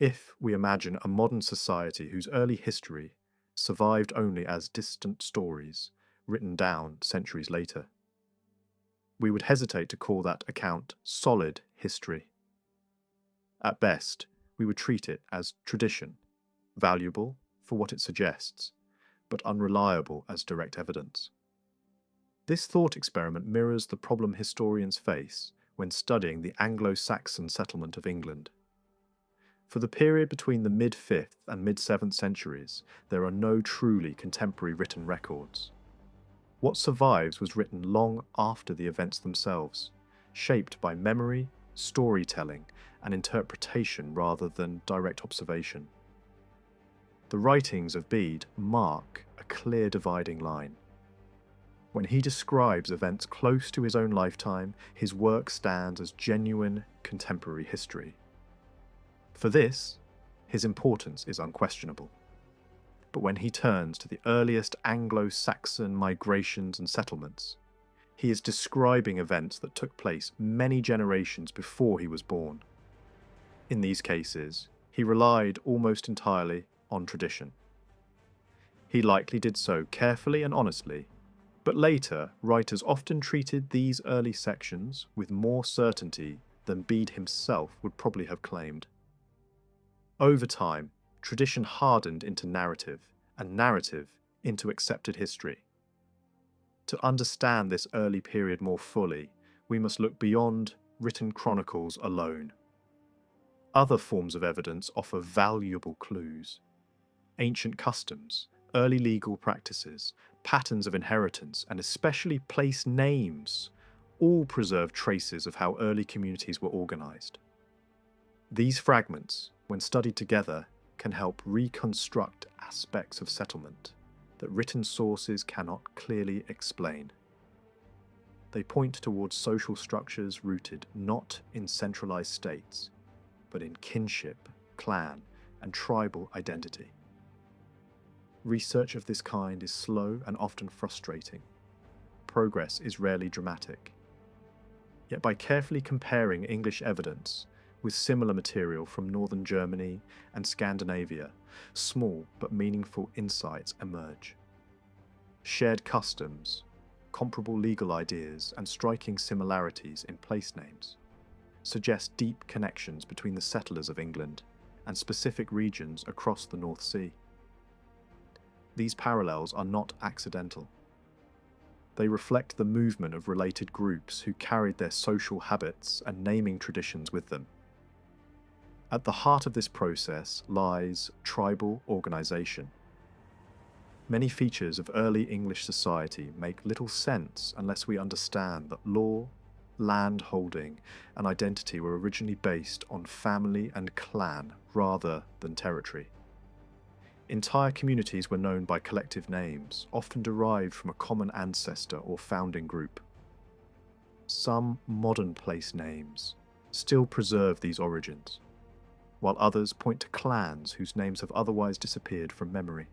if we imagine a modern society whose early history survived only as distant stories written down centuries later. We would hesitate to call that account solid history. At best, we would treat it as tradition, valuable for what it suggests, but unreliable as direct evidence. This thought experiment mirrors the problem historians face when studying the Anglo-Saxon settlement of England. For the period between the mid-5th and mid-7th centuries, there are no truly contemporary written records. What survives was written long after the events themselves, shaped by memory, storytelling, and interpretation rather than direct observation. The writings of Bede mark a clear dividing line. When he describes events close to his own lifetime, his work stands as genuine contemporary history. For this, his importance is unquestionable. But when he turns to the earliest Anglo-Saxon migrations and settlements, he is describing events that took place many generations before he was born. In these cases, he relied almost entirely on tradition. He likely did so carefully and honestly, but later writers often treated these early sections with more certainty than Bede himself would probably have claimed. Over time, tradition hardened into narrative, and narrative into accepted history. To understand this early period more fully, we must look beyond written chronicles alone. Other forms of evidence offer valuable clues. Ancient customs, early legal practices, patterns of inheritance, and especially place names all preserve traces of how early communities were organised. These fragments, when studied together, can help reconstruct aspects of settlement that written sources cannot clearly explain. They point towards social structures rooted not in centralised states, but in kinship, clan, and tribal identity. Research of this kind is slow and often frustrating. Progress is rarely dramatic. Yet by carefully comparing English evidence with similar material from northern Germany and Scandinavia, small but meaningful insights emerge. Shared customs, comparable legal ideas, and striking similarities in place names suggest deep connections between the settlers of England and specific regions across the North Sea. These parallels are not accidental. They reflect the movement of related groups who carried their social habits and naming traditions with them. At the heart of this process lies tribal organisation. Many features of early English society make little sense unless we understand that law, land holding, and identity were originally based on family and clan rather than territory. Entire communities were known by collective names, often derived from a common ancestor or founding group. Some modern place names still preserve these origins, while others point to clans whose names have otherwise disappeared from memory.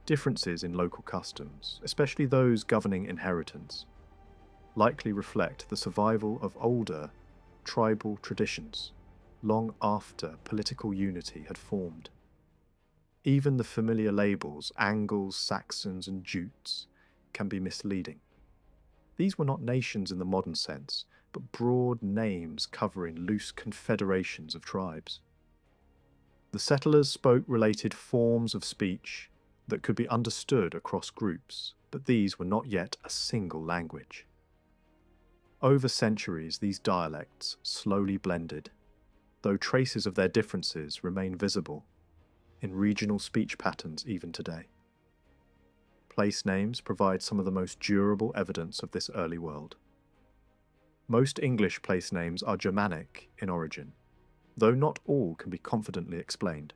Differences in local customs, especially those governing inheritance, likely reflect the survival of older tribal traditions long after political unity had formed. Even the familiar labels Angles, Saxons, and Jutes can be misleading. These were not nations in the modern sense, but broad names covering loose confederations of tribes. The settlers spoke related forms of speech that could be understood across groups, but these were not yet a single language. Over centuries, these dialects slowly blended, though traces of their differences remain visible in regional speech patterns even today. Place names provide some of the most durable evidence of this early world. Most English place names are Germanic in origin, though not all can be confidently explained.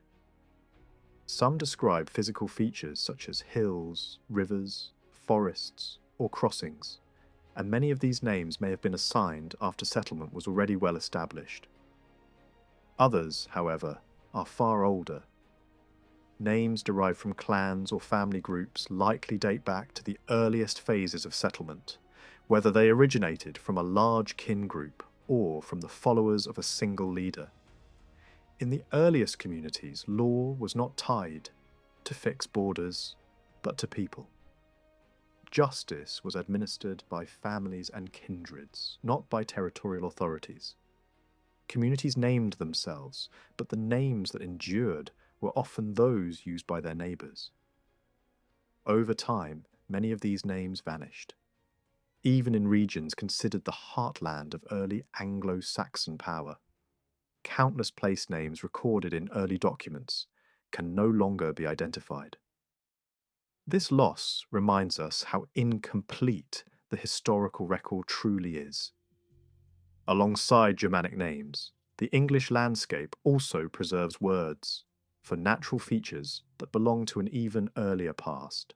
Some describe physical features such as hills, rivers, forests, or crossings, and many of these names may have been assigned after settlement was already well established. Others, however, are far older. Names derived from clans or family groups likely date back to the earliest phases of settlement, whether they originated from a large kin group or from the followers of a single leader. In the earliest communities, law was not tied to fixed borders, but to people. Justice was administered by families and kindreds, not by territorial authorities. Communities named themselves, but the names that endured were often those used by their neighbours. Over time, many of these names vanished, even in regions considered the heartland of early Anglo-Saxon power. Countless place names recorded in early documents can no longer be identified. This loss reminds us how incomplete the historical record truly is. Alongside Germanic names, the English landscape also preserves words for natural features that belong to an even earlier past.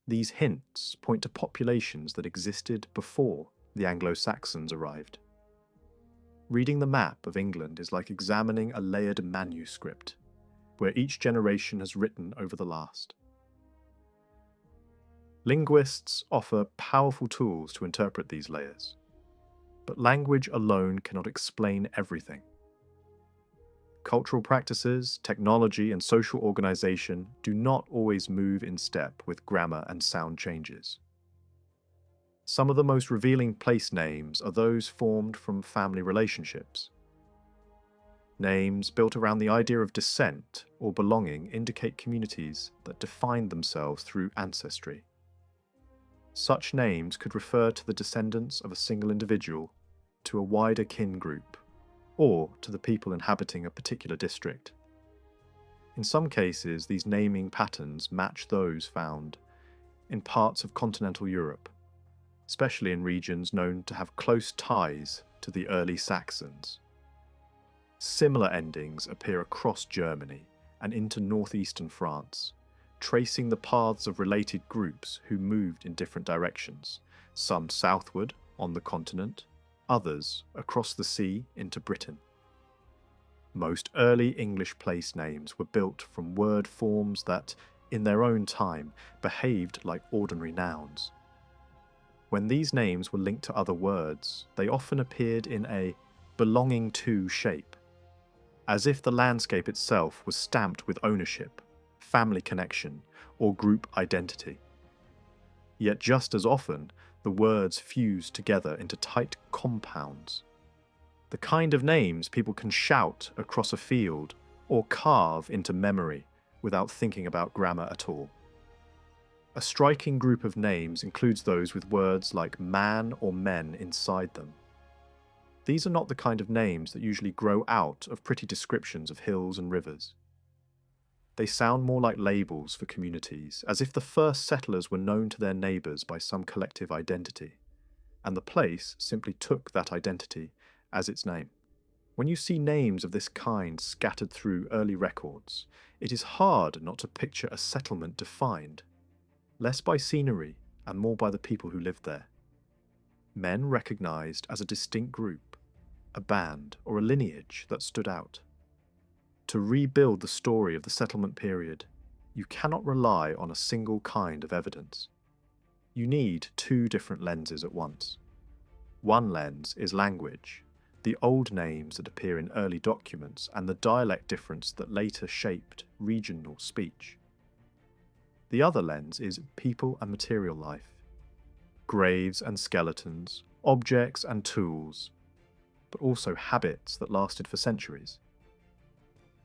These hints point to populations that existed before the Anglo-Saxons arrived. Reading the map of England is like examining a layered manuscript, where each generation has written over the last. Linguists offer powerful tools to interpret these layers, but language alone cannot explain everything. Cultural practices, technology, and social organization do not always move in step with grammar and sound changes. Some of the most revealing place names are those formed from family relationships. Names built around the idea of descent or belonging indicate communities that define themselves through ancestry. Such names could refer to the descendants of a single individual, to a wider kin group, or to the people inhabiting a particular district. In some cases, these naming patterns match those found in parts of continental Europe, especially in regions known to have close ties to the early Saxons. Similar endings appear across Germany and into northeastern France, tracing the paths of related groups who moved in different directions, some southward on the continent, others across the sea into Britain. Most early English place names were built from word forms that, in their own time, behaved like ordinary nouns. When these names were linked to other words, they often appeared in a belonging to shape, as if the landscape itself was stamped with ownership, family connection, or group identity. Yet just as often, the words fuse together into tight compounds. The kind of names people can shout across a field or carve into memory without thinking about grammar at all. A striking group of names includes those with words like man or men inside them. These are not the kind of names that usually grow out of pretty descriptions of hills and rivers. They sound more like labels for communities, as if the first settlers were known to their neighbours by some collective identity, and the place simply took that identity as its name. When you see names of this kind scattered through early records, it is hard not to picture a settlement defined, less by scenery and more by the people who lived there. Men recognised as a distinct group, a band or a lineage that stood out. To rebuild the story of the settlement period, you cannot rely on a single kind of evidence. You need two different lenses at once. One lens is language, the old names that appear in early documents and the dialect difference that later shaped regional speech. The other lens is people and material life, graves and skeletons, objects and tools, but also habits that lasted for centuries.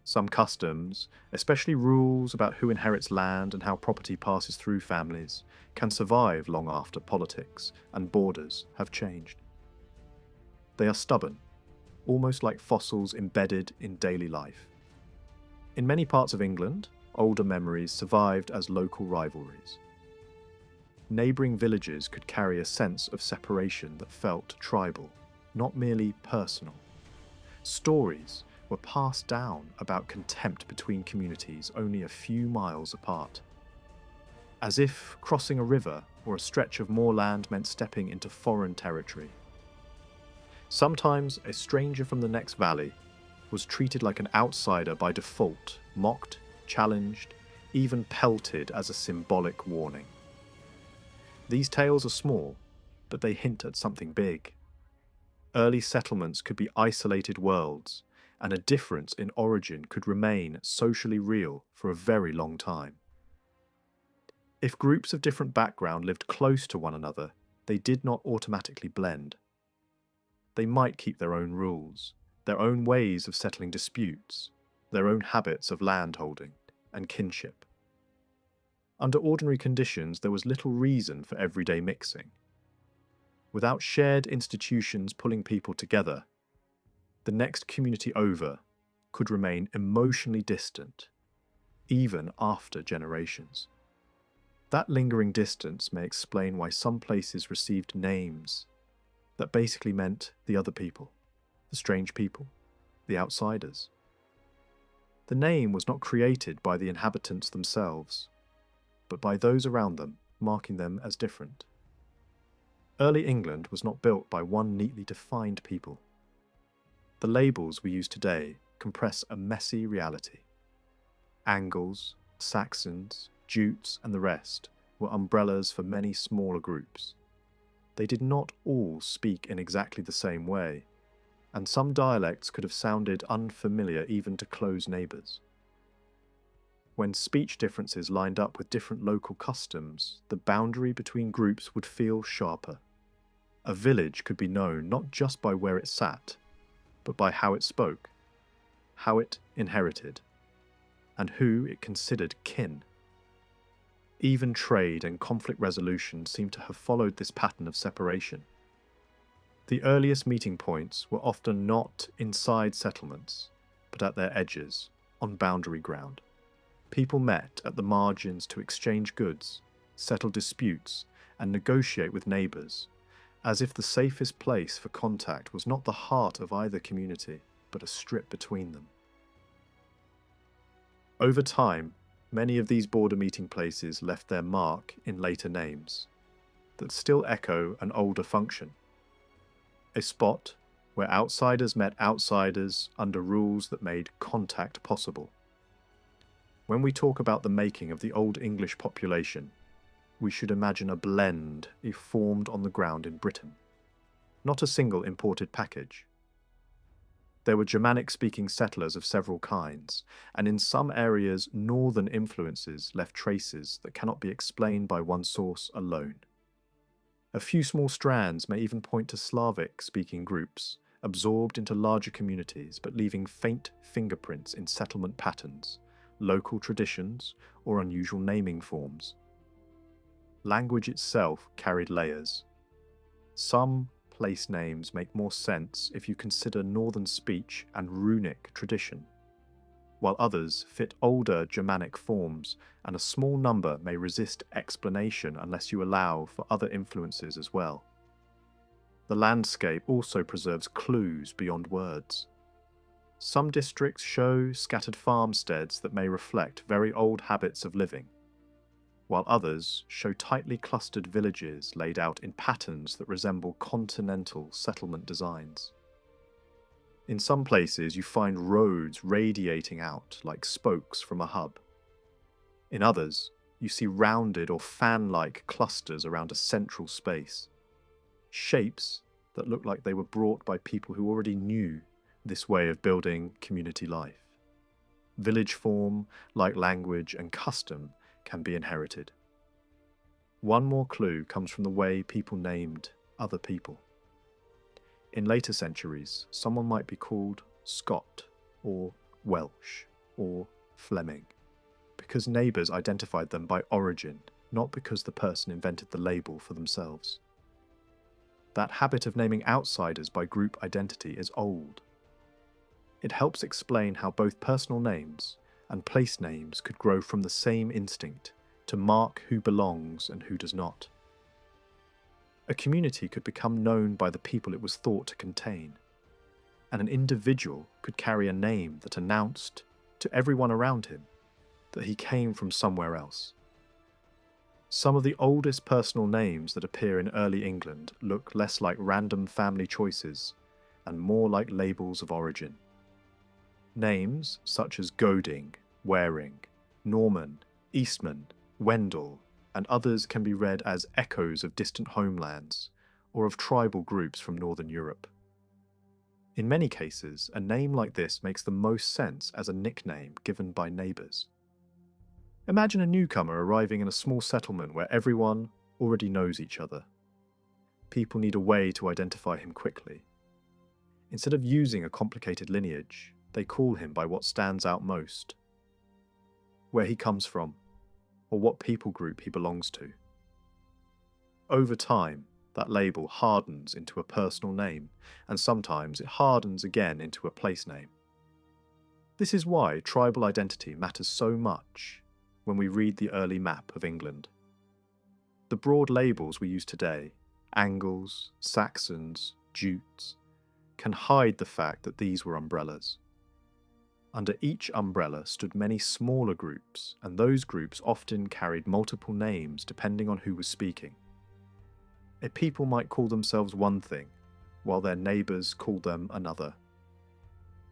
Some customs, especially rules about who inherits land and how property passes through families, can survive long after politics and borders have changed. They are stubborn, almost like fossils embedded in daily life. In many parts of England, older memories survived as local rivalries. Neighbouring villages could carry a sense of separation that felt tribal, not merely personal. Stories were passed down about contempt between communities only a few miles apart. As if crossing a river or a stretch of moorland meant stepping into foreign territory. Sometimes a stranger from the next valley was treated like an outsider by default, mocked, challenged, even pelted as a symbolic warning. These tales are small, but they hint at something big. Early settlements could be isolated worlds, and a difference in origin could remain socially real for a very long time. If groups of different background lived close to one another, they did not automatically blend. They might keep their own rules, their own ways of settling disputes, their own habits of landholding and kinship. Under ordinary conditions, there was little reason for everyday mixing. Without shared institutions pulling people together, the next community over could remain emotionally distant, even after generations. That lingering distance may explain why some places received names that basically meant the other people, the strange people, the outsiders. The name was not created by the inhabitants themselves, but by those around them, marking them as different. Early England was not built by one neatly defined people. The labels we use today compress a messy reality. Angles, Saxons, Jutes, and the rest were umbrellas for many smaller groups. They did not all speak in exactly the same way, and some dialects could have sounded unfamiliar even to close neighbours. When speech differences lined up with different local customs, the boundary between groups would feel sharper. A village could be known not just by where it sat, but by how it spoke, how it inherited, and who it considered kin. Even trade and conflict resolution seem to have followed this pattern of separation. The earliest meeting points were often not inside settlements, but at their edges, on boundary ground. People met at the margins to exchange goods, settle disputes, and negotiate with neighbours, as if the safest place for contact was not the heart of either community, but a strip between them. Over time, many of these border meeting places left their mark in later names that still echo an older function. A spot where outsiders met outsiders under rules that made contact possible. When we talk about the making of the Old English population, we should imagine a blend formed on the ground in Britain, not a single imported package. There were Germanic-speaking settlers of several kinds, and in some areas northern influences left traces that cannot be explained by one source alone. A few small strands may even point to Slavic-speaking groups, absorbed into larger communities but leaving faint fingerprints in settlement patterns, local traditions, or unusual naming forms. Language itself carried layers. Some place names make more sense if you consider Northern speech and Runic tradition, while others fit older Germanic forms, and a small number may resist explanation unless you allow for other influences as well. The landscape also preserves clues beyond words. Some districts show scattered farmsteads that may reflect very old habits of living, while others show tightly clustered villages laid out in patterns that resemble continental settlement designs. In some places you find roads radiating out like spokes from a hub. In others, you see rounded or fan-like clusters around a central space. Shapes that look like they were brought by people who already knew this way of building community life. Village form, like language and custom, can be inherited. One more clue comes from the way people named other people. In later centuries, someone might be called Scot, or Welsh, or Fleming, because neighbours identified them by origin, not because the person invented the label for themselves. That habit of naming outsiders by group identity is old. It helps explain how both personal names and place names could grow from the same instinct to mark who belongs and who does not. A community could become known by the people it was thought to contain, and an individual could carry a name that announced to everyone around him that he came from somewhere else. Some of the oldest personal names that appear in early England look less like random family choices and more like labels of origin. Names such as Goding, Waring, Norman, Eastman, Wendell, and others can be read as echoes of distant homelands or of tribal groups from Northern Europe. In many cases, a name like this makes the most sense as a nickname given by neighbours. Imagine a newcomer arriving in a small settlement where everyone already knows each other. People need a way to identify him quickly. Instead of using a complicated lineage, they call him by what stands out most, where he comes from, or what people group he belongs to. Over time, that label hardens into a personal name, and sometimes it hardens again into a place name. This is why tribal identity matters so much when we read the early map of England. The broad labels we use today, Angles, Saxons, Jutes, can hide the fact that these were umbrellas. Under each umbrella stood many smaller groups, and those groups often carried multiple names depending on who was speaking. A people might call themselves one thing, while their neighbours called them another.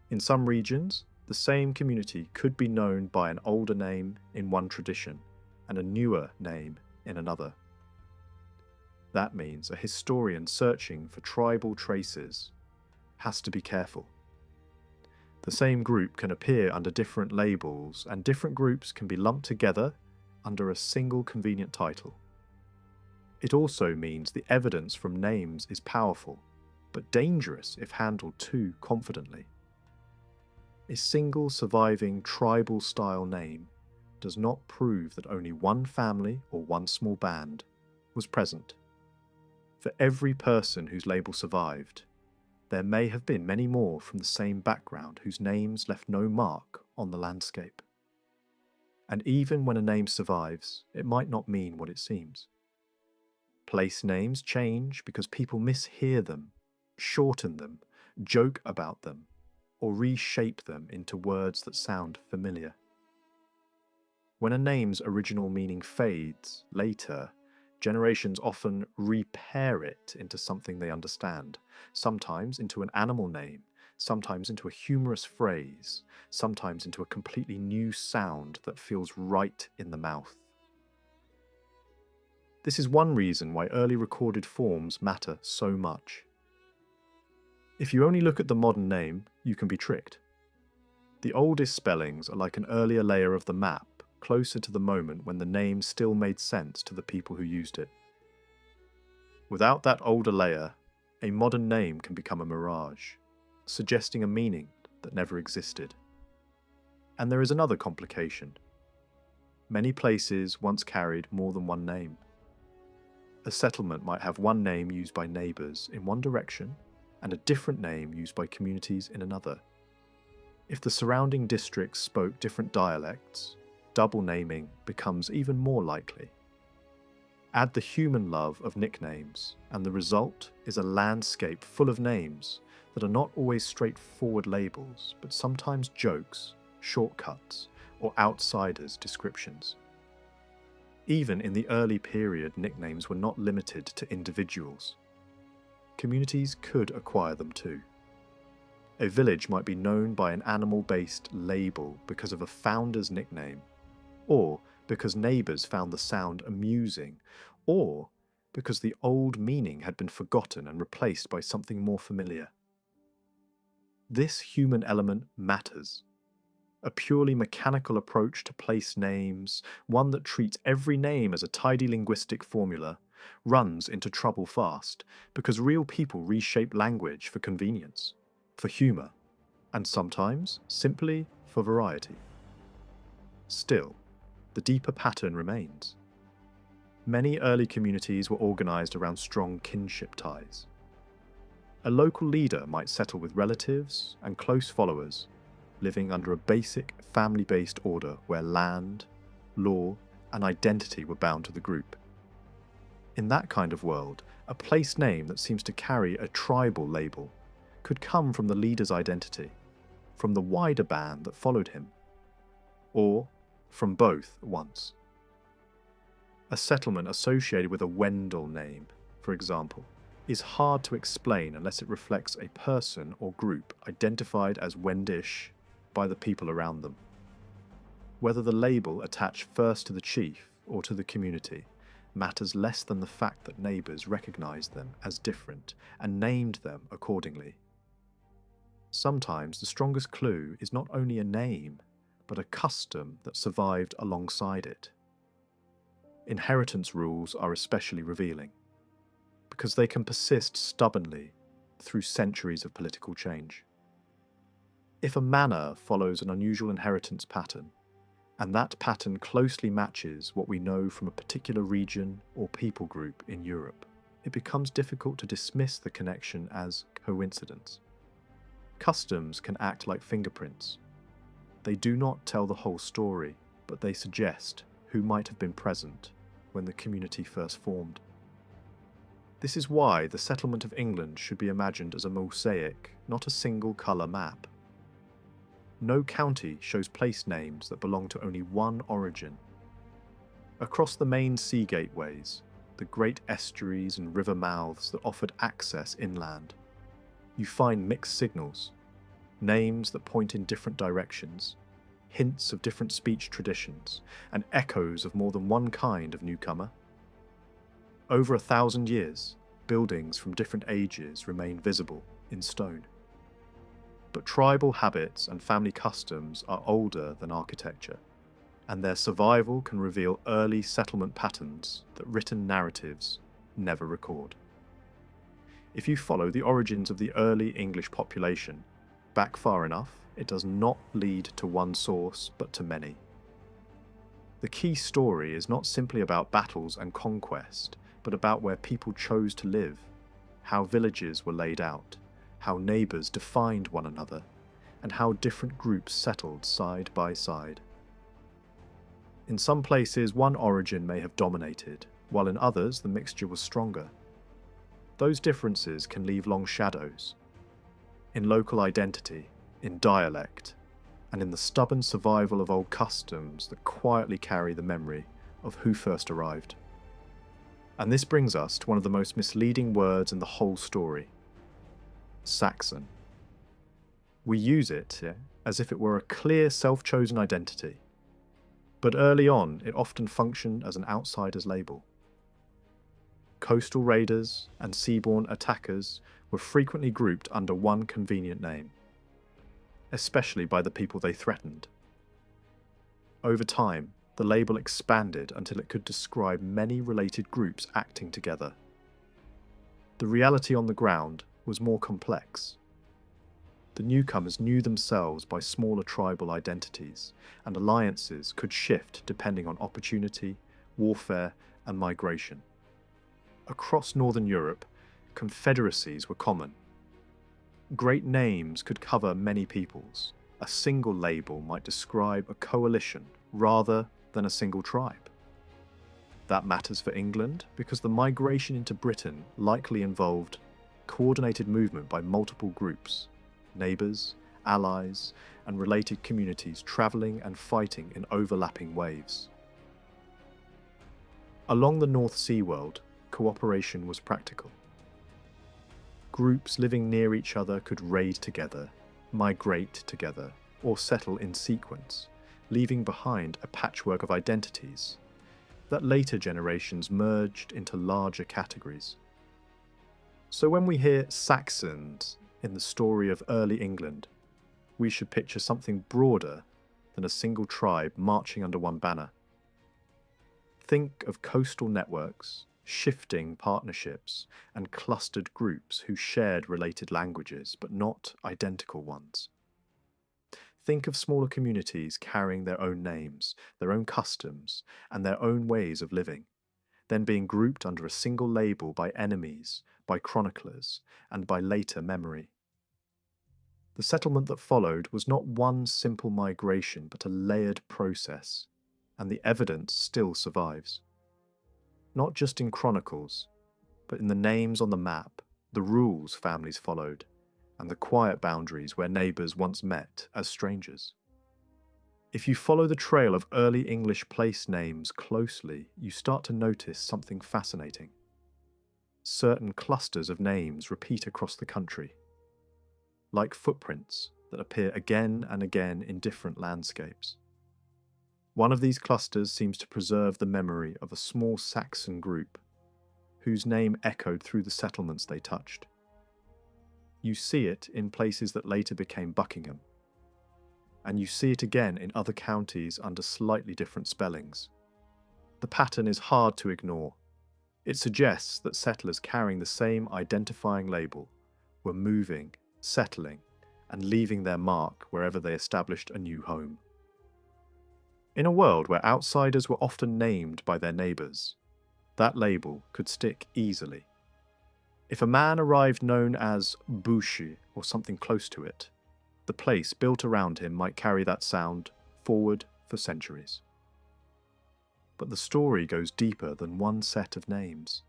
In some regions, the same community could be known by an older name in one tradition and a newer name in another. That means a historian searching for tribal traces has to be careful. The same group can appear under different labels, and different groups can be lumped together under a single convenient title. It also means the evidence from names is powerful, but dangerous if handled too confidently. A single surviving tribal-style name does not prove that only one family or one small band was present. For every person whose label survived, there may have been many more from the same background whose names left no mark on the landscape. And even when a name survives, it might not mean what it seems. Place names change because people mishear them, shorten them, joke about them, or reshape them into words that sound familiar. When a name's original meaning fades later, generations often repair it into something they understand, sometimes into an animal name, sometimes into a humorous phrase, sometimes into a completely new sound that feels right in the mouth. This is one reason why early recorded forms matter so much. If you only look at the modern name, you can be tricked. The oldest spellings are like an earlier layer of the map, closer to the moment when the name still made sense to the people who used it. Without that older layer, a modern name can become a mirage, suggesting a meaning that never existed. And there is another complication. Many places once carried more than one name. A settlement might have one name used by neighbours in one direction and a different name used by communities in another. If the surrounding districts spoke different dialects, double naming becomes even more likely. Add the human love of nicknames, and the result is a landscape full of names that are not always straightforward labels, but sometimes jokes, shortcuts, or outsiders' descriptions. Even in the early period, nicknames were not limited to individuals. Communities could acquire them too. A village might be known by an animal-based label because of a founder's nickname, or because neighbours found the sound amusing, or because the old meaning had been forgotten and replaced by something more familiar. This human element matters. A purely mechanical approach to place names, one that treats every name as a tidy linguistic formula, runs into trouble fast because real people reshape language for convenience, for humour, and sometimes simply for variety. Still, the deeper pattern remains. Many early communities were organised around strong kinship ties. A local leader might settle with relatives and close followers, living under a basic family-based order where land, law, and identity were bound to the group. In that kind of world, a place name that seems to carry a tribal label could come from the leader's identity, from the wider band that followed him, or from both at once. A settlement associated with a Wendel name, for example, is hard to explain unless it reflects a person or group identified as Wendish by the people around them. Whether the label attached first to the chief or to the community matters less than the fact that neighbours recognised them as different and named them accordingly. Sometimes the strongest clue is not only a name, but a custom that survived alongside it. Inheritance rules are especially revealing, because they can persist stubbornly through centuries of political change. If a manor follows an unusual inheritance pattern, and that pattern closely matches what we know from a particular region or people group in Europe, it becomes difficult to dismiss the connection as coincidence. Customs can act like fingerprints. They do not tell the whole story, but they suggest who might have been present when the community first formed. This is why the settlement of England should be imagined as a mosaic, not a single colour map. No county shows place names that belong to only one origin. Across the main sea gateways, the great estuaries and river mouths that offered access inland, you find mixed signals, names that point in different directions, hints of different speech traditions, and echoes of more than one kind of newcomer. Over 1,000 years, buildings from different ages remain visible in stone. But tribal habits and family customs are older than architecture, and their survival can reveal early settlement patterns that written narratives never record. If you follow the origins of the early English population back far enough, it does not lead to one source, but to many. The key story is not simply about battles and conquest, but about where people chose to live, how villages were laid out, how neighbours defined one another, and how different groups settled side by side. In some places, one origin may have dominated, while in others the mixture was stronger. Those differences can leave long shadows, in local identity, in dialect, and in the stubborn survival of old customs that quietly carry the memory of who first arrived. And this brings us to one of the most misleading words in the whole story: Saxon. We use it as if it were a clear self-chosen identity, but early on it often functioned as an outsider's label. Coastal raiders and seaborne attackers were frequently grouped under one convenient name, especially by the people they threatened. Over time, the label expanded until it could describe many related groups acting together. The reality on the ground was more complex. The newcomers knew themselves by smaller tribal identities, and alliances could shift depending on opportunity, warfare, and migration. Across Northern Europe, confederacies were common. Great names could cover many peoples. A single label might describe a coalition rather than a single tribe. That matters for England because the migration into Britain likely involved coordinated movement by multiple groups, neighbours, allies, and related communities travelling and fighting in overlapping waves. Along the North Sea world, cooperation was practical. Groups living near each other could raid together, migrate together, or settle in sequence, leaving behind a patchwork of identities that later generations merged into larger categories. So when we hear Saxons in the story of early England, we should picture something broader than a single tribe marching under one banner. Think of coastal networks, shifting partnerships, and clustered groups who shared related languages, but not identical ones. Think of smaller communities carrying their own names, their own customs, and their own ways of living, then being grouped under a single label by enemies, by chroniclers, and by later memory. The settlement that followed was not one simple migration, but a layered process, and the evidence still survives. Not just in chronicles, but in the names on the map, the rules families followed, and the quiet boundaries where neighbours once met as strangers. If you follow the trail of early English place names closely, you start to notice something fascinating. Certain clusters of names repeat across the country, like footprints that appear again and again in different landscapes. One of these clusters seems to preserve the memory of a small Saxon group, whose name echoed through the settlements they touched. You see it in places that later became Buckingham, and you see it again in other counties under slightly different spellings. The pattern is hard to ignore. It suggests that settlers carrying the same identifying label were moving, settling, and leaving their mark wherever they established a new home. In a world where outsiders were often named by their neighbours, that label could stick easily. If a man arrived known as Bushi or something close to it, the place built around him might carry that sound forward for centuries. But the story goes deeper than one set of names.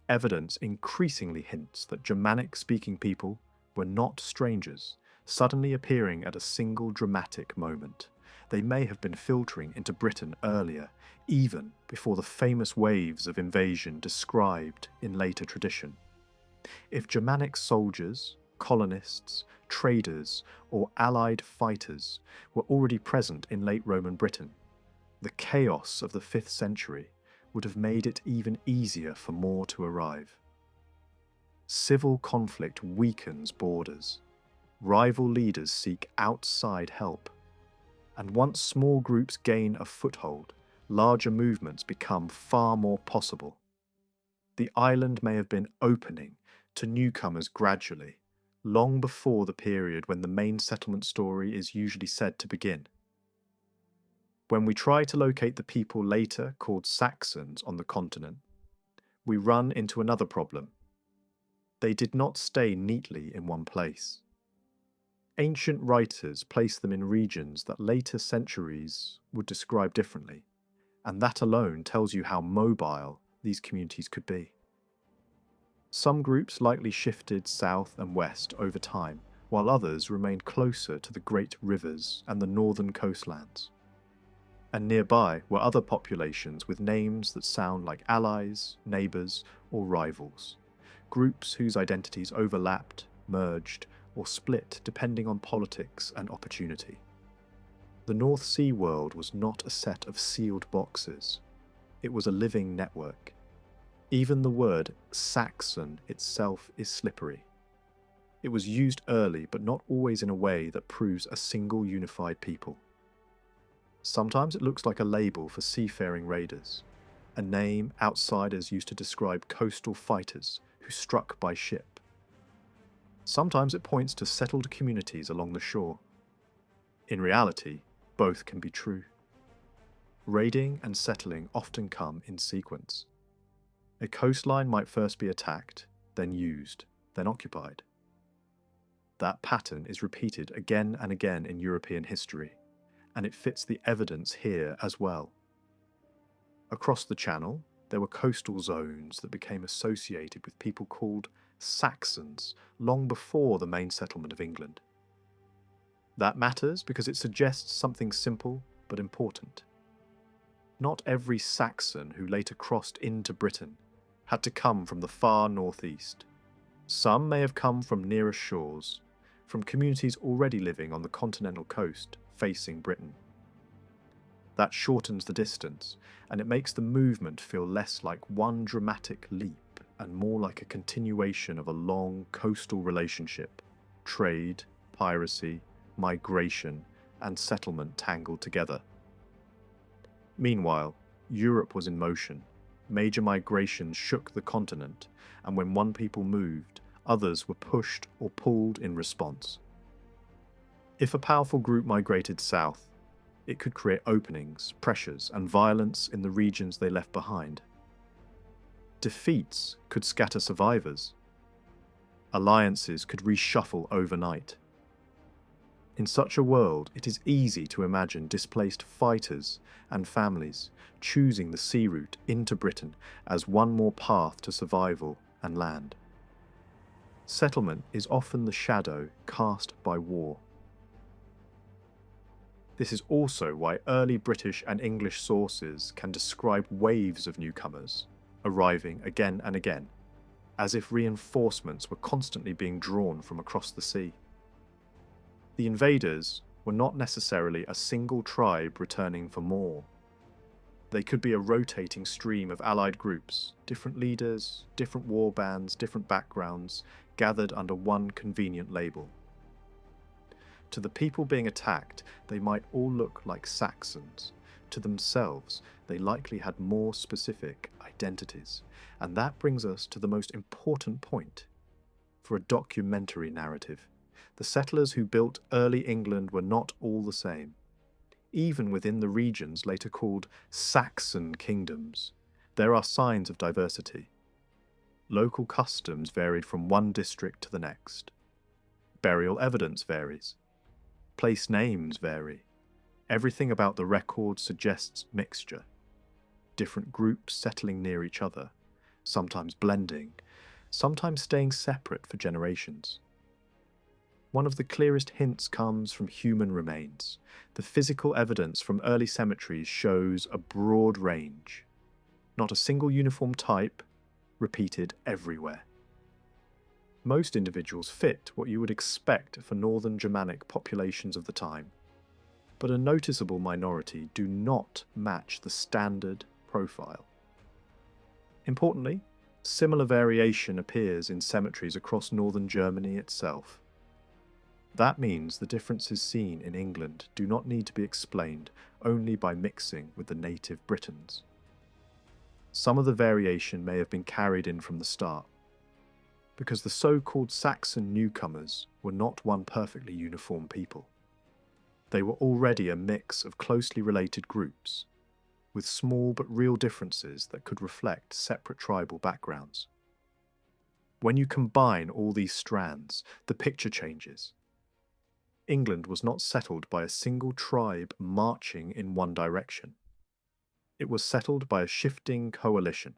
Evidence increasingly hints that Germanic-speaking people were not strangers, suddenly appearing at a single dramatic moment. They may have been filtering into Britain earlier, even before the famous waves of invasion described in later tradition. If Germanic soldiers, colonists, traders, or allied fighters were already present in late Roman Britain, the chaos of the 5th century would have made it even easier for more to arrive. Civil conflict weakens borders. Rival leaders seek outside help. And once small groups gain a foothold, larger movements become far more possible. The island may have been opening to newcomers gradually, long before the period when the main settlement story is usually said to begin. When we try to locate the people later called Saxons on the continent, we run into another problem. They did not stay neatly in one place. Ancient writers placed them in regions that later centuries would describe differently, and that alone tells you how mobile these communities could be. Some groups likely shifted south and west over time, while others remained closer to the great rivers and the northern coastlands. And nearby were other populations with names that sound like allies, neighbours, or rivals, groups whose identities overlapped, merged, or split depending on politics and opportunity. The North Sea world was not a set of sealed boxes. It was a living network. Even the word Saxon itself is slippery. It was used early, but not always in a way that proves a single unified people. Sometimes it looks like a label for seafaring raiders, a name outsiders used to describe coastal fighters who struck by ship. Sometimes it points to settled communities along the shore. In reality, both can be true. Raiding and settling often come in sequence. A coastline might first be attacked, then used, then occupied. That pattern is repeated again and again in European history, and it fits the evidence here as well. Across the Channel, there were coastal zones that became associated with people called Saxons long before the main settlement of England. That matters because it suggests something simple but important. Not every Saxon who later crossed into Britain had to come from the far northeast. Some may have come from nearer shores, from communities already living on the continental coast facing Britain. That shortens the distance, and it makes the movement feel less like one dramatic leap and more like a continuation of a long coastal relationship, trade, piracy, migration, and settlement tangled together. Meanwhile, Europe was in motion. Major migrations shook the continent, and when one people moved, others were pushed or pulled in response. If a powerful group migrated south, it could create openings, pressures, and violence in the regions they left behind. Defeats could scatter survivors. Alliances could reshuffle overnight. In such a world, it is easy to imagine displaced fighters and families choosing the sea route into Britain as one more path to survival and land. Settlement is often the shadow cast by war. This is also why early British and English sources can describe waves of newcomers arriving again and again, as if reinforcements were constantly being drawn from across the sea. The invaders were not necessarily a single tribe returning for more. They could be a rotating stream of allied groups, different leaders, different war bands, different backgrounds, gathered under one convenient label. To the people being attacked, they might all look like Saxons. To themselves, they likely had more specific identities. And that brings us to the most important point for a documentary narrative. The settlers who built early England were not all the same. Even within the regions later called Saxon kingdoms, there are signs of diversity. Local customs varied from one district to the next. Burial evidence varies. Place names vary. Everything about the record suggests mixture. Different groups settling near each other, sometimes blending, sometimes staying separate for generations. One of the clearest hints comes from human remains. The physical evidence from early cemeteries shows a broad range. Not a single uniform type, repeated everywhere. Most individuals fit what you would expect for northern Germanic populations of the time, but a noticeable minority do not match the standard profile. Importantly, similar variation appears in cemeteries across northern Germany itself. That means the differences seen in England do not need to be explained only by mixing with the native Britons. Some of the variation may have been carried in from the start, because the so-called Saxon newcomers were not one perfectly uniform people. They were already a mix of closely related groups, with small but real differences that could reflect separate tribal backgrounds. When you combine all these strands, the picture changes. England was not settled by a single tribe marching in one direction. It was settled by a shifting coalition.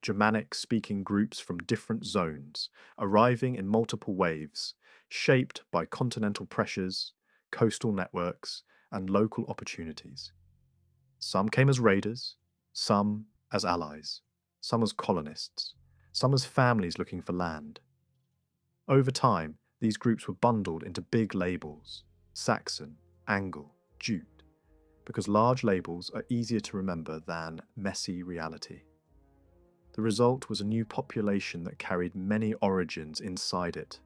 Germanic-speaking groups from different zones, arriving in multiple waves, shaped by continental pressures, coastal networks, and local opportunities. Some came as raiders, some as allies, some as colonists, some as families looking for land. Over time, these groups were bundled into big labels, Saxon, Anglo, Jute, because large labels are easier to remember than messy reality. The result was a new population that carried many origins inside it.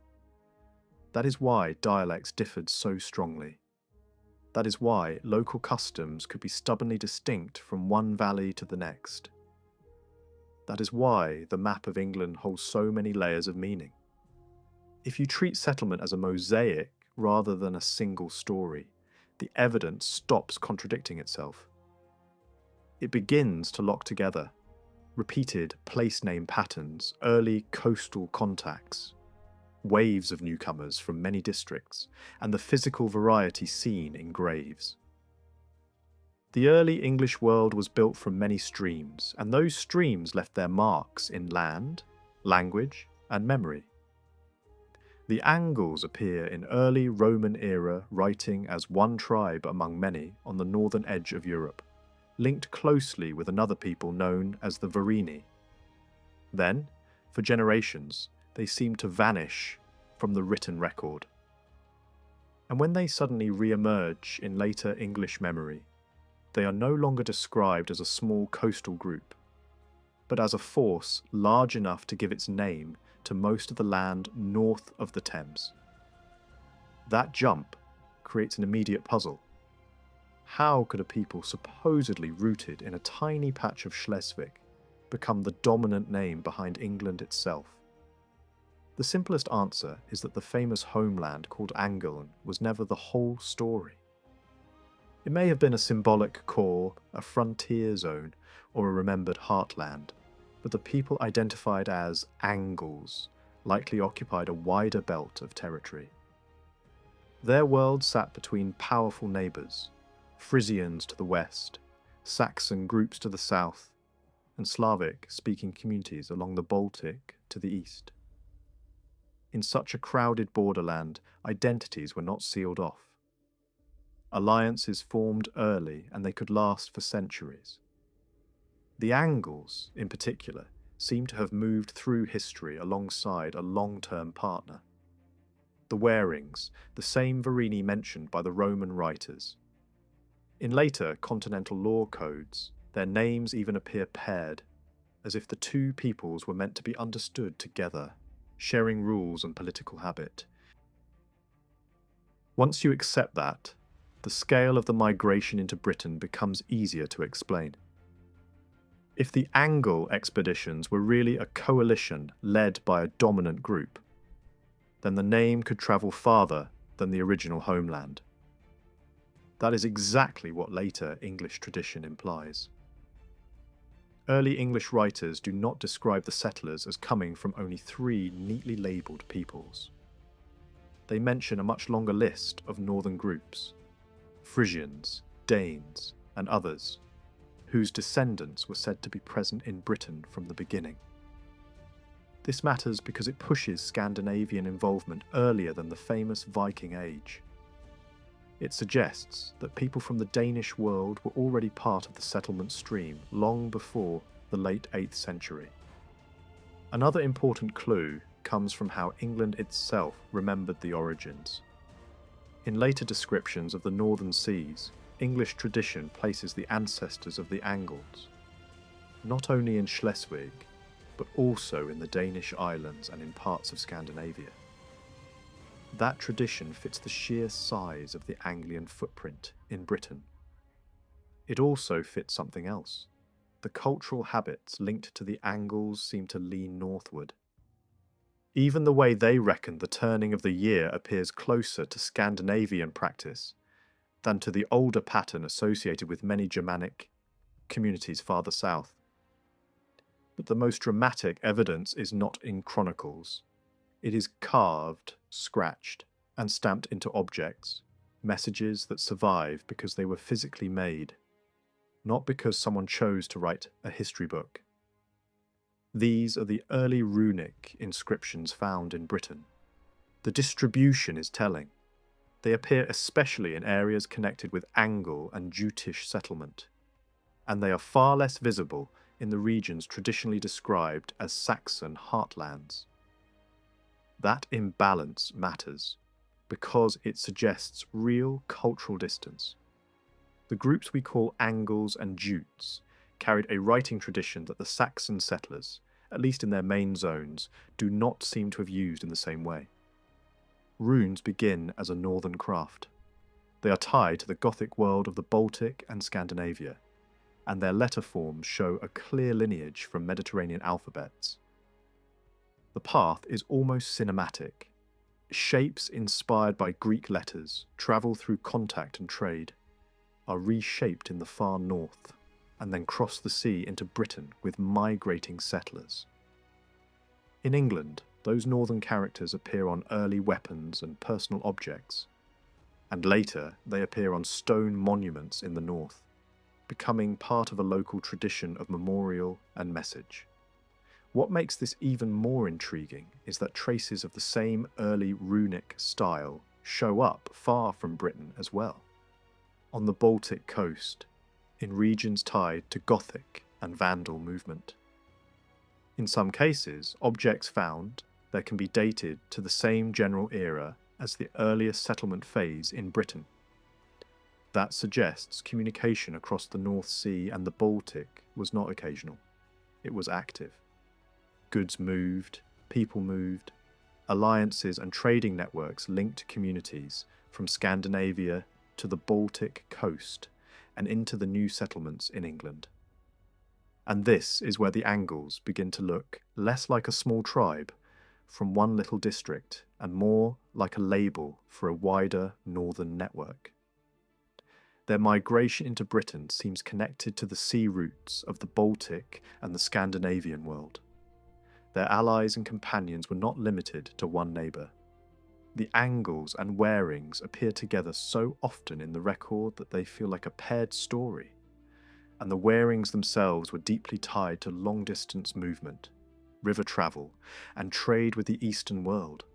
That is why dialects differed so strongly. That is why local customs could be stubbornly distinct from one valley to the next. That is why the map of England holds so many layers of meaning. If you treat settlement as a mosaic rather than a single story, the evidence stops contradicting itself. It begins to lock together. Repeated place name patterns, early coastal contacts, waves of newcomers from many districts, and the physical variety seen in graves. The early English world was built from many streams, and those streams left their marks in land, language, and memory. The Angles appear in early Roman era writing as one tribe among many on the northern edge of Europe, linked closely with another people known as the Varangian. Then, for generations, they seem to vanish from the written record. And when they suddenly re-emerge in later English memory, they are no longer described as a small coastal group, but as a force large enough to give its name to most of the land north of the Thames. That jump creates an immediate puzzle. How could a people supposedly rooted in a tiny patch of Schleswig become the dominant name behind England itself? The simplest answer is that the famous homeland called Anglen was never the whole story. It may have been a symbolic core, a frontier zone, or a remembered heartland, but the people identified as Angles likely occupied a wider belt of territory. Their world sat between powerful neighbours, Frisians to the west, Saxon groups to the south, and Slavic-speaking communities along the Baltic to the east. In such a crowded borderland, identities were not sealed off. Alliances formed early, and they could last for centuries. The Angles, in particular, seem to have moved through history alongside a long-term partner. The Warings, the same Varini mentioned by the Roman writers. In later continental law codes, Their names even appear paired, as if the two peoples were meant to be understood together, sharing rules and political habit. Once you accept that, the scale of the migration into Britain becomes easier to explain. If the Anglo expeditions were really a coalition led by a dominant group, then the name could travel farther than the original homeland. That is exactly what later English tradition implies. Early English writers do not describe the settlers as coming from only 3 neatly labelled peoples. They mention a much longer list of northern groups, Frisians, Danes, and others, whose descendants were said to be present in Britain from the beginning. This matters because it pushes Scandinavian involvement earlier than the famous Viking Age. It suggests that people from the Danish world were already part of the settlement stream long before the late 8th century. Another important clue comes from how England itself remembered the origins. In later descriptions of the northern seas, English tradition places the ancestors of the Angles, not only in Schleswig, but also in the Danish islands and in parts of Scandinavia. That tradition fits the sheer size of the Anglian footprint in Britain. It also fits something else. The cultural habits linked to the Angles seem to lean northward. Even the way they reckon the turning of the year appears closer to Scandinavian practice than to the older pattern associated with many Germanic communities farther south. But the most dramatic evidence is not in chronicles. It is carved, scratched, and stamped into objects, messages that survive because they were physically made, not because someone chose to write a history book. These are the early Runic inscriptions found in Britain. The distribution is telling. They appear especially in areas connected with Anglo and Jutish settlement, and they are far less visible in the regions traditionally described as Saxon heartlands. That imbalance matters because it suggests real cultural distance. The groups we call Angles and Jutes carried a writing tradition that the Saxon settlers, at least in their main zones, do not seem to have used in the same way. Runes begin as a northern craft. They are tied to the Gothic world of the Baltic and Scandinavia, and their letter forms show a clear lineage from Mediterranean alphabets. The path is almost cinematic. Shapes inspired by Greek letters travel through contact and trade, are reshaped in the far north, and then cross the sea into Britain with migrating settlers. In England, those northern characters appear on early weapons and personal objects, and later they appear on stone monuments in the north, becoming part of a local tradition of memorial and message. What makes this even more intriguing is that traces of the same early runic style show up far from Britain as well. On the Baltic coast, in regions tied to Gothic and Vandal movement. In some cases, objects found there can be dated to the same general era as the earliest settlement phase in Britain. That suggests communication across the North Sea and the Baltic was not occasional. It was active. Goods moved, people moved, alliances and trading networks linked communities from Scandinavia to the Baltic coast and into the new settlements in England. And this is where the Angles begin to look less like a small tribe from one little district and more like a label for a wider northern network. Their migration into Britain seems connected to the sea routes of the Baltic and the Scandinavian world. Their allies and companions were not limited to one neighbour. The Angles and Warings appear together so often in the record that they feel like a paired story, and the Warings themselves were deeply tied to long-distance movement, river travel, and trade with the Eastern world.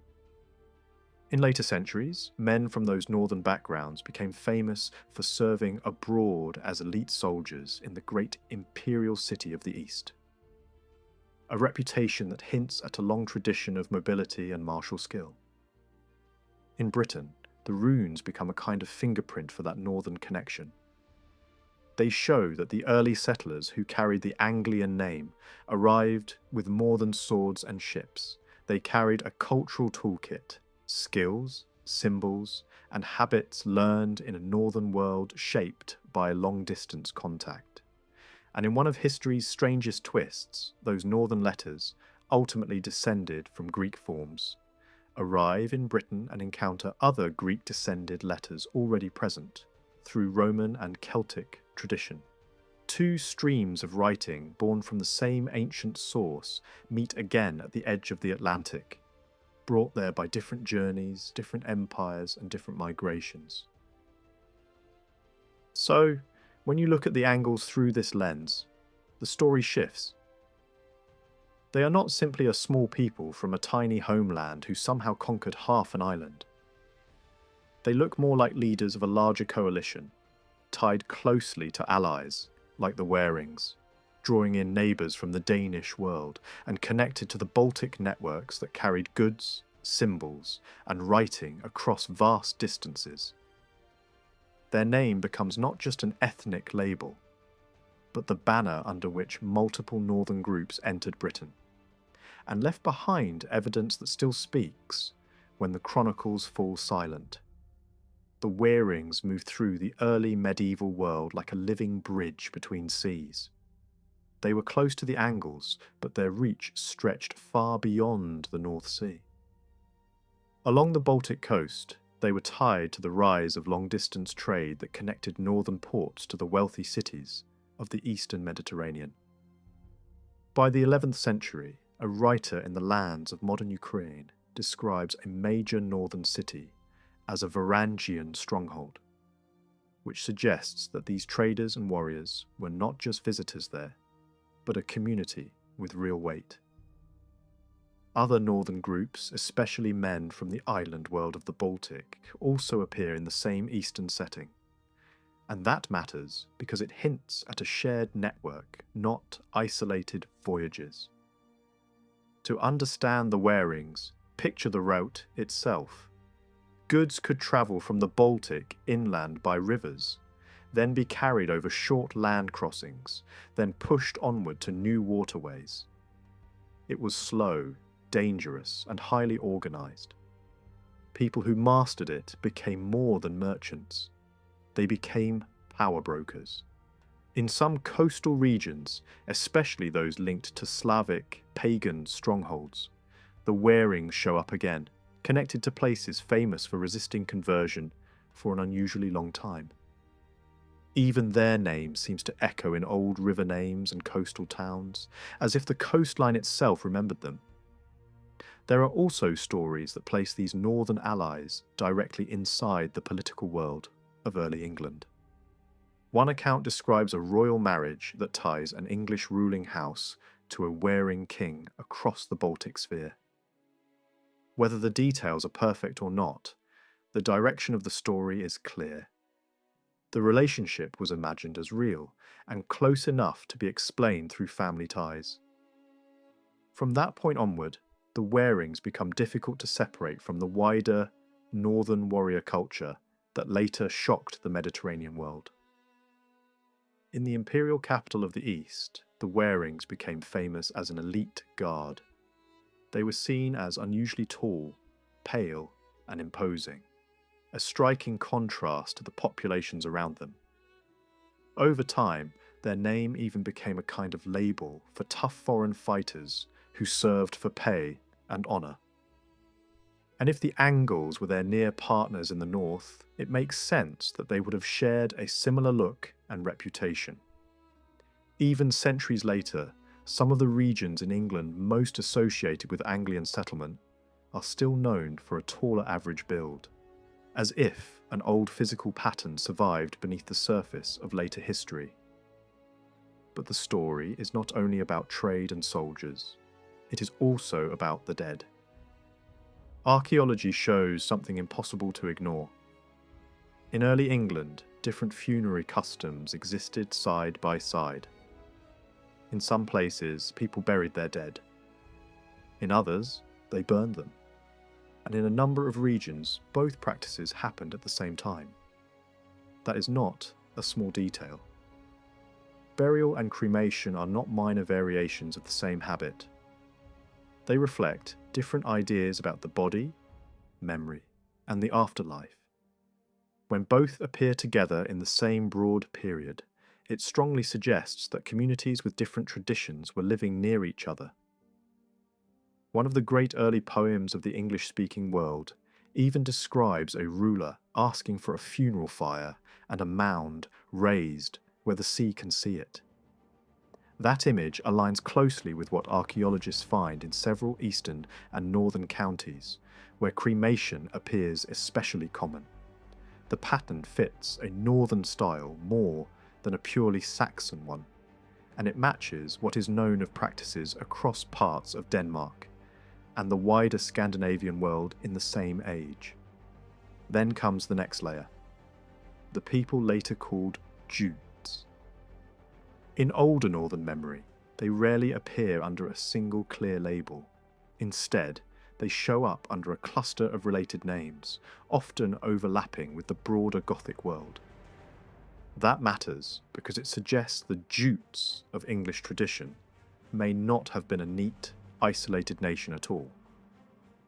In later centuries, men from those northern backgrounds became famous for serving abroad as elite soldiers in the great imperial city of the East. A reputation that hints at a long tradition of mobility and martial skill. In Britain, the runes become a kind of fingerprint for that northern connection. They show that the early settlers who carried the Anglian name arrived with more than swords and ships. They carried a cultural toolkit, skills, symbols, and habits learned in a northern world shaped by long-distance contact. And in one of history's strangest twists, those northern letters, ultimately descended from Greek forms, arrive in Britain and encounter other Greek-descended letters already present through Roman and Celtic tradition. Two streams of writing born from the same ancient source meet again at the edge of the Atlantic, brought there by different journeys, different empires, and different migrations. So, when you look at the Angles through this lens, the story shifts. They are not simply a small people from a tiny homeland who somehow conquered half an island. They look more like leaders of a larger coalition, tied closely to allies like the Warings, drawing in neighbours from the Danish world and connected to the Baltic networks that carried goods, symbols, and writing across vast distances. Their name becomes not just an ethnic label, but the banner under which multiple northern groups entered Britain, and left behind evidence that still speaks when the chronicles fall silent. The Warings moved through the early medieval world like a living bridge between seas. They were close to the Angles, but their reach stretched far beyond the North Sea. Along the Baltic coast, they were tied to the rise of long-distance trade that connected northern ports to the wealthy cities of the eastern Mediterranean. By the 11th century, a writer in the lands of modern Ukraine describes a major northern city as a Varangian stronghold, which suggests that these traders and warriors were not just visitors there, but a community with real weight. Other northern groups, especially men from the island world of the Baltic, also appear in the same eastern setting. And that matters because it hints at a shared network, not isolated voyages. To understand the Warings, picture the route itself. Goods could travel from the Baltic inland by rivers, then be carried over short land crossings, then pushed onward to new waterways. It was slow, dangerous, and highly organised. People who mastered it became more than merchants. They became power brokers. In some coastal regions, especially those linked to Slavic, pagan strongholds, the Warings show up again, connected to places famous for resisting conversion for an unusually long time. Even their name seems to echo in old river names and coastal towns, as if the coastline itself remembered them. There are also stories that place these northern allies directly inside the political world of early England. One account describes a royal marriage that ties an English ruling house to a Waring king across the Baltic sphere. Whether the details are perfect or not, the direction of the story is clear. The relationship was imagined as real and close enough to be explained through family ties. From that point onward, the Warings become difficult to separate from the wider northern warrior culture that later shocked the Mediterranean world. In the imperial capital of the East, the Warings became famous as an elite guard. They were seen as unusually tall, pale, and imposing, a striking contrast to the populations around them. Over time, their name even became a kind of label for tough foreign fighters who served for pay and honour. And if the Angles were their near partners in the north, it makes sense that they would have shared a similar look and reputation. Even centuries later, some of the regions in England most associated with Anglian settlement are still known for a taller average build, as if an old physical pattern survived beneath the surface of later history. But the story is not only about trade and soldiers, it is also about the dead. Archaeology shows something impossible to ignore. In early England, different funerary customs existed side by side. In some places, people buried their dead. In others, they burned them. And in a number of regions, both practices happened at the same time. That is not a small detail. burial and cremation are not minor variations of the same habit. They reflect different ideas about the body, memory, and the afterlife. When both appear together in the same broad period, it strongly suggests that communities with different traditions were living near each other. One of the great early poems of the English-speaking world even describes a ruler asking for a funeral fire and a mound raised where the sea can see it. That image aligns closely with what archaeologists find in several eastern and northern counties, where cremation appears especially common. The pattern fits a northern style more than a purely Saxon one, and it matches what is known of practices across parts of Denmark and the wider Scandinavian world in the same age. Then comes the next layer, the people later called Jutes. In older northern memory, they rarely appear under a single clear label. Instead, they show up under a cluster of related names, often overlapping with the broader Gothic world. That matters because it suggests the Jutes of English tradition may not have been a neat, isolated nation at all,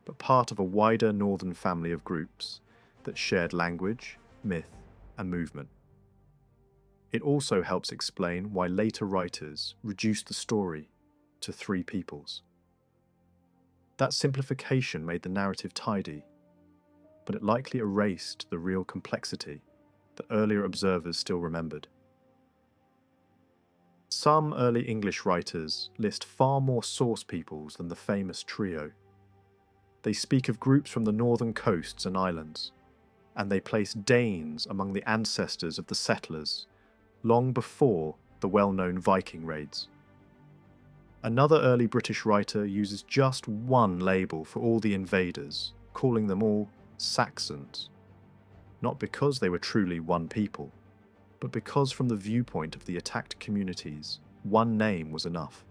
but part of a wider northern family of groups that shared language, myth, and movement. It also helps explain why later writers reduced the story to 3 peoples. That simplification made the narrative tidy, but it likely erased the real complexity that earlier observers still remembered. Some early English writers list far more source peoples than the famous trio. They speak of groups from the northern coasts and islands, and they place Danes among the ancestors of the settlers long before the well-known Viking raids. Another early British writer uses just one label for all the invaders, calling them all Saxons, not because they were truly one people, but because from the viewpoint of the attacked communities, one name was enough.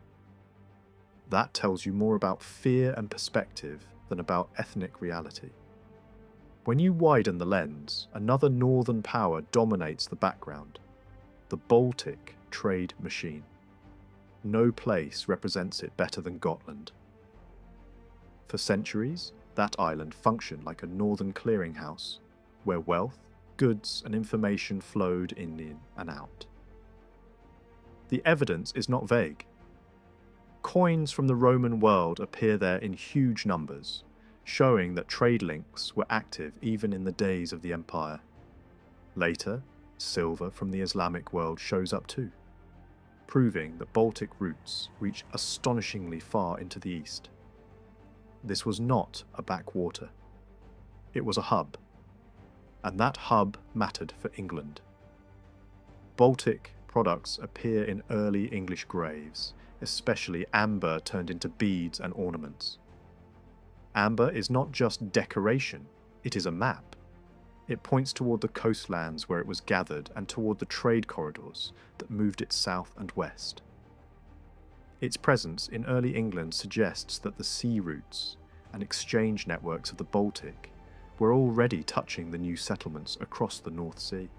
That tells you more about fear and perspective than about ethnic reality. When you widen the lens, another northern power dominates the background, the Baltic trade machine. No place represents it better than Gotland. For centuries, that island functioned like a northern clearinghouse, where wealth, goods and information flowed in and out. The evidence is not vague. Coins from the Roman world appear there in huge numbers, showing that trade links were active even in the days of the empire. Later, silver from the Islamic world shows up too, proving that Baltic roots reach astonishingly far into the east. This was not a backwater. It was a hub. And that hub mattered for England. Baltic products appear in early English graves, especially amber turned into beads and ornaments. Amber is not just decoration, it is a map. It points toward the coastlands where it was gathered and toward the trade corridors that moved it south and west. Its presence in early England suggests that the sea routes and exchange networks of the Baltic were already touching the new settlements across the North Sea.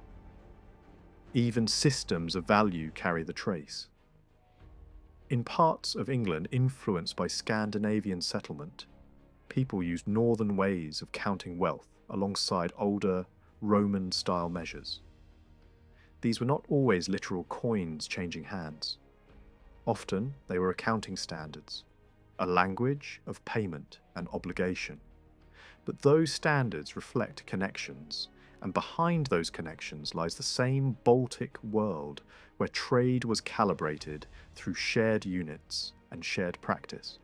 Even systems of value carry the trace. In parts of England influenced by Scandinavian settlement, people used northern ways of counting wealth alongside older Roman-style measures. These were not always literal coins changing hands. Often they were accounting standards, a language of payment and obligation. But those standards reflect connections, and behind those connections lies the same Baltic world where trade was calibrated through shared units and shared practice.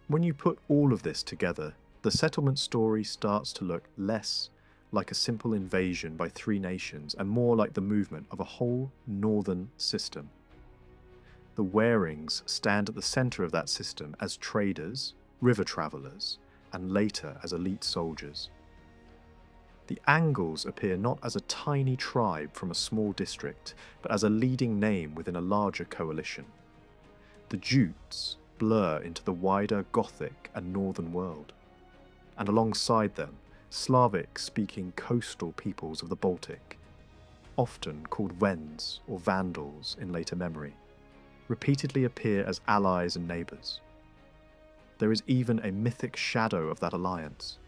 When you put all of this together, the settlement story starts to look less like a simple invasion by 3 nations and more like the movement of a whole northern system. The Warings stand at the centre of that system as traders, river travellers, and later as elite soldiers. The Angles appear not as a tiny tribe from a small district, but as a leading name within a larger coalition. The Jutes blur into the wider Gothic and northern world, and alongside them, Slavic-speaking coastal peoples of the Baltic. often called Wends or Vandals in later memory, repeatedly appear as allies and neighbours. There is even a mythic shadow of that alliance,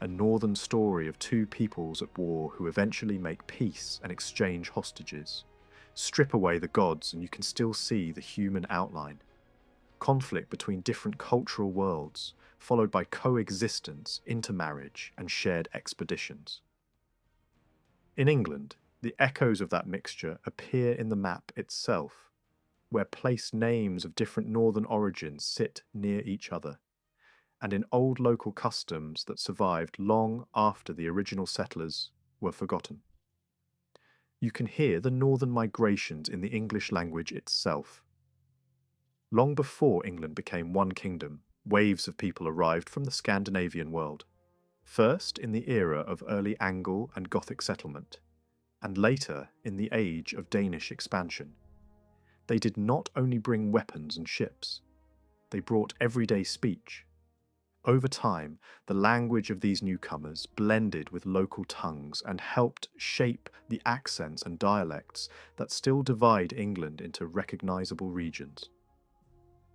a northern story of two peoples at war who eventually make peace and exchange hostages. Strip away the gods and you can still see the human outline. Conflict between different cultural worlds, followed by coexistence, intermarriage, and shared expeditions. In England, the echoes of that mixture appear in the map itself, where place names of different northern origins sit near each other, and in old local customs that survived long after the original settlers were forgotten. You can hear the northern migrations in the English language itself. Long before England became one kingdom, waves of people arrived from the Scandinavian world, first in the era of early Anglo and Gothic settlement, and later in the age of Danish expansion. They did not only bring weapons and ships, they brought everyday speech. Over time, the language of these newcomers blended with local tongues and helped shape the accents and dialects that still divide England into recognisable regions.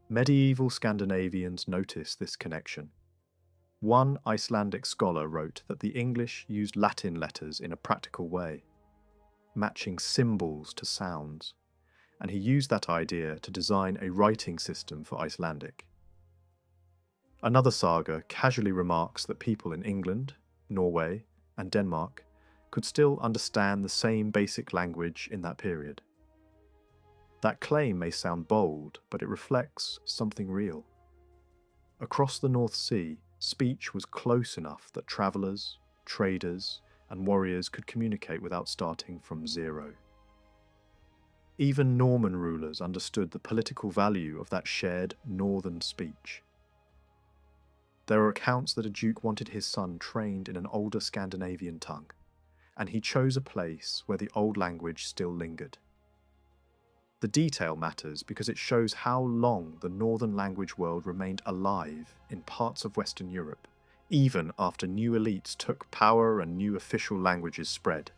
Medieval Scandinavians noticed this connection. One Icelandic scholar wrote that the English used Latin letters in a practical way, matching symbols to sounds, and he used that idea to design a writing system for Icelandic. Another saga casually remarks that people in England, Norway, and Denmark could still understand the same basic language in that period. That claim may sound bold, but it reflects something real. Across the North Sea, speech was close enough that travellers, traders, and warriors could communicate without starting from zero. Even Norman rulers understood the political value of that shared northern speech. There are accounts that a duke wanted his son trained in an older Scandinavian tongue, and he chose a place where the old language still lingered. The detail matters because it shows how long the northern language world remained alive in parts of Western Europe, even after new elites took power and new official languages spread.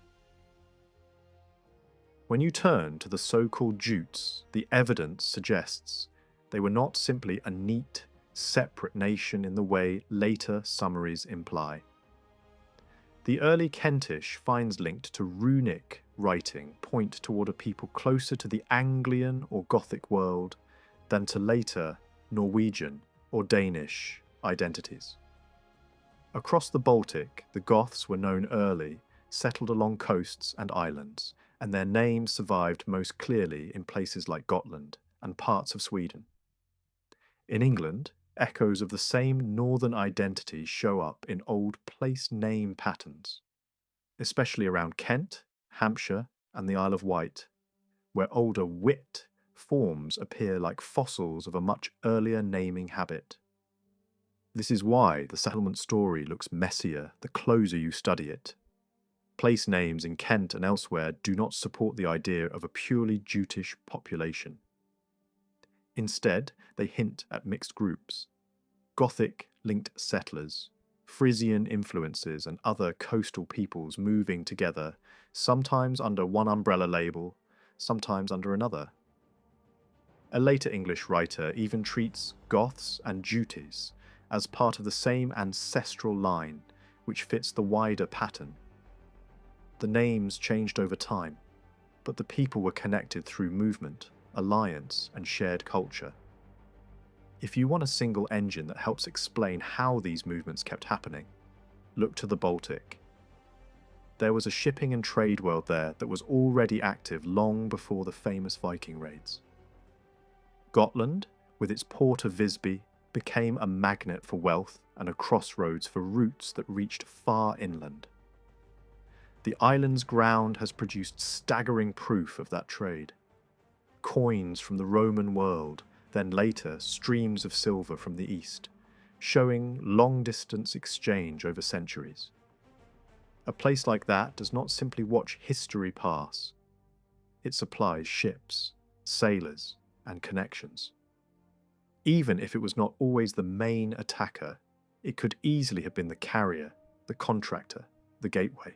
When you turn to the so-called Jutes, the evidence suggests they were not simply a neat, separate nation in the way later summaries imply. The early Kentish finds linked to Runic writing point toward a people closer to the Anglian or Gothic world than to later Norwegian or Danish identities. Across the Baltic, the Goths were known early, settled along coasts and islands, and their names survived most clearly in places like Gotland and parts of Sweden. In England, echoes of the same northern identity show up in old place name patterns, especially around Kent, Hampshire, and the Isle of Wight, where older wit forms appear like fossils of a much earlier naming habit. This is why the settlement story looks messier the closer you study it. Place names in Kent and elsewhere do not support the idea of a purely Jutish population. Instead, they hint at mixed groups, Gothic-linked settlers, Frisian influences and other coastal peoples moving together, sometimes under one umbrella label, sometimes under another. A later English writer even treats Goths and Jutes as part of the same ancestral line, which fits the wider pattern. The names changed over time, but the people were connected through movement, alliance, and shared culture. If you want a single engine that helps explain how these movements kept happening, look to the Baltic. There was a shipping and trade world there that was already active long before the famous Viking raids. Gotland, with its port of Visby, became a magnet for wealth and a crossroads for routes that reached far inland. The island's ground has produced staggering proof of that trade. Coins from the Roman world, then later streams of silver from the east, showing long-distance exchange over centuries. A place like that does not simply watch history pass. It supplies ships, sailors, and connections. Even if it was not always the main attacker, it could easily have been the carrier, the contractor, the gateway.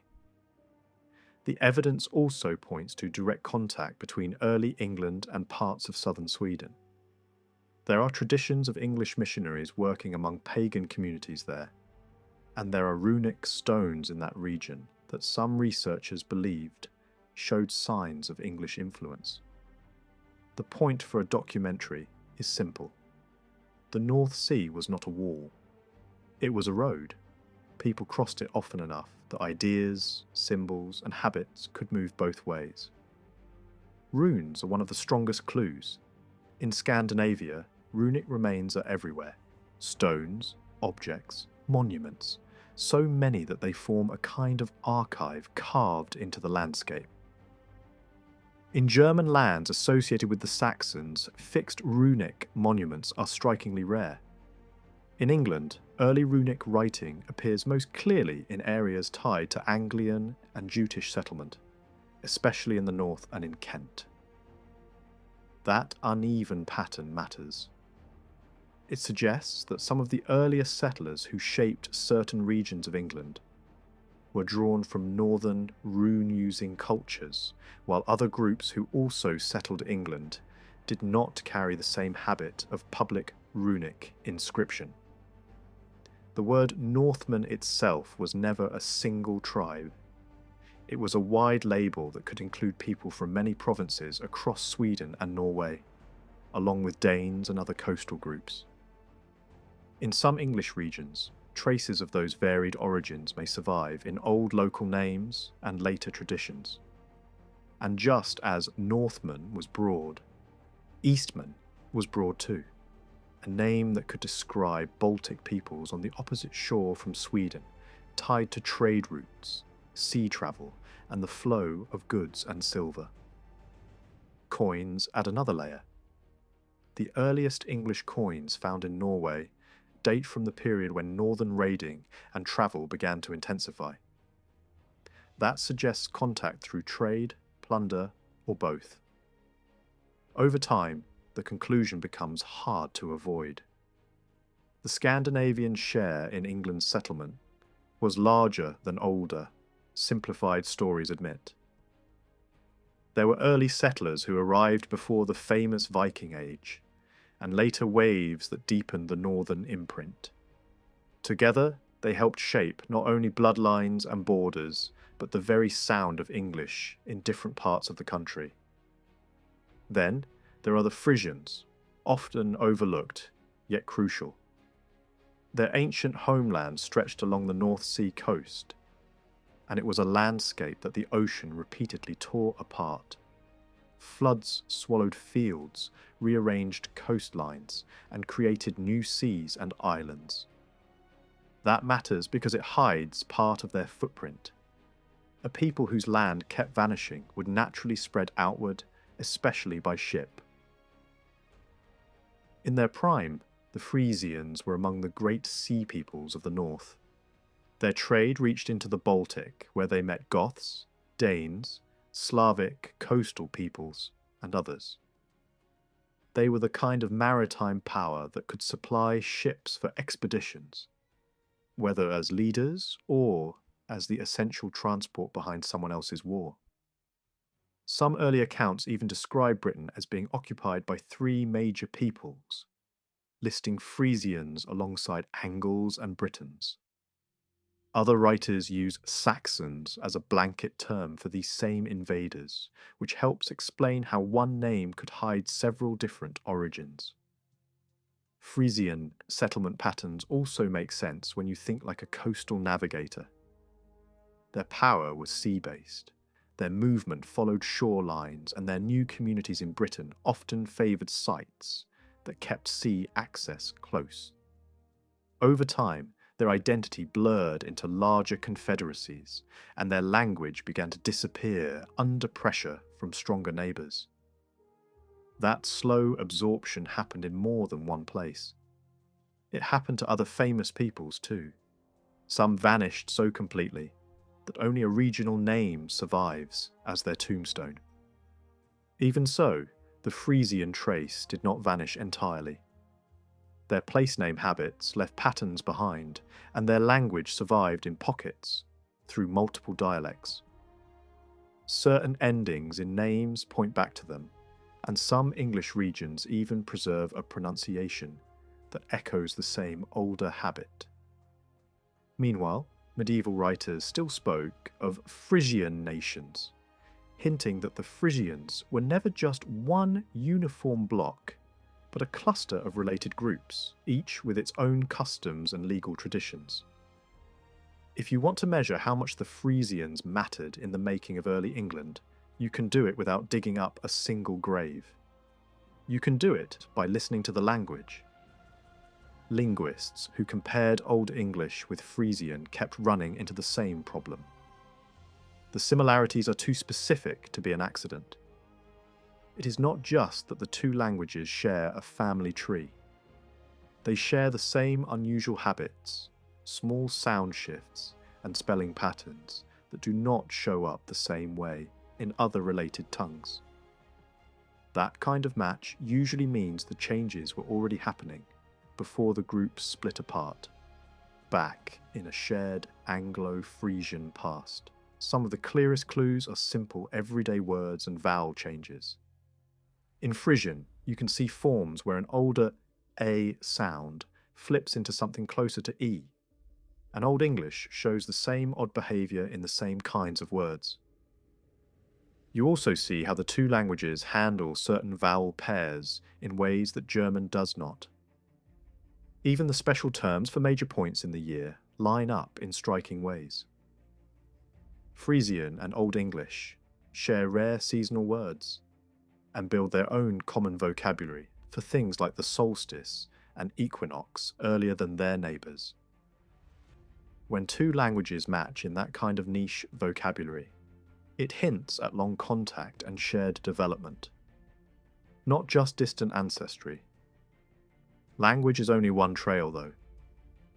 The evidence also points to direct contact between early England and parts of southern Sweden. There are traditions of English missionaries working among pagan communities there, and there are runic stones in that region that some researchers believed showed signs of English influence. The point for a documentary is simple. The North Sea was not a wall. It was a road. People crossed it often enough that ideas, symbols, and habits could move both ways. Runes are one of the strongest clues. In Scandinavia, runic remains are everywhere. Stones, objects, monuments, so many that they form a kind of archive carved into the landscape. In German lands associated with the Saxons, fixed runic monuments are strikingly rare. In England, early runic writing appears most clearly in areas tied to Anglian and Jutish settlement, especially in the north and in Kent. That uneven pattern matters. It suggests that some of the earliest settlers who shaped certain regions of England were drawn from northern rune-using cultures, while other groups who also settled England did not carry the same habit of public runic inscription. The word Northman itself was never a single tribe. It was a wide label that could include people from many provinces across Sweden and Norway, along with Danes and other coastal groups. In some English regions, traces of those varied origins may survive in old local names and later traditions. And just as Northman was broad, Eastman was broad too, a name that could describe Baltic peoples on the opposite shore from Sweden, tied to trade routes, sea travel, and the flow of goods and silver. Coins add another layer. The earliest English coins found in Norway date from the period when northern raiding and travel began to intensify. That suggests contact through trade, plunder, or both. Over time, the conclusion becomes hard to avoid. The Scandinavian share in England's settlement was larger than older, simplified stories admit. There were early settlers who arrived before the famous Viking Age, and later waves that deepened the northern imprint. Together, they helped shape not only bloodlines and borders, but the very sound of English in different parts of the country. Then, there are the Frisians, often overlooked, yet crucial. Their ancient homeland stretched along the North Sea coast, and it was a landscape that the ocean repeatedly tore apart. Floods swallowed fields, rearranged coastlines, and created new seas and islands. That matters because it hides part of their footprint. A people whose land kept vanishing would naturally spread outward, especially by ship. In their prime, the Frisians were among the great sea peoples of the north. Their trade reached into the Baltic, where they met Goths, Danes, Slavic coastal peoples, and others. They were the kind of maritime power that could supply ships for expeditions, whether as leaders or as the essential transport behind someone else's war. Some early accounts even describe Britain as being occupied by three major peoples, listing Frisians alongside Angles and Britons. Other writers use Saxons as a blanket term for these same invaders, which helps explain how one name could hide several different origins. Frisian settlement patterns also make sense when you think like a coastal navigator. Their power was sea-based. Their movement followed shorelines, and their new communities in Britain often favoured sites that kept sea access close. Over time, their identity blurred into larger confederacies, and their language began to disappear under pressure from stronger neighbours. That slow absorption happened in more than one place. It happened to other famous peoples too. Some vanished so completely that only a regional name survives as their tombstone. Even so, the Frisian trace did not vanish entirely. Their place name habits left patterns behind, and their language survived in pockets through multiple dialects. Certain endings in names point back to them, and some English regions even preserve a pronunciation that echoes the same older habit. Meanwhile, medieval writers still spoke of Frisian nations, hinting that the Frisians were never just one uniform block, but a cluster of related groups, each with its own customs and legal traditions. If you want to measure how much the Frisians mattered in the making of early England, you can do it without digging up a single grave. You can do it by listening to the language. Linguists who compared Old English with Frisian kept running into the same problem. The similarities are too specific to be an accident. It is not just that the two languages share a family tree. They share the same unusual habits, small sound shifts, and spelling patterns that do not show up the same way in other related tongues. That kind of match usually means the changes were already happening before the groups split apart, back in a shared Anglo-Frisian past. Some of the clearest clues are simple everyday words and vowel changes. In Frisian, you can see forms where an older A sound flips into something closer to E, and Old English shows the same odd behaviour in the same kinds of words. You also see how the two languages handle certain vowel pairs in ways that German does not. Even the special terms for major points in the year line up in striking ways. Frisian and Old English share rare seasonal words and build their own common vocabulary for things like the solstice and equinox earlier than their neighbours. When two languages match in that kind of niche vocabulary, it hints at long contact and shared development, not just distant ancestry. Language is only one trail, though.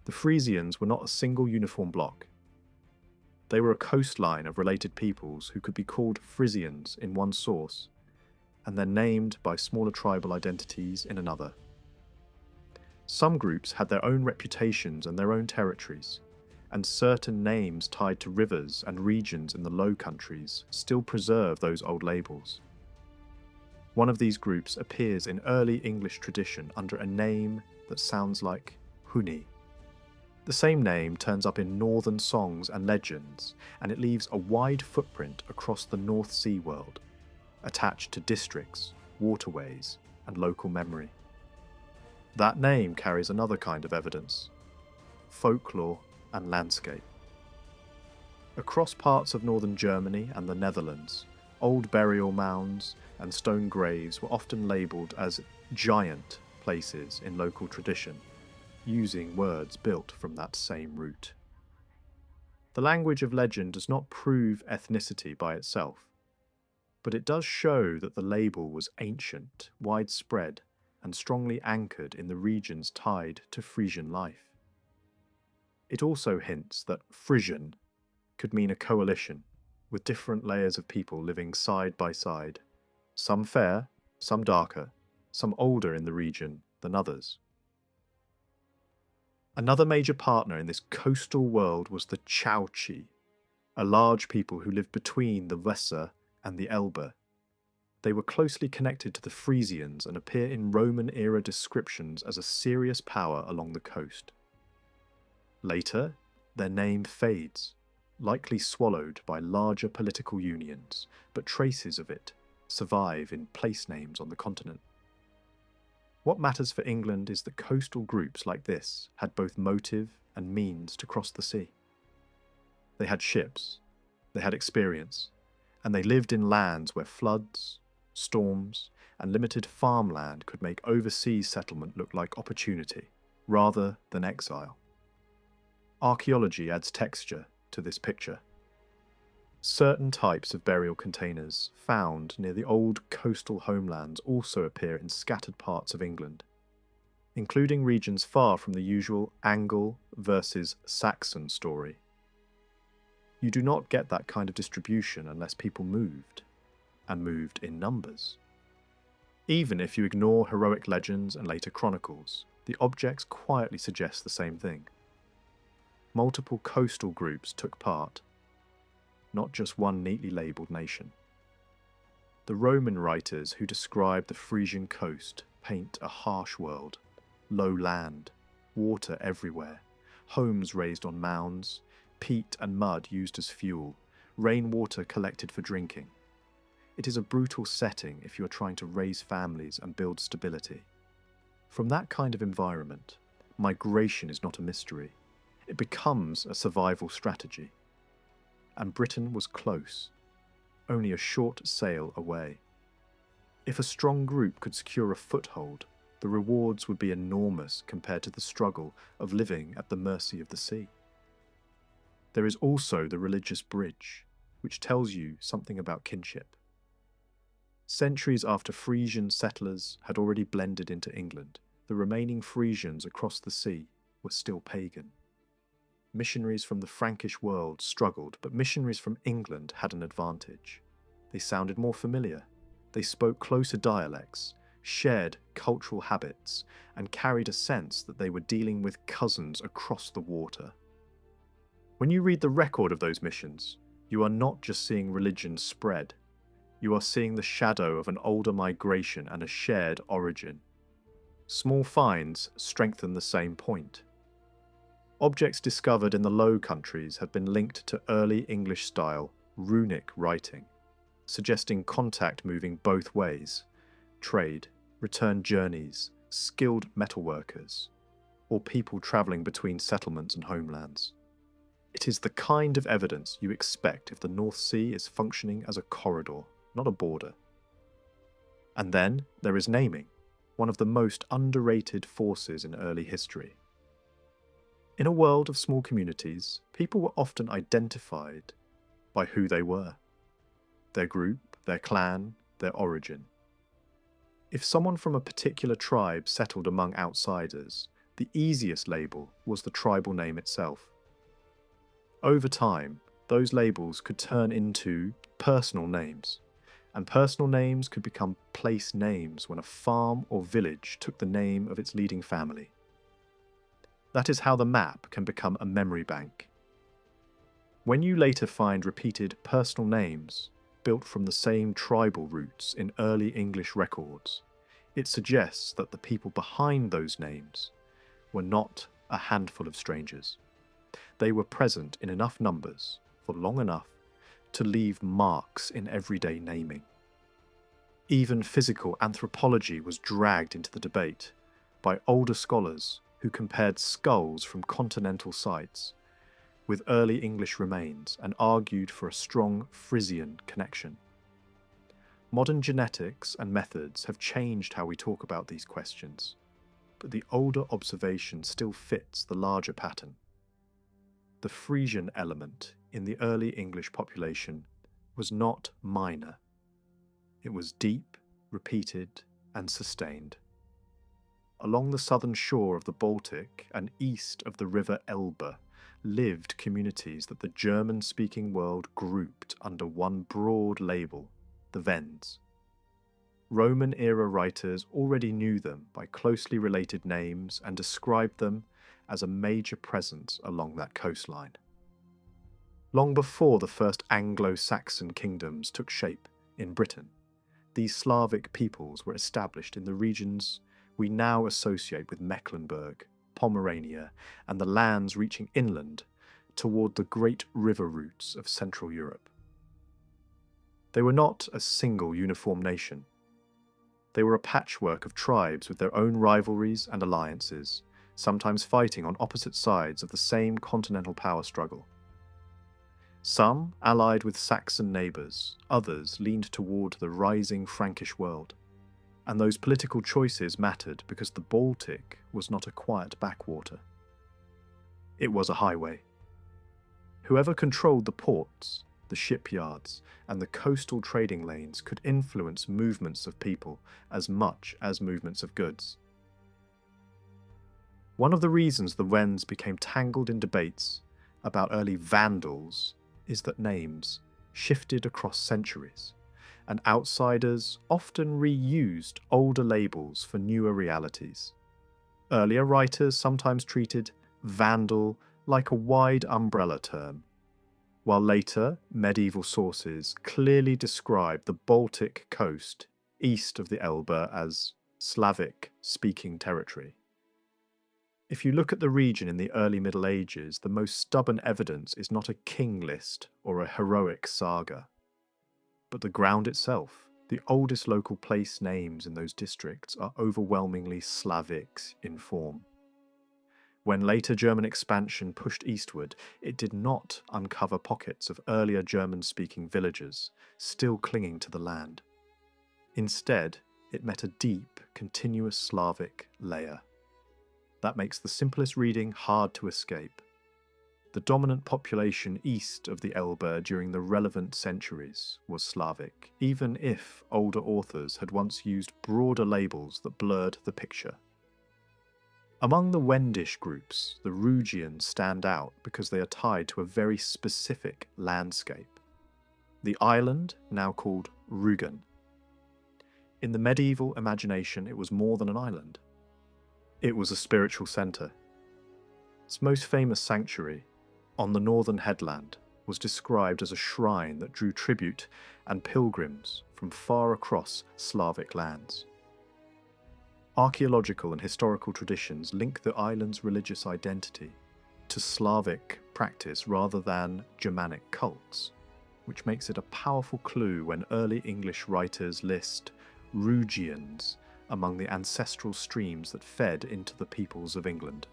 The Frisians were not a single uniform block. They were a coastline of related peoples who could be called Frisians in one source, and then named by smaller tribal identities in another. Some groups had their own reputations and their own territories, and certain names tied to rivers and regions in the Low Countries still preserve those old labels. One of these groups appears in early English tradition under a name that sounds like Huni. The same name turns up in northern songs and legends, and it leaves a wide footprint across the North Sea world, attached to districts, waterways, and local memory. That name carries another kind of evidence: folklore and landscape. Across parts of northern Germany and the Netherlands, old burial mounds and stone graves were often labelled as giant places in local tradition, using words built from that same root. The language of legend does not prove ethnicity by itself, but it does show that the label was ancient, widespread, and strongly anchored in the regions tied to Frisian life. It also hints that Frisian could mean a coalition, with different layers of people living side by side, some fair, some darker, some older in the region than others. Another major partner in this coastal world was the Chauci, a large people who lived between the Weser and the Elbe. They were closely connected to the Frisians and appear in Roman-era descriptions as a serious power along the coast. Later, their name fades, likely swallowed by larger political unions, but traces of it survive in place names on the continent. What matters for England is that coastal groups like this had both motive and means to cross the sea. They had ships, they had experience, and they lived in lands where floods, storms, and limited farmland could make overseas settlement look like opportunity, rather than exile. Archaeology adds texture to this picture. Certain types of burial containers found near the old coastal homelands also appear in scattered parts of England, including regions far from the usual Anglo versus Saxon story. You do not get that kind of distribution unless people moved, and moved in numbers. Even if you ignore heroic legends and later chronicles, the objects quietly suggest the same thing. Multiple coastal groups took part. not just one neatly labelled nation. The Roman writers who describe the Frisian coast paint a harsh world, low land, water everywhere, homes raised on mounds, peat and mud used as fuel, rainwater collected for drinking. It is a brutal setting if you are trying to raise families and build stability. From that kind of environment, migration is not a mystery. It becomes a survival strategy. And Britain was close, only a short sail away. If a strong group could secure a foothold, the rewards would be enormous compared to the struggle of living at the mercy of the sea. There is also the religious bridge, which tells you something about kinship. Centuries after Frisian settlers had already blended into England, the remaining Frisians across the sea were still pagan. Missionaries from the Frankish world struggled, but missionaries from England had an advantage. They sounded more familiar. They spoke closer dialects, shared cultural habits, and carried a sense that they were dealing with cousins across the water. When you read the record of those missions, you are not just seeing religion spread. You are seeing the shadow of an older migration and a shared origin. Small finds strengthen the same point. Objects discovered in the Low Countries have been linked to early English-style Runic writing, suggesting contact moving both ways: trade, return journeys, skilled metalworkers, or people travelling between settlements and homelands. It is the kind of evidence you expect if the North Sea is functioning as a corridor, not a border. And then there is naming, one of the most underrated forces in early history. In a world of small communities, people were often identified by who they were: their group, their clan, their origin. If someone from a particular tribe settled among outsiders, the easiest label was the tribal name itself. Over time, those labels could turn into personal names, and personal names could become place names when a farm or village took the name of its leading family. That is how the map can become a memory bank. When you later find repeated personal names built from the same tribal roots in early English records, it suggests that the people behind those names were not a handful of strangers. They were present in enough numbers for long enough to leave marks in everyday naming. Even physical anthropology was dragged into the debate by older scholars who compared skulls from continental sites with early English remains and argued for a strong Frisian connection. Modern genetics and methods have changed how we talk about these questions, but the older observation still fits the larger pattern. The Frisian element in the early English population was not minor. It was deep, repeated, and sustained. Along the southern shore of the Baltic and east of the river Elbe lived communities that the German-speaking world grouped under one broad label: the Wends. Roman-era writers already knew them by closely related names and described them as a major presence along that coastline. Long before the first Anglo-Saxon kingdoms took shape in Britain, these Slavic peoples were established in the regions we now associate with Mecklenburg, Pomerania, and the lands reaching inland toward the great river routes of Central Europe. They were not a single uniform nation. They were a patchwork of tribes with their own rivalries and alliances, sometimes fighting on opposite sides of the same continental power struggle. Some allied with Saxon neighbours, others leaned toward the rising Frankish world. And those political choices mattered because the Baltic was not a quiet backwater. It was a highway. Whoever controlled the ports, the shipyards, and the coastal trading lanes could influence movements of people as much as movements of goods. One of the reasons the Wends became tangled in debates about early Vandals is that names shifted across centuries, and outsiders often reused older labels for newer realities. Earlier writers sometimes treated Vandal like a wide umbrella term. while later medieval sources clearly describe the Baltic coast east of the Elbe as Slavic-speaking territory. If you look at the region in the early Middle Ages, the most stubborn evidence is not a king list or a heroic saga, but the ground itself. The oldest local place names in those districts are overwhelmingly Slavic in form. When later German expansion pushed eastward, it did not uncover pockets of earlier German-speaking villagers still clinging to the land. Instead, it met a deep, continuous Slavic layer. That makes the simplest reading hard to escape. The dominant population east of the Elbe during the relevant centuries was Slavic, even if older authors had once used broader labels that blurred the picture. Among the Wendish groups, the Rugians stand out because they are tied to a very specific landscape. The island, now called Rügen. In the medieval imagination, it was more than an island. It was a spiritual centre. Its most famous sanctuary, on the northern headland, was described as a shrine that drew tribute and pilgrims from far across Slavic lands. Archaeological and historical traditions link the island's religious identity to Slavic practice rather than Germanic cults, which makes it a powerful clue when early English writers list Rugians among the ancestral streams that fed into the peoples of England.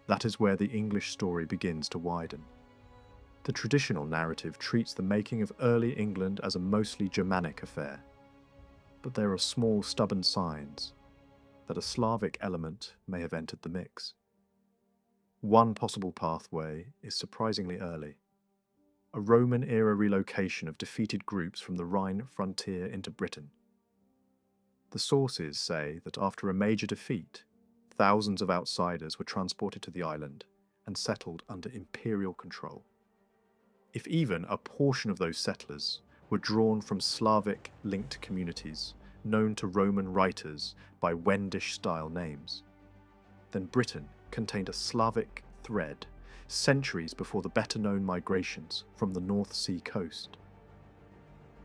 That is where the English story begins to widen. The traditional narrative treats the making of early England as a mostly Germanic affair, but there are small stubborn signs that a Slavic element may have entered the mix. One possible pathway is surprisingly early. A Roman-era relocation of defeated groups from the Rhine frontier into Britain. The sources say that after a major defeat, thousands of outsiders were transported to the island and settled under imperial control. If even a portion of those settlers were drawn from Slavic-linked communities known to Roman writers by Wendish-style names, then Britain contained a Slavic thread centuries before the better-known migrations from the North Sea coast.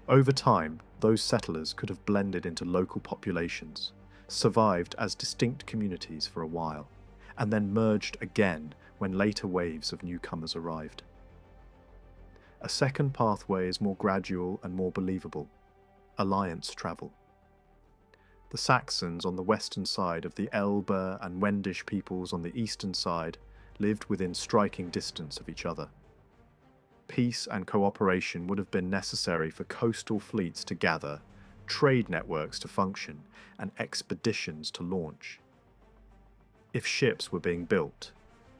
Over time, those settlers could have blended into local populations, survived as distinct communities for a while, and then merged again when later waves of newcomers arrived. A second pathway is more gradual and more believable: alliance travel. The Saxons on the western side of the Elbe and Wendish peoples on the eastern side lived within striking distance of each other. Peace and cooperation would have been necessary for coastal fleets to gather, trade networks to function, and expeditions to launch. If ships were being built,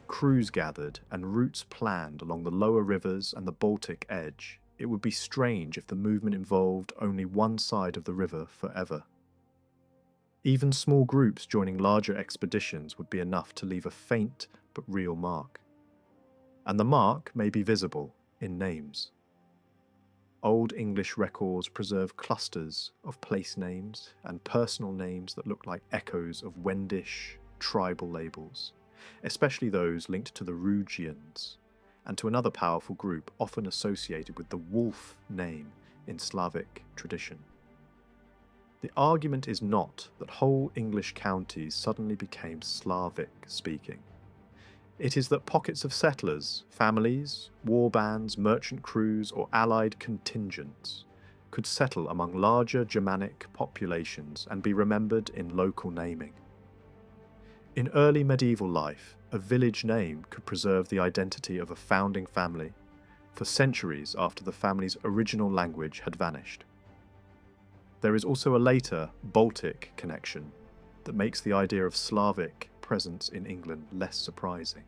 crews gathered, and routes planned along the lower rivers and the Baltic edge, it would be strange if the movement involved only one side of the river forever. Even small groups joining larger expeditions would be enough to leave a faint but real mark. And the mark may be visible in names. Old English records preserve clusters of place names and personal names that look like echoes of Wendish tribal labels, especially those linked to the Rugians and to another powerful group often associated with the wolf name in Slavic tradition. The argument is not that whole English counties suddenly became Slavic-speaking. It is that pockets of settlers, families, war bands, merchant crews, or allied contingents could settle among larger Germanic populations and be remembered in local naming. In early medieval life, a village name could preserve the identity of a founding family for centuries after the family's original language had vanished. There is also a later Baltic connection that makes the idea of Slavic presence in England less surprising.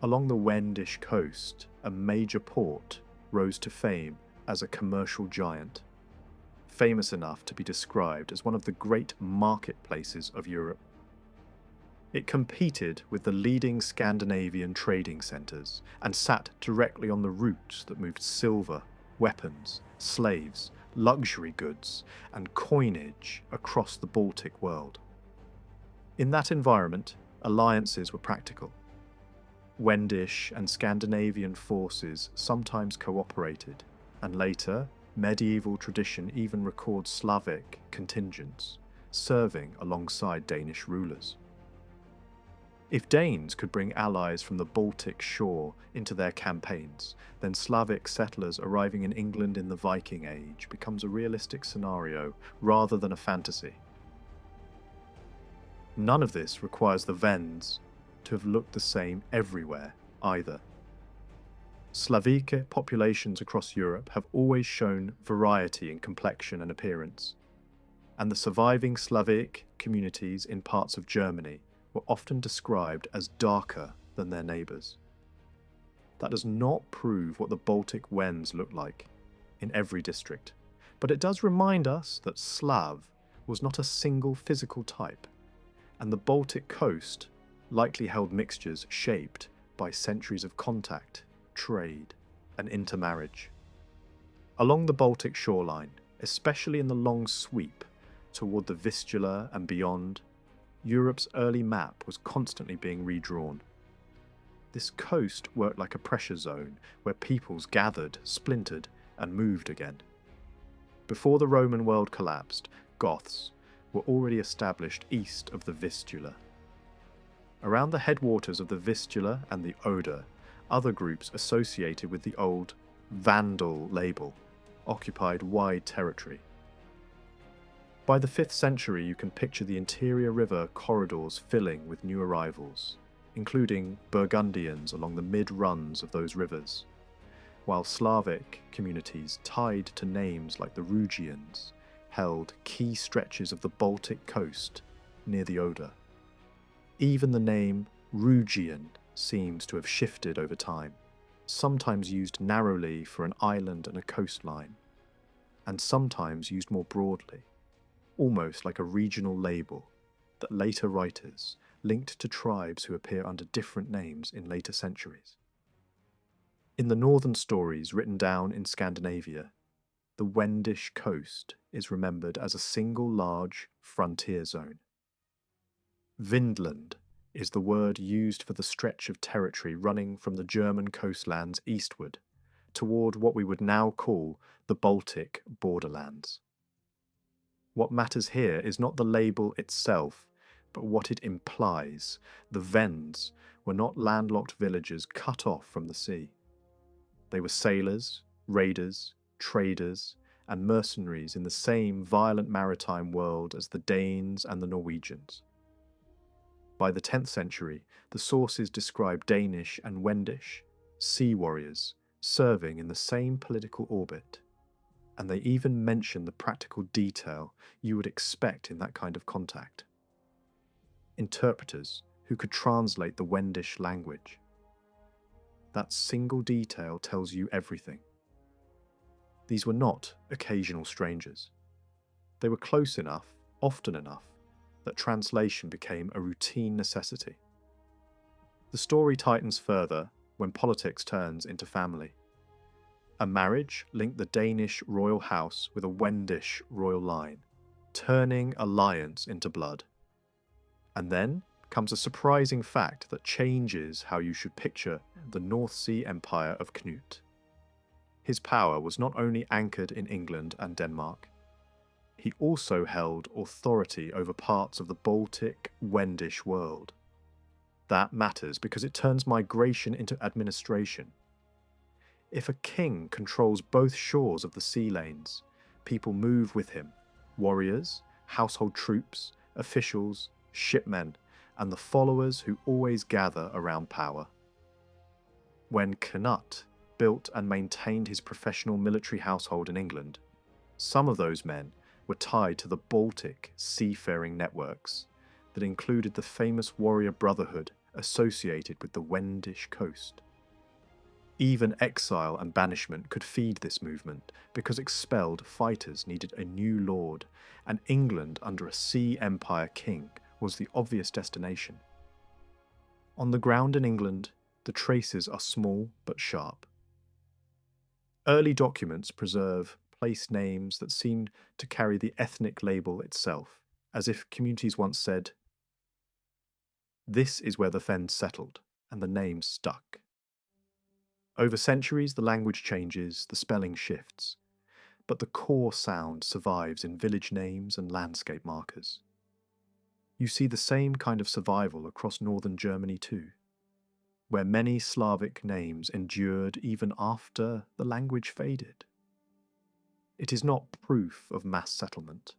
Along the Wendish coast, a major port rose to fame as a commercial giant, famous enough to be described as one of the great marketplaces of Europe. It competed with the leading Scandinavian trading centres and sat directly on the routes that moved silver, weapons, slaves, luxury goods, and coinage across the Baltic world. In that environment, alliances were practical. Wendish and Scandinavian forces sometimes cooperated, and later, medieval tradition even records Slavic contingents, serving alongside Danish rulers. If Danes could bring allies from the Baltic shore into their campaigns, then Slavic settlers arriving in England in the Viking Age becomes a realistic scenario rather than a fantasy. None of this requires the Wends to have looked the same everywhere either. Slavic populations across Europe have always shown variety in complexion and appearance, and the surviving Slavic communities in parts of Germany were often described as darker than their neighbours. That does not prove what the Baltic Wends looked like in every district, but it does remind us that Slav was not a single physical type, and the Baltic coast likely held mixtures shaped by centuries of contact, trade, and intermarriage. Along the Baltic shoreline, especially in the long sweep toward the Vistula and beyond, Europe's early map was constantly being redrawn. This coast worked like a pressure zone where peoples gathered, splintered, and moved again. Before the Roman world collapsed, Goths were already established east of the Vistula. Around the headwaters of the Vistula and the Oder, other groups associated with the old Vandal label occupied wide territory. By the 5th century, you can picture the interior river corridors filling with new arrivals, including Burgundians along the mid-runs of those rivers, while Slavic communities tied to names like the Rugians held key stretches of the Baltic coast near the Oder. Even the name Rugian seems to have shifted over time, sometimes used narrowly for an island and a coastline, and sometimes used more broadly, almost like a regional label that later writers linked to tribes who appear under different names in later centuries. In the northern stories written down in Scandinavia, the Wendish coast is remembered as a single large frontier zone. Vinland is the word used for the stretch of territory running from the German coastlands eastward toward what we would now call the Baltic borderlands. What matters here is not the label itself, but what it implies. The Wends were not landlocked villagers cut off from the sea. They were sailors, raiders, traders, and mercenaries in the same violent maritime world as the Danes and the Norwegians. By the 10th century, the sources describe Danish and Wendish, sea warriors, serving in the same political orbit, and they even mention the practical detail you would expect in that kind of contact. Interpreters who could translate the Wendish language. That single detail tells you everything. These were not occasional strangers. They were close enough, often enough, that translation became a routine necessity. The story tightens further when politics turns into family. A marriage linked the Danish royal house with a Wendish royal line, turning alliance into blood. And then comes a surprising fact that changes how you should picture the North Sea Empire of Knut. His power was not only anchored in England and Denmark, he also held authority over parts of the Baltic Wendish world. That matters because it turns migration into administration. If a king controls both shores of the sea lanes, people move with him: warriors, household troops, officials, shipmen, and the followers who always gather around power. When Knut built and maintained his professional military household in England, some of those men were tied to the Baltic seafaring networks that included the famous warrior brotherhood associated with the Wendish coast. Even exile and banishment could feed this movement because expelled fighters needed a new lord, and England under a sea empire king was the obvious destination. On the ground in England, the traces are small but sharp. Early documents preserve place names that seem to carry the ethnic label itself, as if communities once said, "This is where the Fens settled," and the name stuck. Over centuries, the language changes, the spelling shifts, but the core sound survives in village names and landscape markers. You see the same kind of survival across northern Germany too, where many Slavic names endured even after the language faded. It is not proof of mass settlement,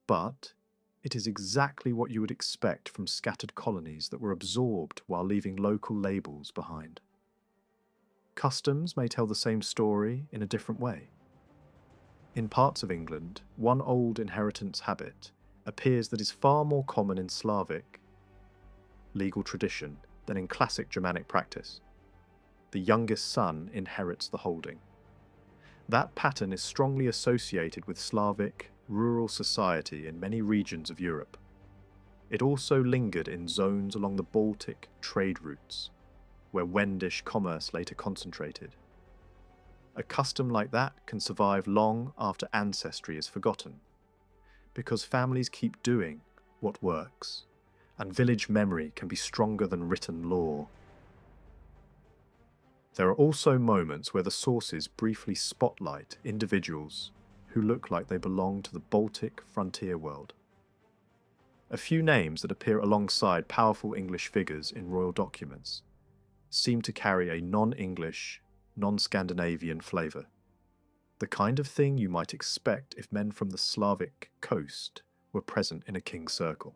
but it is exactly what you would expect from scattered colonies that were absorbed while leaving local labels behind. Customs may tell the same story in a different way. In parts of England, one old inheritance habit appears that is far more common in Slavic legal tradition than in classic Germanic practice. The youngest son inherits the holding. That pattern is strongly associated with Slavic rural society in many regions of Europe. It also lingered in zones along the Baltic trade routes, where Wendish commerce later concentrated. A custom like that can survive long after ancestry is forgotten, because families keep doing what works, and village memory can be stronger than written law. There are also moments where the sources briefly spotlight individuals who look like they belong to the Baltic frontier world. A few names that appear alongside powerful English figures in royal documents seem to carry a non-English, non-Scandinavian flavour, the kind of thing you might expect if men from the Slavic coast were present in a king's circle.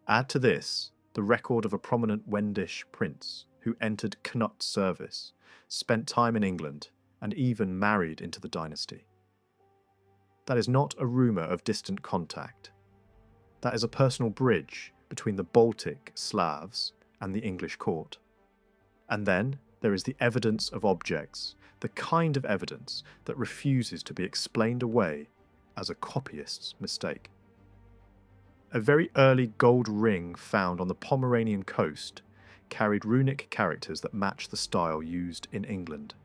Add to this the record of a prominent Wendish prince who entered Knut's service, spent time in England, and even married into the dynasty. That is not a rumour of distant contact. That is a personal bridge between the Baltic Slavs and the English court. And then there is the evidence of objects, the kind of evidence that refuses to be explained away as a copyist's mistake. A very early gold ring found on the Pomeranian coast carried runic characters that match the style used in England.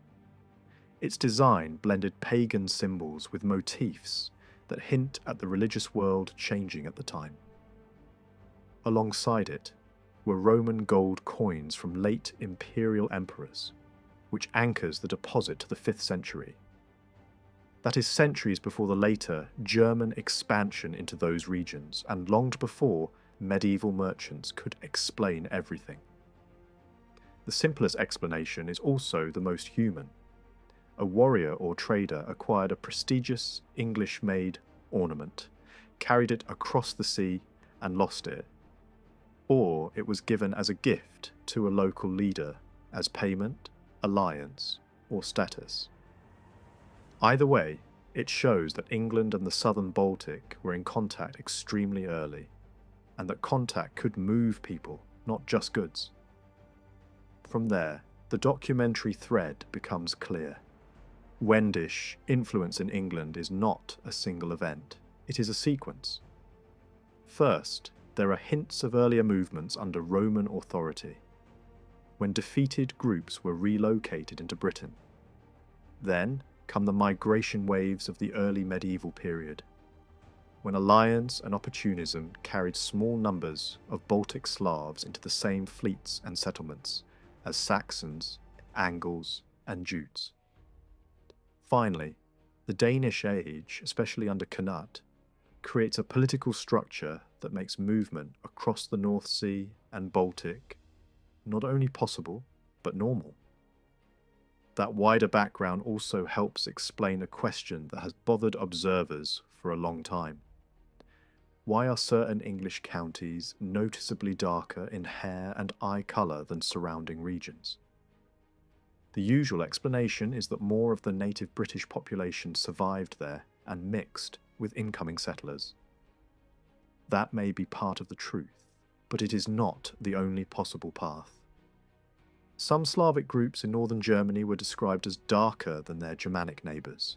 Its design blended pagan symbols with motifs that hint at the religious world changing at the time. Alongside it were Roman gold coins from late imperial emperors, which anchors the deposit to the 5th century. That is centuries before the later German expansion into those regions, and long before medieval merchants could explain everything. The simplest explanation is also the most human. A warrior or trader acquired a prestigious English-made ornament, carried it across the sea, and lost it. Or it was given as a gift to a local leader as payment, alliance, or status. Either way, it shows that England and the southern Baltic were in contact extremely early, and that contact could move people, not just goods. From there, the documentary thread becomes clear. Wendish influence in England is not a single event, it is a sequence. First, there are hints of earlier movements under Roman authority, when defeated groups were relocated into Britain. Then come the migration waves of the early medieval period, when alliance and opportunism carried small numbers of Baltic Slavs into the same fleets and settlements as Saxons, Angles, and Jutes. Finally, the Danish age, especially under Knut, creates a political structure that makes movement across the North Sea and Baltic not only possible, but normal. That wider background also helps explain a question that has bothered observers for a long time. Why are certain English counties noticeably darker in hair and eye colour than surrounding regions? The usual explanation is that more of the native British population survived there and mixed with incoming settlers. That may be part of the truth, but it is not the only possible path. Some Slavic groups in northern Germany were described as darker than their Germanic neighbours,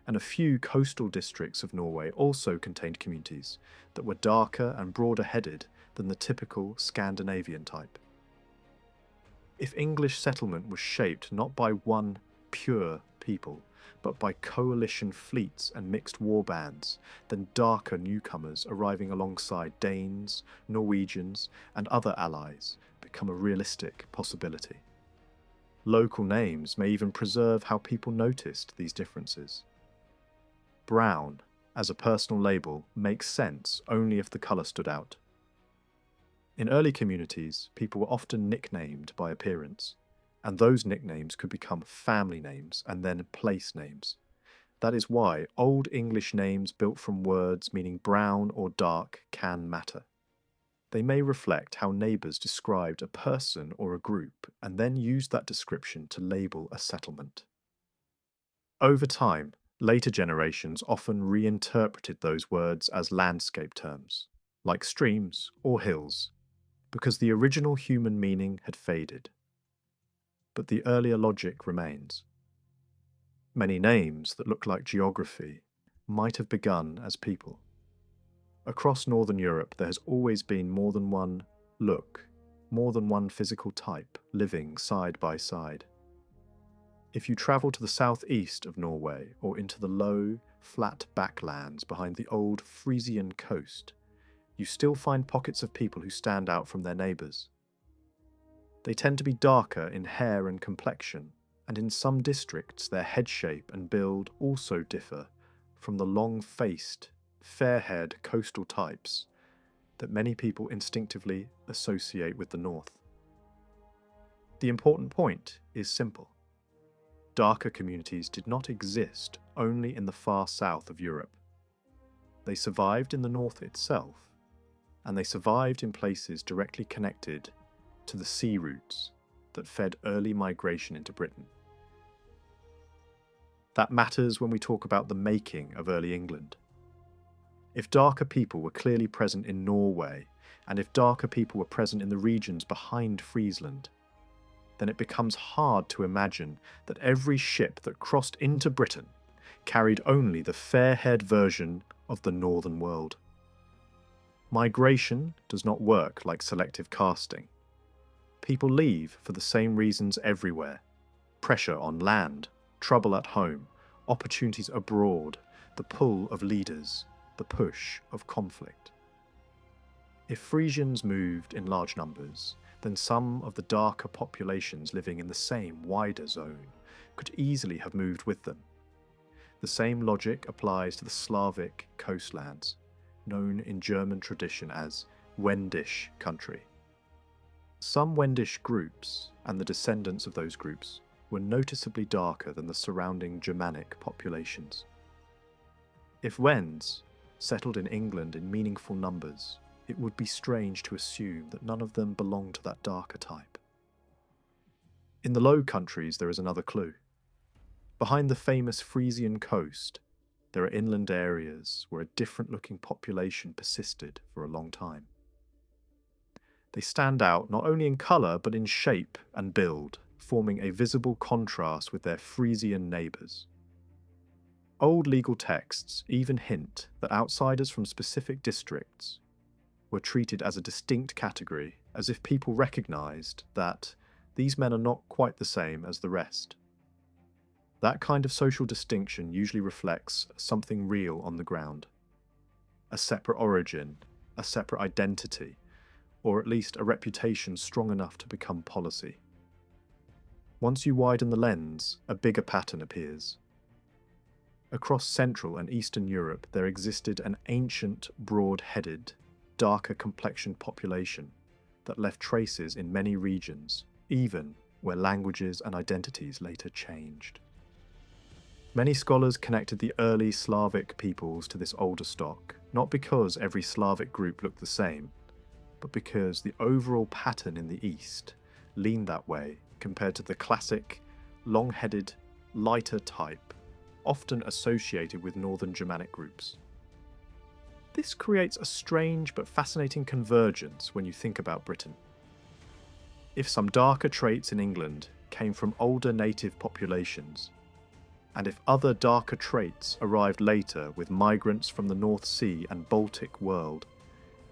and a few coastal districts of Norway also contained communities that were darker and broader-headed than the typical Scandinavian type. If English settlement was shaped not by one pure people, but by coalition fleets and mixed war bands, then darker newcomers arriving alongside Danes, Norwegians, and other allies become a realistic possibility. Local names may even preserve how people noticed these differences. Brown, as a personal label, makes sense only if the colour stood out. In early communities, people were often nicknamed by appearance, and those nicknames could become family names and then place names. That is why Old English names built from words meaning brown or dark can matter. They may reflect how neighbours described a person or a group and then used that description to label a settlement. Over time, later generations often reinterpreted those words as landscape terms, like streams or hills, because the original human meaning had faded. But the earlier logic remains. Many names that look like geography might have begun as people. Across Northern Europe, there has always been more than one look, more than one physical type living side by side. If you travel to the southeast of Norway or into the low, flat backlands behind the old Frisian coast, you still find pockets of people who stand out from their neighbours. They tend to be darker in hair and complexion, and in some districts their head shape and build also differ from the long-faced, fair-haired coastal types that many people instinctively associate with the north. The important point is simple. Darker communities did not exist only in the far south of Europe. They survived in the north itself, and they survived in places directly connected to the sea routes that fed early migration into Britain. That matters when we talk about the making of early England. If darker people were clearly present in Norway, and if darker people were present in the regions behind Friesland, then it becomes hard to imagine that every ship that crossed into Britain carried only the fair-haired version of the northern world. Migration does not work like selective casting. People leave for the same reasons everywhere: pressure on land, trouble at home, opportunities abroad, the pull of leaders, the push of conflict. If Frisians moved in large numbers, then some of the darker populations living in the same wider zone could easily have moved with them. The same logic applies to the Slavic coastlands, known in German tradition as Wendish country. Some Wendish groups, and the descendants of those groups, were noticeably darker than the surrounding Germanic populations. If Wends settled in England in meaningful numbers, it would be strange to assume that none of them belonged to that darker type. In the Low Countries there is another clue. Behind the famous Frisian coast, there are inland areas where a different-looking population persisted for a long time. They stand out not only in colour but in shape and build, forming a visible contrast with their Frisian neighbours. Old legal texts even hint that outsiders from specific districts were treated as a distinct category, as if people recognised that these men are not quite the same as the rest. That kind of social distinction usually reflects something real on the ground. A separate origin, a separate identity, or at least a reputation strong enough to become policy. Once you widen the lens, a bigger pattern appears. Across Central and Eastern Europe there existed an ancient, broad-headed, darker complexioned population that left traces in many regions, even where languages and identities later changed. Many scholars connected the early Slavic peoples to this older stock, not because every Slavic group looked the same, but because the overall pattern in the East leaned that way compared to the classic, long-headed, lighter type, often associated with northern Germanic groups. This creates a strange but fascinating convergence when you think about Britain. If some darker traits in England came from older native populations, and if other darker traits arrived later with migrants from the North Sea and Baltic world,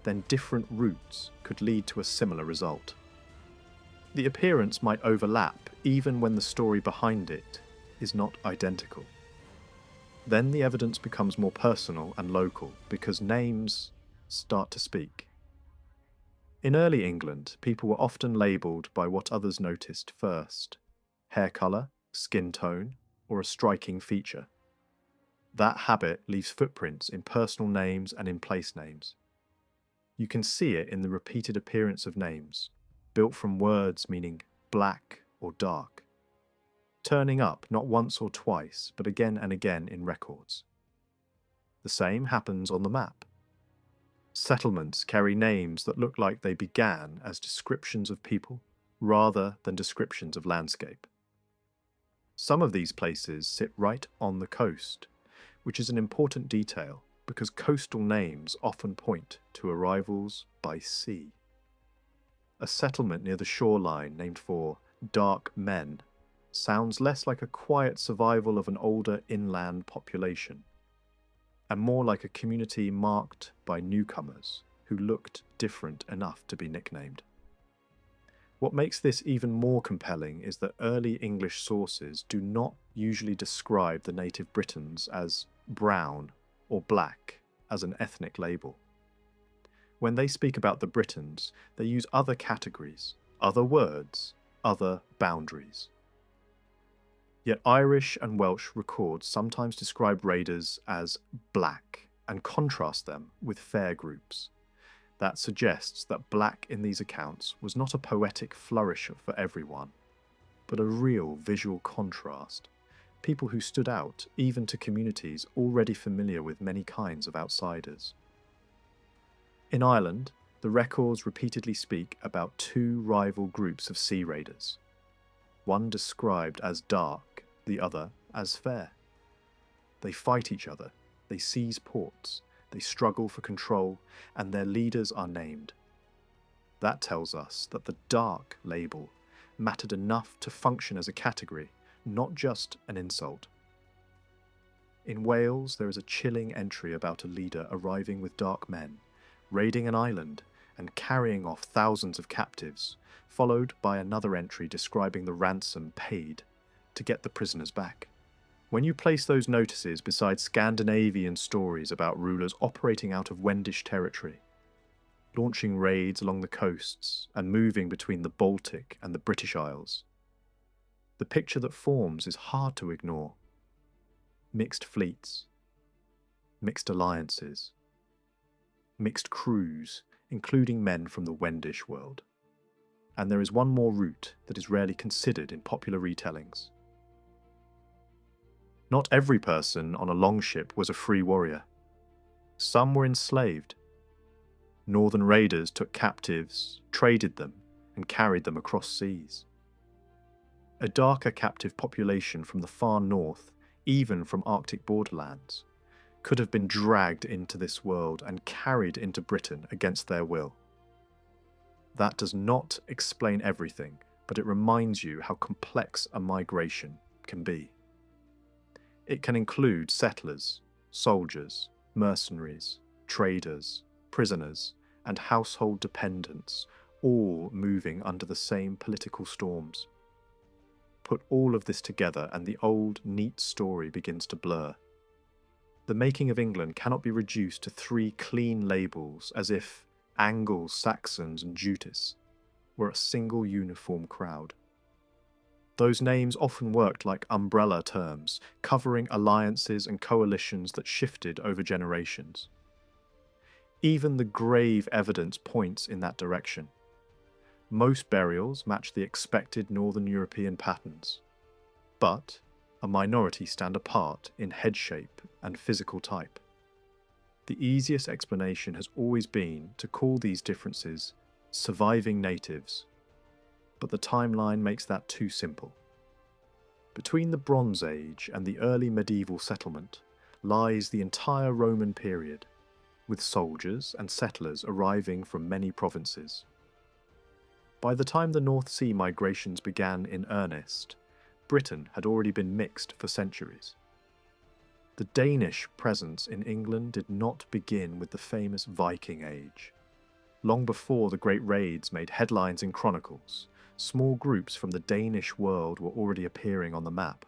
then different routes could lead to a similar result. The appearance might overlap even when the story behind it is not identical. Then the evidence becomes more personal and local because names start to speak. In early England, people were often labelled by what others noticed first: hair colour, skin tone, or a striking feature. That habit leaves footprints in personal names and in place names. You can see it in the repeated appearance of names, built from words meaning black or dark, turning up not once or twice, but again and again in records. The same happens on the map. Settlements carry names that look like they began as descriptions of people rather than descriptions of landscape. Some of these places sit right on the coast, which is an important detail because coastal names often point to arrivals by sea. A settlement near the shoreline named for dark men sounds less like a quiet survival of an older inland population, and more like a community marked by newcomers who looked different enough to be nicknamed. What makes this even more compelling is that early English sources do not usually describe the native Britons as brown or black as an ethnic label. When they speak about the Britons, they use other categories, other words, other boundaries. Yet Irish and Welsh records sometimes describe raiders as black and contrast them with fair groups. That suggests that black in these accounts was not a poetic flourish for everyone, but a real visual contrast, people who stood out even to communities already familiar with many kinds of outsiders. In Ireland, the records repeatedly speak about two rival groups of sea raiders, one described as dark, the other as fair. They fight each other, they seize ports, they struggle for control, and their leaders are named. That tells us that the dark label mattered enough to function as a category, not just an insult. In Wales, there is a chilling entry about a leader arriving with dark men, raiding an island, and carrying off thousands of captives, followed by another entry describing the ransom paid to get the prisoners back. When you place those notices beside Scandinavian stories about rulers operating out of Wendish territory, launching raids along the coasts and moving between the Baltic and the British Isles, the picture that forms is hard to ignore. Mixed fleets, mixed alliances, mixed crews, including men from the Wendish world. And there is one more route that is rarely considered in popular retellings. Not every person on a longship was a free warrior. Some were enslaved. Northern raiders took captives, traded them, and carried them across seas. A darker captive population from the far north, even from Arctic borderlands, could have been dragged into this world and carried into Britain against their will. That does not explain everything, but it reminds you how complex a migration can be. It can include settlers, soldiers, mercenaries, traders, prisoners, and household dependents, all moving under the same political storms. Put all of this together and the old, neat story begins to blur. The making of England cannot be reduced to three clean labels as if Anglo-Saxons and Jutes were a single uniform crowd. Those names often worked like umbrella terms, covering alliances and coalitions that shifted over generations. Even the grave evidence points in that direction. Most burials match the expected Northern European patterns, but a minority stand apart in head shape and physical type. The easiest explanation has always been to call these differences surviving natives, but the timeline makes that too simple. Between the Bronze Age and the early medieval settlement lies the entire Roman period, with soldiers and settlers arriving from many provinces. By the time the North Sea migrations began in earnest, Britain had already been mixed for centuries. The Danish presence in England did not begin with the famous Viking Age. Long before the great raids made headlines in chronicles, small groups from the Danish world were already appearing on the map.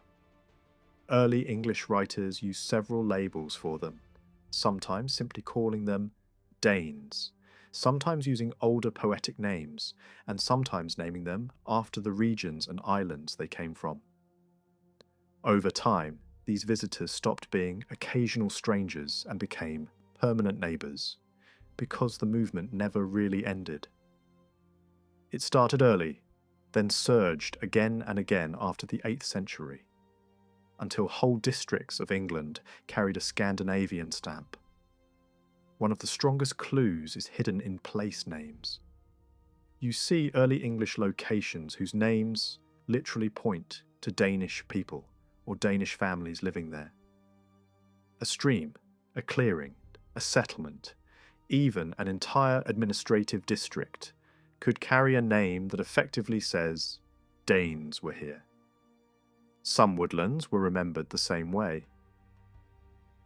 Early English writers used several labels for them, sometimes simply calling them Danes, sometimes using older poetic names, and sometimes naming them after the regions and islands they came from. Over time, these visitors stopped being occasional strangers and became permanent neighbours, because the movement never really ended. It started early, then surged again and again after the 8th century, until whole districts of England carried a Scandinavian stamp. One of the strongest clues is hidden in place names. You see early English locations whose names literally point to Danish people or Danish families living there. A stream, a clearing, a settlement, even an entire administrative district could carry a name that effectively says, Danes were here. Some woodlands were remembered the same way.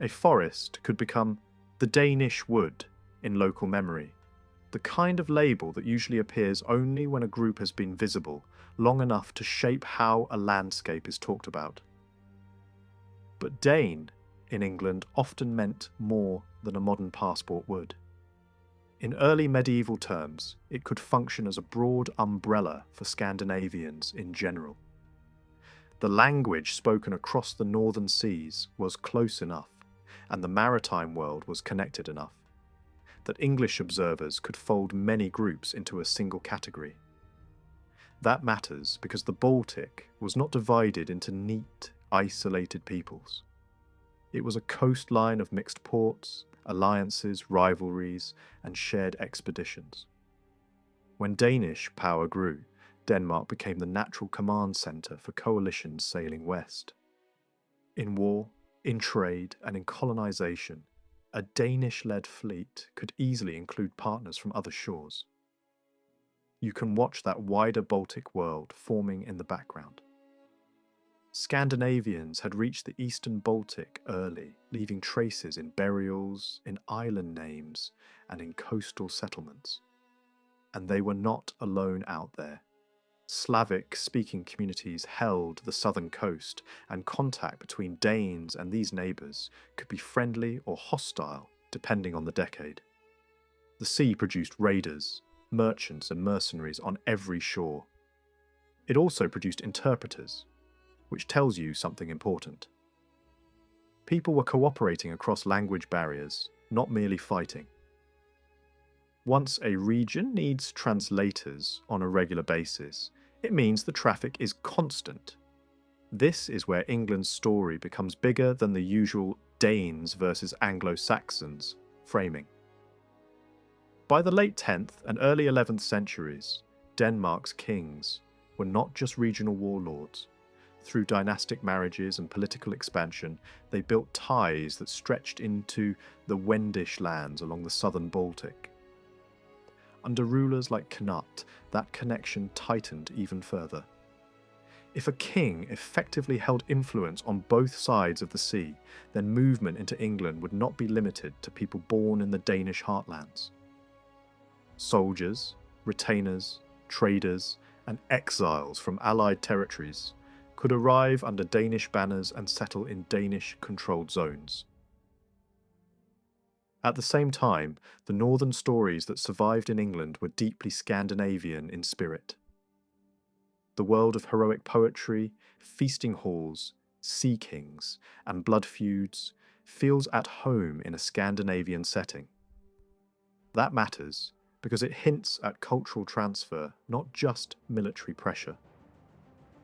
A forest could become the Danish wood in local memory, the kind of label that usually appears only when a group has been visible long enough to shape how a landscape is talked about. But Dane in England often meant more than a modern passport would. In early medieval terms, it could function as a broad umbrella for Scandinavians in general. The language spoken across the northern seas was close enough, and the maritime world was connected enough, that English observers could fold many groups into a single category. That matters because the Baltic was not divided into neat, isolated peoples. It was a coastline of mixed ports, alliances, rivalries, and shared expeditions. When Danish power grew, Denmark became the natural command centre for coalitions sailing west. In war, in trade, and in colonisation, a Danish-led fleet could easily include partners from other shores. You can watch that wider Baltic world forming in the background. Scandinavians had reached the eastern Baltic early, leaving traces in burials, in island names, and in coastal settlements. And they were not alone out there. Slavic-speaking communities held the southern coast, and contact between Danes and these neighbours could be friendly or hostile, depending on the decade. The sea produced raiders, merchants and mercenaries on every shore. It also produced interpreters, which tells you something important. People were cooperating across language barriers, not merely fighting. Once a region needs translators on a regular basis, it means the traffic is constant. This is where England's story becomes bigger than the usual Danes versus Anglo-Saxons framing. By the late 10th and early 11th centuries, Denmark's kings were not just regional warlords. Through dynastic marriages and political expansion, they built ties that stretched into the Wendish lands along the southern Baltic. Under rulers like Knut, that connection tightened even further. If a king effectively held influence on both sides of the sea, then movement into England would not be limited to people born in the Danish heartlands. Soldiers, retainers, traders, and exiles from allied territories could arrive under Danish banners and settle in Danish-controlled zones. At the same time, the northern stories that survived in England were deeply Scandinavian in spirit. The world of heroic poetry, feasting halls, sea kings, and blood feuds feels at home in a Scandinavian setting. That matters because it hints at cultural transfer, not just military pressure.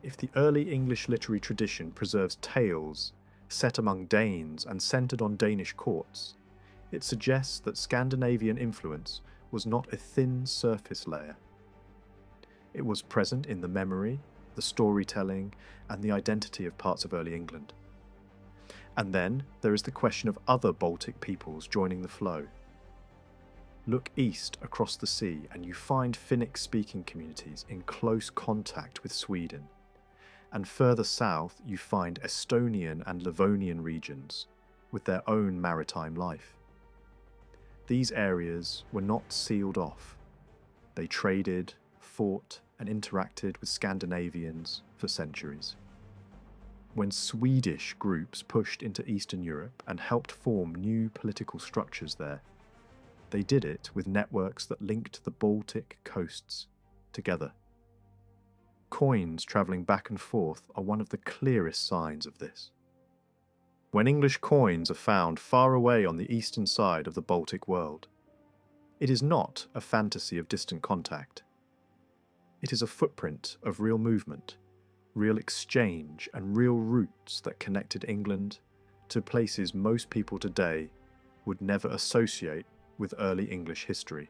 If the early English literary tradition preserves tales set among Danes and centred on Danish courts, it suggests that Scandinavian influence was not a thin surface layer. It was present in the memory, the storytelling, and the identity of parts of early England. And then there is the question of other Baltic peoples joining the flow. Look east across the sea and you find Finnic-speaking communities in close contact with Sweden. And further south you find Estonian and Livonian regions with their own maritime life. These areas were not sealed off. They traded, fought, and interacted with Scandinavians for centuries. When Swedish groups pushed into Eastern Europe and helped form new political structures there, They did it with networks that linked the Baltic coasts together. Coins travelling back and forth are one of the clearest signs of this. When English coins are found far away on the eastern side of the Baltic world, it is not a fantasy of distant contact. It is a footprint of real movement, real exchange, and real routes that connected England to places most people today would never associate with early English history.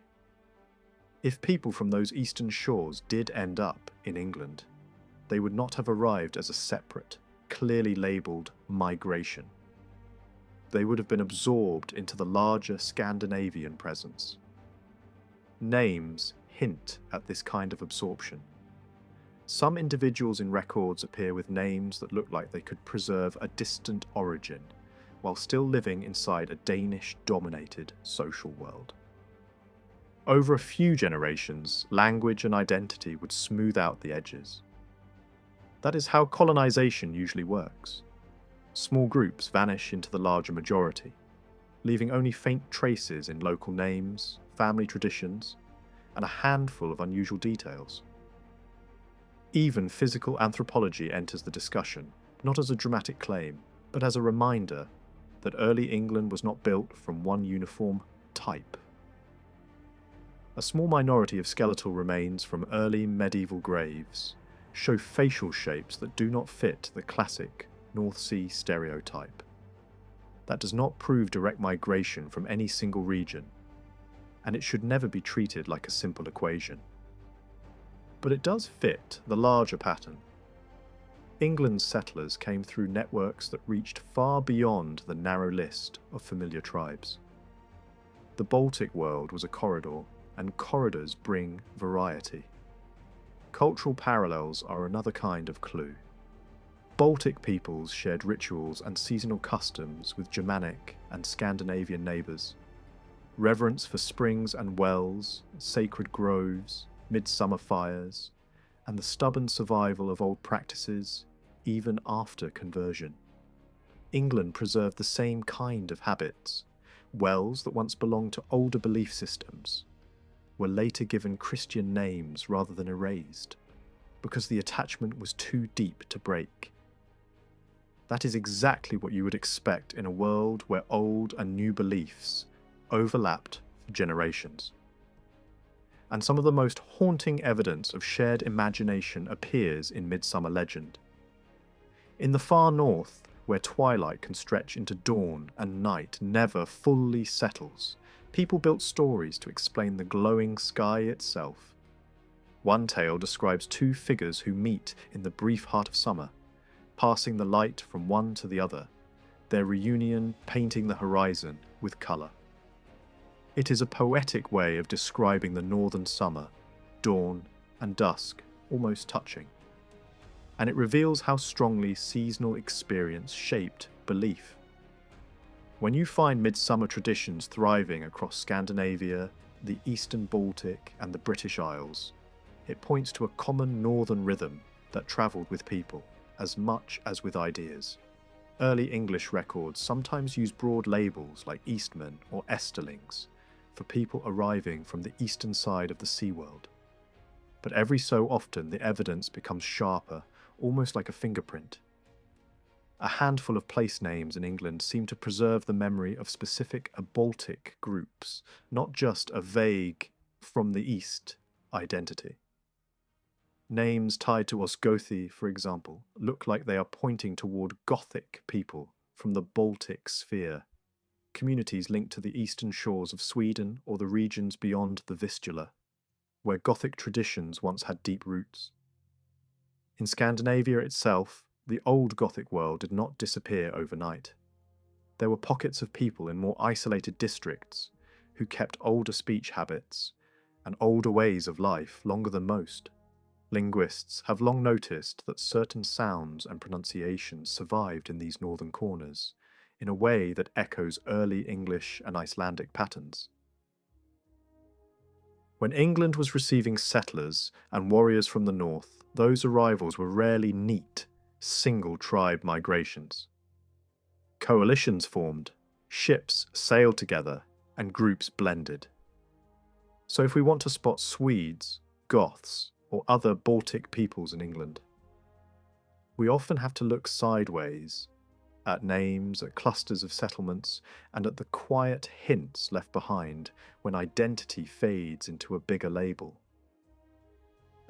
If people from those eastern shores did end up in England, they would not have arrived as a separate, clearly labelled migration. They would have been absorbed into the larger Scandinavian presence. Names hint at this kind of absorption. Some individuals in records appear with names that look like they could preserve a distant origin, while still living inside a Danish-dominated social world. Over a few generations, language and identity would smooth out the edges. That is how colonization usually works. Small groups vanish into the larger majority, leaving only faint traces in local names, family traditions, and a handful of unusual details. Even physical anthropology enters the discussion, not as a dramatic claim, but as a reminder that early England was not built from one uniform type. A small minority of skeletal remains from early medieval graves show facial shapes that do not fit the classic North Sea stereotype. That does not prove direct migration from any single region, and it should never be treated like a simple equation. But it does fit the larger pattern. England's settlers came through networks that reached far beyond the narrow list of familiar tribes. The Baltic world was a corridor, and corridors bring variety. Cultural parallels are another kind of clue. Baltic peoples shared rituals and seasonal customs with Germanic and Scandinavian neighbours. Reverence for springs and wells, sacred groves, midsummer fires, and the stubborn survival of old practices, even after conversion. England preserved the same kind of habits. Wells that once belonged to older belief systems were later given Christian names rather than erased, because the attachment was too deep to break. That is exactly what you would expect in a world where old and new beliefs overlapped for generations. And some of the most haunting evidence of shared imagination appears in midsummer legend. In the far north, where twilight can stretch into dawn and night never fully settles, people built stories to explain the glowing sky itself. One tale describes two figures who meet in the brief heart of summer, passing the light from one to the other, their reunion painting the horizon with colour. It is a poetic way of describing the northern summer, dawn and dusk, almost touching. And it reveals how strongly seasonal experience shaped belief. When you find midsummer traditions thriving across Scandinavia, the eastern Baltic and the British Isles, it points to a common northern rhythm that travelled with people as much as with ideas. Early English records sometimes use broad labels like Eastmen or Esterlings for people arriving from the eastern side of the sea world. But every so often the evidence becomes sharper, almost like a fingerprint. A handful of place names in England seem to preserve the memory of specific Baltic groups, not just a vague, from the east, identity. Names tied to Osgothi, for example, look like they are pointing toward Gothic people from the Baltic sphere, communities linked to the eastern shores of Sweden or the regions beyond the Vistula, where Gothic traditions once had deep roots. In Scandinavia itself, the old Gothic world did not disappear overnight. There were pockets of people in more isolated districts who kept older speech habits and older ways of life longer than most. Linguists have long noticed that certain sounds and pronunciations survived in these northern corners in a way that echoes early English and Icelandic patterns. When England was receiving settlers and warriors from the north, those arrivals were rarely neat, single-tribe migrations. Coalitions formed, ships sailed together, and groups blended. So if we want to spot Swedes, Goths, or other Baltic peoples in England, we often have to look sideways at names, at clusters of settlements, and at the quiet hints left behind when identity fades into a bigger label.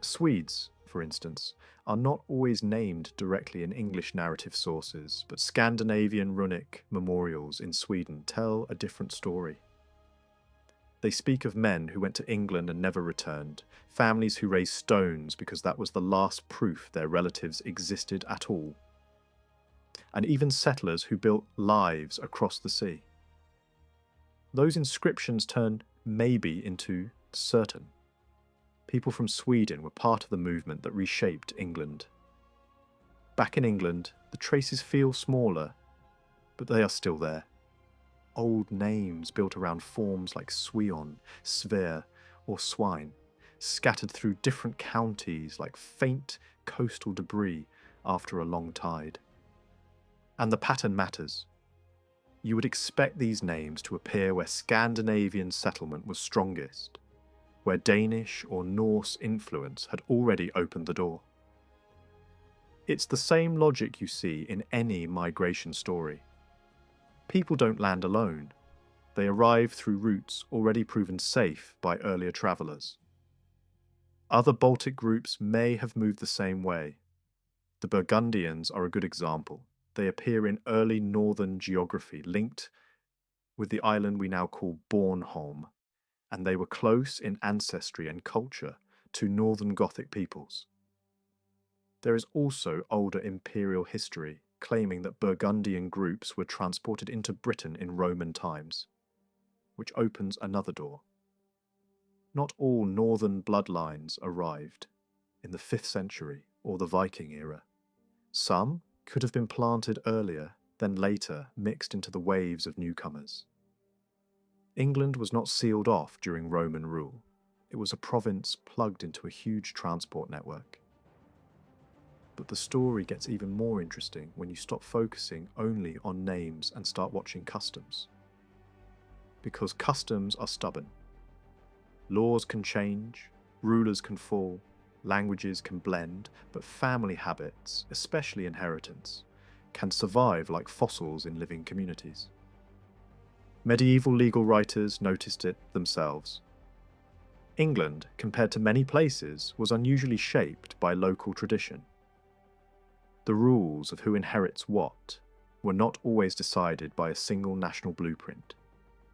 Swedes, for instance, are not always named directly in English narrative sources, but Scandinavian Runic memorials in Sweden tell a different story. They speak of men who went to England and never returned, families who raised stones because that was the last proof their relatives existed at all, and even settlers who built lives across the sea. Those inscriptions turn maybe into certain. People from Sweden were part of the movement that reshaped England. Back in England, the traces feel smaller, but they are still there. Old names built around forms like Swion, Sver, or Swine, scattered through different counties like faint coastal debris after a long tide. And the pattern matters. You would expect these names to appear where Scandinavian settlement was strongest, where Danish or Norse influence had already opened the door. It's the same logic you see in any migration story. People don't land alone. They arrive through routes already proven safe by earlier travellers. Other Baltic groups may have moved the same way. The Burgundians are a good example. They appear in early northern geography linked with the island we now call Bornholm, and they were close in ancestry and culture to northern Gothic peoples. There is also older imperial history claiming that Burgundian groups were transported into Britain in Roman times, which opens another door. Not all northern bloodlines arrived in the 5th century or the Viking era. Some could have been planted earlier, then later mixed into the waves of newcomers. England was not sealed off during Roman rule. It was a province plugged into a huge transport network. But the story gets even more interesting when you stop focusing only on names and start watching customs. Because customs are stubborn. Laws can change, rulers can fall, languages can blend, but family habits, especially inheritance, can survive like fossils in living communities. Medieval legal writers noticed it themselves. England, compared to many places, was unusually shaped by local tradition. The rules of who inherits what were not always decided by a single national blueprint.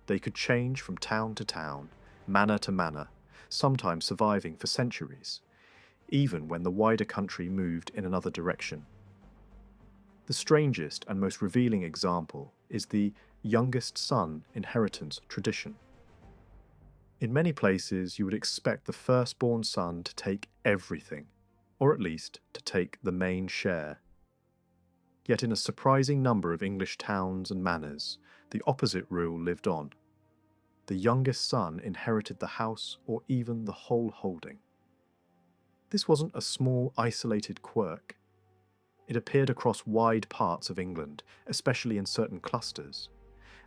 They could change from town to town, manor to manor, sometimes surviving for centuries, even when the wider country moved in another direction. The strangest and most revealing example is the youngest son inheritance tradition. In many places, you would expect the firstborn son to take everything, or at least to take the main share. Yet in a surprising number of English towns and manors, the opposite rule lived on. The youngest son inherited the house or even the whole holding. This wasn't a small, isolated quirk. It appeared across wide parts of England, especially in certain clusters,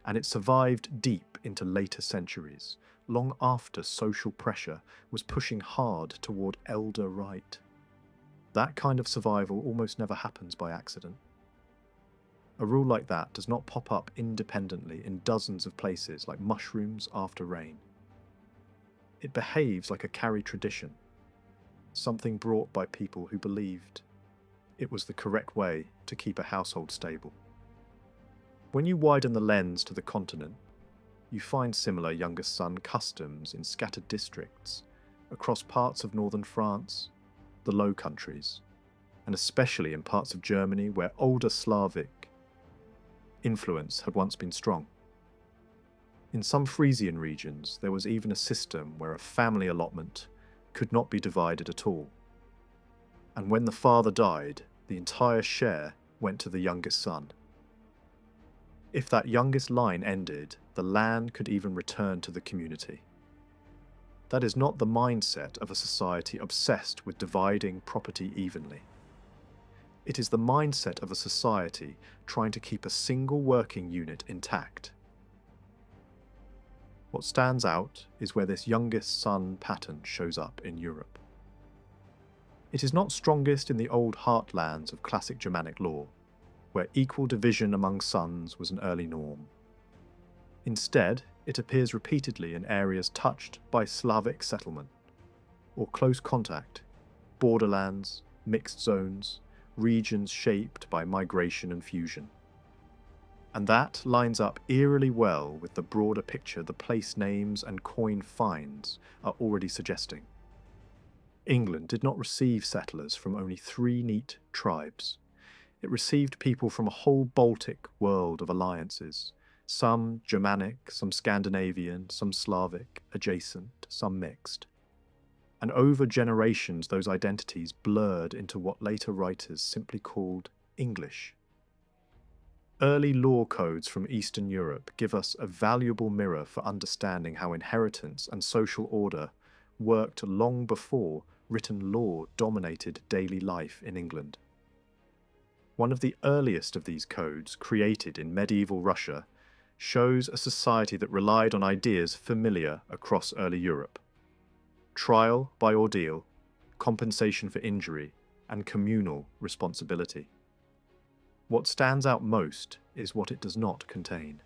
and it survived deep into later centuries, long after social pressure was pushing hard toward elder right. That kind of survival almost never happens by accident. A rule like that does not pop up independently in dozens of places like mushrooms after rain. It behaves like a carried tradition, something brought by people who believed it was the correct way to keep a household stable. When you widen the lens to the continent, you find similar youngest son customs in scattered districts across parts of northern France, the Low Countries, and especially in parts of Germany where older Slavic influence had once been strong. In some Frisian regions, there was even a system where a family allotment could not be divided at all. And when the father died, the entire share went to the youngest son. If that youngest line ended, the land could even return to the community. That is not the mindset of a society obsessed with dividing property evenly. It is the mindset of a society trying to keep a single working unit intact. What stands out is where this youngest son pattern shows up in Europe. It is not strongest in the old heartlands of classic Germanic law, where equal division among sons was an early norm. Instead, it appears repeatedly in areas touched by Slavic settlement, or close contact, borderlands, mixed zones, regions shaped by migration and fusion. And that lines up eerily well with the broader picture the place names and coin finds are already suggesting. England did not receive settlers from only 3 neat tribes. It received people from a whole Baltic world of alliances, some Germanic, some Scandinavian, some Slavic, adjacent, some mixed. And over generations those identities blurred into what later writers simply called English. Early law codes from Eastern Europe give us a valuable mirror for understanding how inheritance and social order worked long before written law dominated daily life in England. One of the earliest of these codes, created in medieval Russia, shows a society that relied on ideas familiar across early Europe: trial by ordeal, compensation for injury, and communal responsibility. What stands out most is what it does not contain.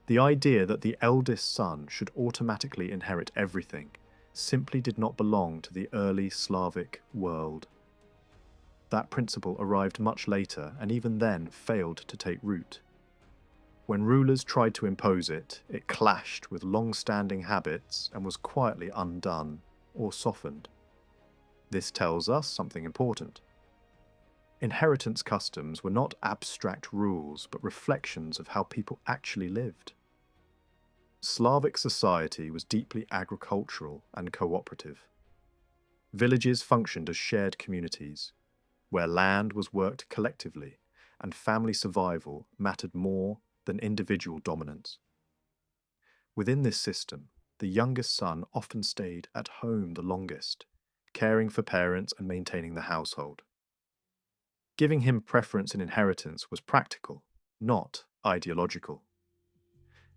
The idea that the eldest son should automatically inherit everything simply did not belong to the early Slavic world. That principle arrived much later and even then failed to take root. When rulers tried to impose it, it clashed with long-standing habits and was quietly undone or softened. This tells us something important. Inheritance customs were not abstract rules, but reflections of how people actually lived. Slavic society was deeply agricultural and cooperative. Villages functioned as shared communities, where land was worked collectively and family survival mattered more than individual dominance. Within this system, the youngest son often stayed at home the longest, caring for parents and maintaining the household. Giving him preference in inheritance was practical, not ideological.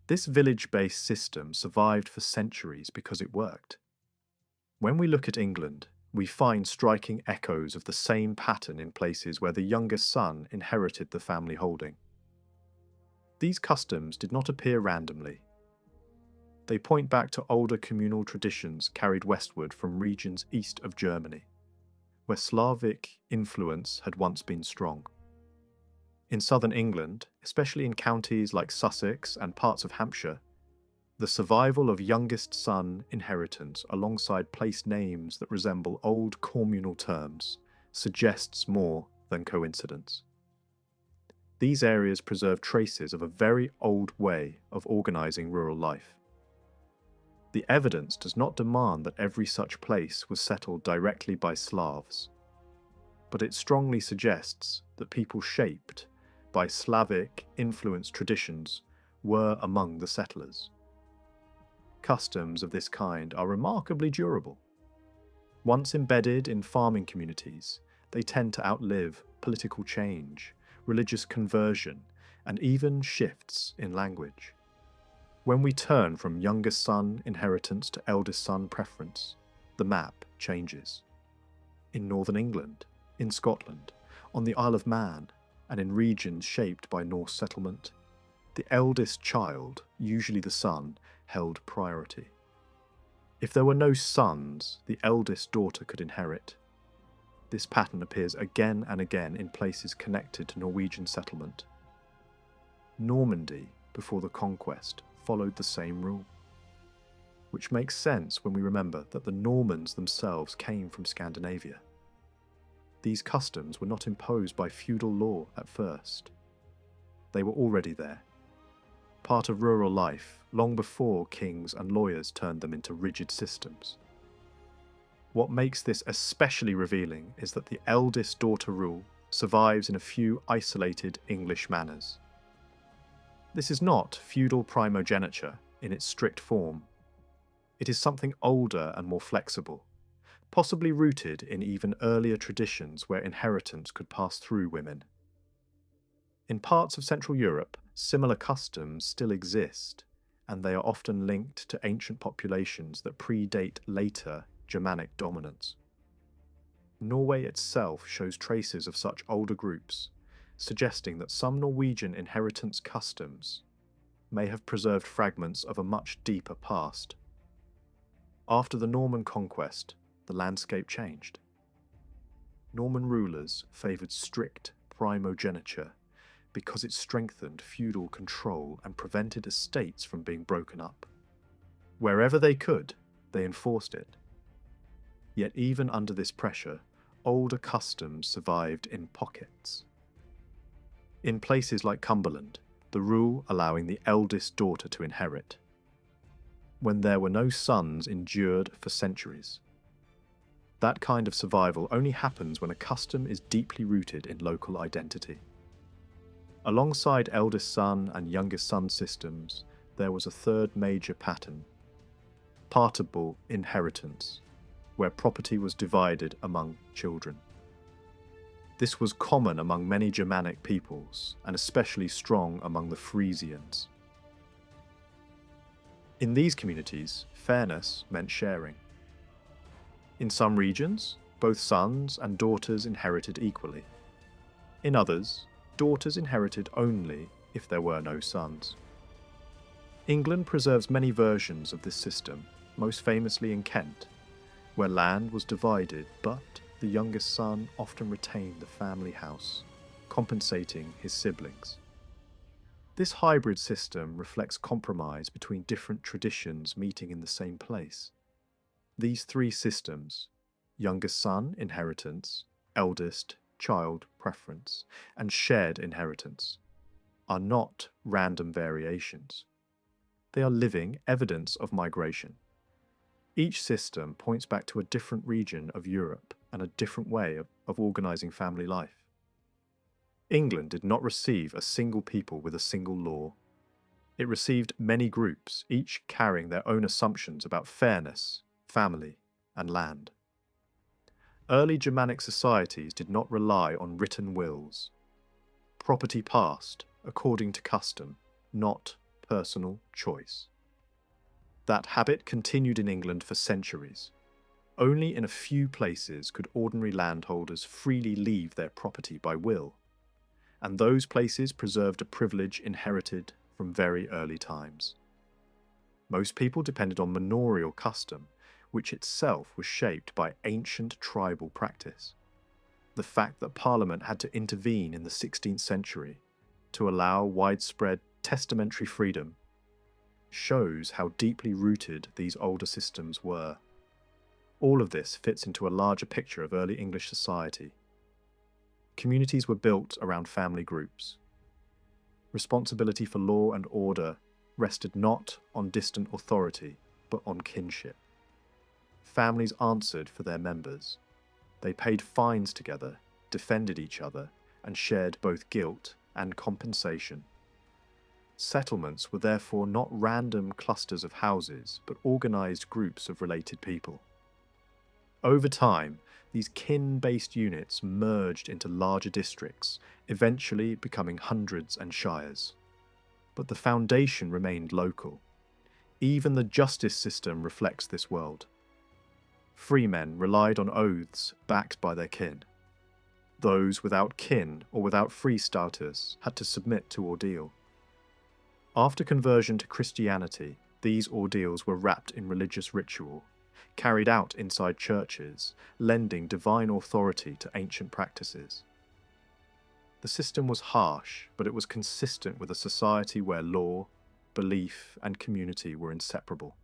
This village-based system survived for centuries because it worked. When we look at England, we find striking echoes of the same pattern in places where the youngest son inherited the family holding. These customs did not appear randomly. They point back to older communal traditions carried westward from regions east of Germany, where Slavic influence had once been strong. In southern England, especially in counties like Sussex and parts of Hampshire, the survival of youngest son inheritance alongside place names that resemble old communal terms suggests more than coincidence. These areas preserve traces of a very old way of organising rural life. The evidence does not demand that every such place was settled directly by Slavs, but it strongly suggests that people shaped by Slavic-influenced traditions were among the settlers. Customs of this kind are remarkably durable. Once embedded in farming communities, they tend to outlive political change, religious conversion, and even shifts in language. When we turn from youngest son inheritance to eldest son preference, the map changes. In northern England, in Scotland, on the Isle of Man, and in regions shaped by Norse settlement, the eldest child, usually the son, held priority. If there were no sons, the eldest daughter could inherit. This pattern appears again and again in places connected to Norwegian settlement. Normandy, before the conquest, followed the same rule, which makes sense when we remember that the Normans themselves came from Scandinavia. These customs were not imposed by feudal law at first. They were already there, part of rural life long before kings and lawyers turned them into rigid systems. What makes this especially revealing is that the eldest daughter rule survives in a few isolated English manors. This is not feudal primogeniture in its strict form. It is something older and more flexible, possibly rooted in even earlier traditions where inheritance could pass through women. In parts of Central Europe, similar customs still exist, and they are often linked to ancient populations that predate later Germanic dominance. Norway itself shows traces of such older groups, suggesting that some Norwegian inheritance customs may have preserved fragments of a much deeper past. After the Norman conquest, the landscape changed. Norman rulers favoured strict primogeniture because it strengthened feudal control and prevented estates from being broken up. Wherever they could, they enforced it. Yet even under this pressure, older customs survived in pockets. In places like Cumberland, the rule allowing the eldest daughter to inherit, when there were no sons, endured for centuries. That kind of survival only happens when a custom is deeply rooted in local identity. Alongside eldest son and youngest son systems, there was a third major pattern: partable inheritance, where property was divided among children. This was common among many Germanic peoples, and especially strong among the Frisians. In these communities, fairness meant sharing. In some regions, both sons and daughters inherited equally. In others, daughters inherited only if there were no sons. England preserves many versions of this system, most famously in Kent, where land was divided, but the youngest son often retained the family house, compensating his siblings. This hybrid system reflects compromise between different traditions meeting in the same place. These three systems, youngest son inheritance, eldest child preference, and shared inheritance, are not random variations. They are living evidence of migration. Each system points back to a different region of Europe and a different way of organising family life. England did not receive a single people with a single law. It received many groups, each carrying their own assumptions about fairness, family, and land. Early Germanic societies did not rely on written wills. Property passed according to custom, not personal choice. That habit continued in England for centuries. Only in a few places could ordinary landholders freely leave their property by will, and those places preserved a privilege inherited from very early times. Most people depended on manorial custom, which itself was shaped by ancient tribal practice. The fact that Parliament had to intervene in the 16th century to allow widespread testamentary freedom shows how deeply rooted these older systems were. All of this fits into a larger picture of early English society. Communities were built around family groups. Responsibility for law and order rested not on distant authority, but on kinship. Families answered for their members. They paid fines together, defended each other, and shared both guilt and compensation. Settlements were therefore not random clusters of houses, but organised groups of related people. Over time, these kin-based units merged into larger districts, eventually becoming hundreds and shires. But the foundation remained local. Even the justice system reflects this world. Freemen relied on oaths backed by their kin. Those without kin or without free status had to submit to ordeal. After conversion to Christianity, these ordeals were wrapped in religious ritual, carried out inside churches, lending divine authority to ancient practices. The system was harsh, but it was consistent with a society where law, belief, and community were inseparable.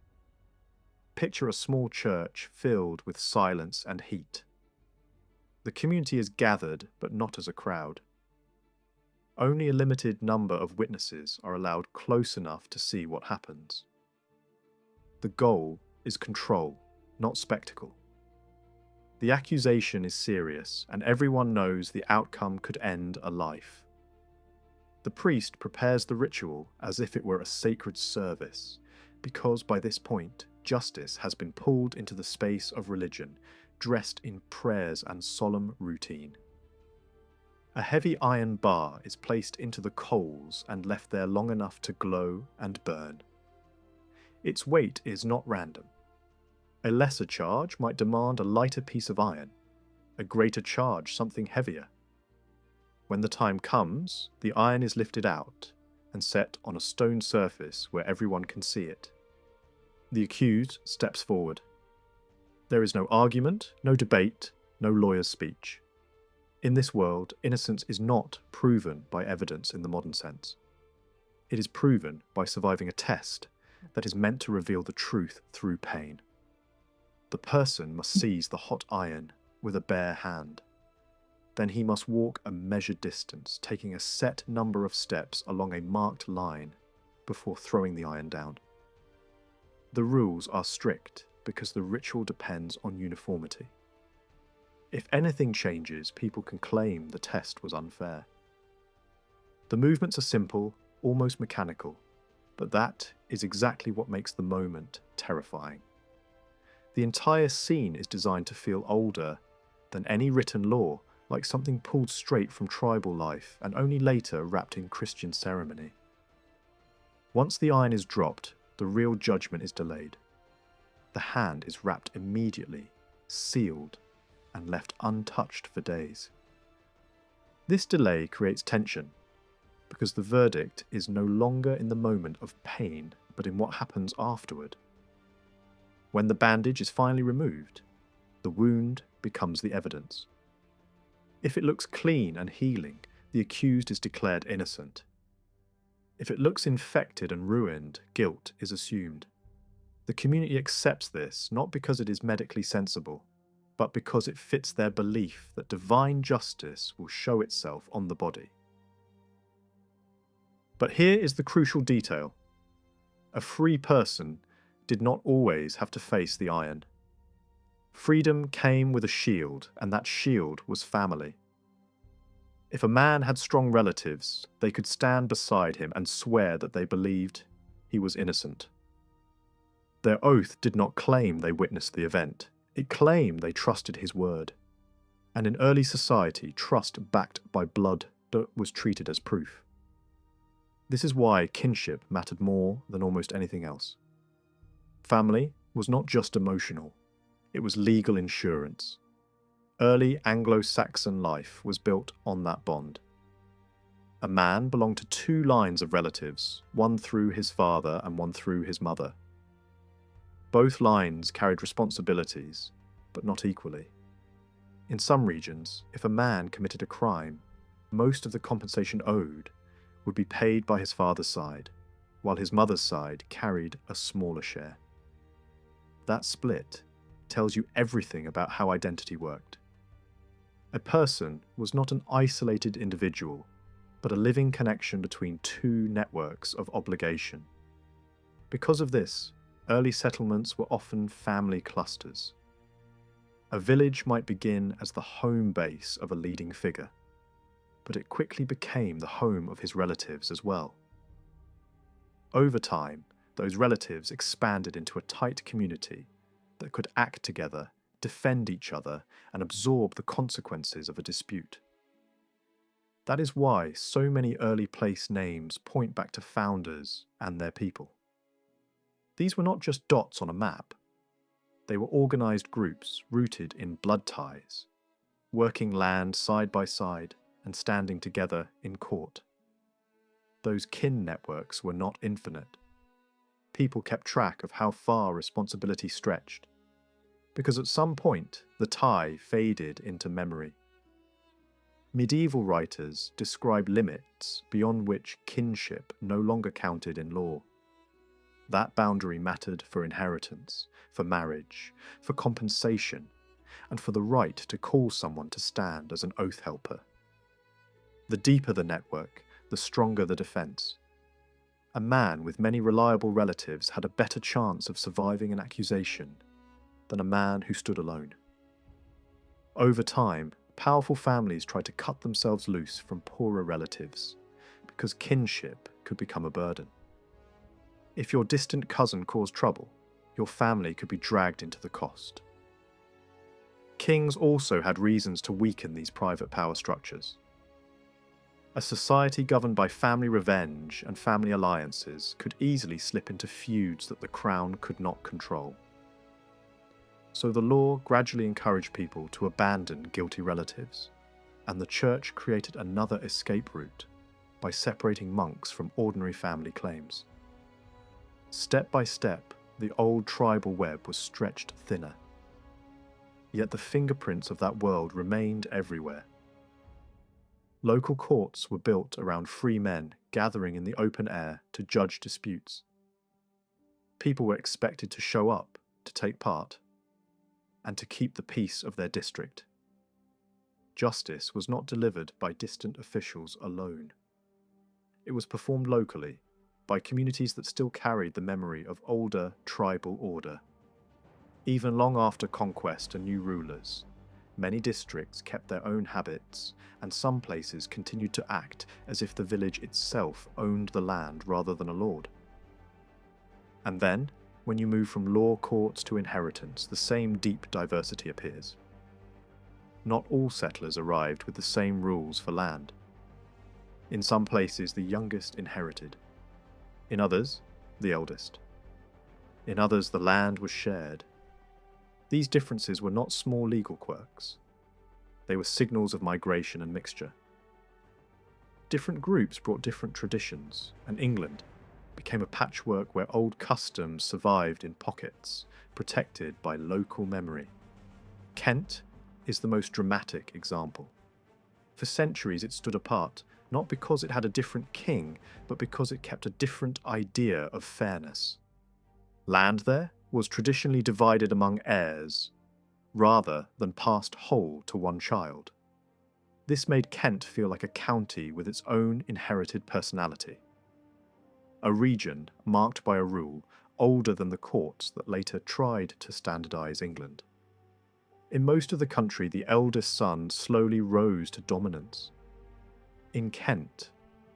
Picture a small church filled with silence and heat. The community is gathered, but not as a crowd. Only a limited number of witnesses are allowed close enough to see what happens. The goal is control, not spectacle. The accusation is serious, and everyone knows the outcome could end a life. The priest prepares the ritual as if it were a sacred service, because by this point, justice has been pulled into the space of religion, dressed in prayers and solemn routine. A heavy iron bar is placed into the coals and left there long enough to glow and burn. its weight is not random. A lesser charge might demand a lighter piece of iron, a greater charge something heavier. When the time comes, the iron is lifted out and set on a stone surface where everyone can see it. The accused steps forward. There is no argument, no debate, no lawyer's speech. In this world, innocence is not proven by evidence in the modern sense. It is proven by surviving a test that is meant to reveal the truth through pain. The person must seize the hot iron with a bare hand. Then he must walk a measured distance, taking a set number of steps along a marked line before throwing the iron down. The rules are strict because the ritual depends on uniformity. If anything changes, people can claim the test was unfair. The movements are simple, almost mechanical, but that is exactly what makes the moment terrifying. The entire scene is designed to feel older than any written law, like something pulled straight from tribal life and only later wrapped in Christian ceremony. Once the iron is dropped, the real judgment is delayed. The hand is wrapped immediately, sealed, and left untouched for days. This delay creates tension, because the verdict is no longer in the moment of pain, but in what happens afterward. When the bandage is finally removed, the wound becomes the evidence. If it looks clean and healing, the accused is declared innocent. If it looks infected and ruined, guilt is assumed. The community accepts this not because it is medically sensible, but because it fits their belief that divine justice will show itself on the body. But here is the crucial detail. A free person did not always have to face the iron. Freedom came with a shield, and that shield was family. If a man had strong relatives, they could stand beside him and swear that they believed he was innocent. Their oath did not claim they witnessed the event. It claimed they trusted his word. And in early society, trust backed by blood was treated as proof. This is why kinship mattered more than almost anything else. Family was not just emotional, it was legal insurance. Early Anglo-Saxon life was built on that bond. A man belonged to two lines of relatives, one through his father and one through his mother. Both lines carried responsibilities, but not equally. In some regions, if a man committed a crime, most of the compensation owed would be paid by his father's side, while his mother's side carried a smaller share. That split tells you everything about how identity worked. A person was not an isolated individual, but a living connection between two networks of obligation. Because of this, early settlements were often family clusters. A village might begin as the home base of a leading figure, but it quickly became the home of his relatives as well. Over time, those relatives expanded into a tight community that could act together, defend each other, and absorb the consequences of a dispute. That is why so many early place names point back to founders and their people. These were not just dots on a map. They were organised groups rooted in blood ties, working land side by side and standing together in court. Those kin networks were not infinite. People kept track of how far responsibility stretched, because at some point the tie faded into memory. Medieval writers describe limits beyond which kinship no longer counted in law. That boundary mattered for inheritance, for marriage, for compensation, and for the right to call someone to stand as an oath helper. The deeper the network, the stronger the defence. A man with many reliable relatives had a better chance of surviving an accusation than a man who stood alone. Over time, powerful families tried to cut themselves loose from poorer relatives, because kinship could become a burden. If your distant cousin caused trouble, your family could be dragged into the cost. Kings also had reasons to weaken these private power structures. A society governed by family revenge and family alliances could easily slip into feuds that the crown could not control. So the law gradually encouraged people to abandon guilty relatives, and the church created another escape route by separating monks from ordinary family claims. Step by step, the old tribal web was stretched thinner. Yet the fingerprints of that world remained everywhere. Local courts were built around free men gathering in the open air to judge disputes. People were expected to show up, to take part, and to keep the peace of their district. Justice was not delivered by distant officials alone. It was performed locally, by communities that still carried the memory of older tribal order. Even long after conquest and new rulers, many districts kept their own habits, and some places continued to act as if the village itself owned the land rather than a lord. And then, when you move from law courts to inheritance, the same deep diversity appears. Not all settlers arrived with the same rules for land. In some places, the youngest inherited. In others, the eldest. In others, the land was shared. These differences were not small legal quirks. They were signals of migration and mixture. Different groups brought different traditions, and England became a patchwork where old customs survived in pockets, protected by local memory. Kent is the most dramatic example. For centuries it stood apart, not because it had a different king, but because it kept a different idea of fairness. Land there was traditionally divided among heirs, rather than passed whole to one child. This made Kent feel like a county with its own inherited personality. A region marked by a rule older than the courts that later tried to standardise England. In most of the country, the eldest son slowly rose to dominance. In Kent,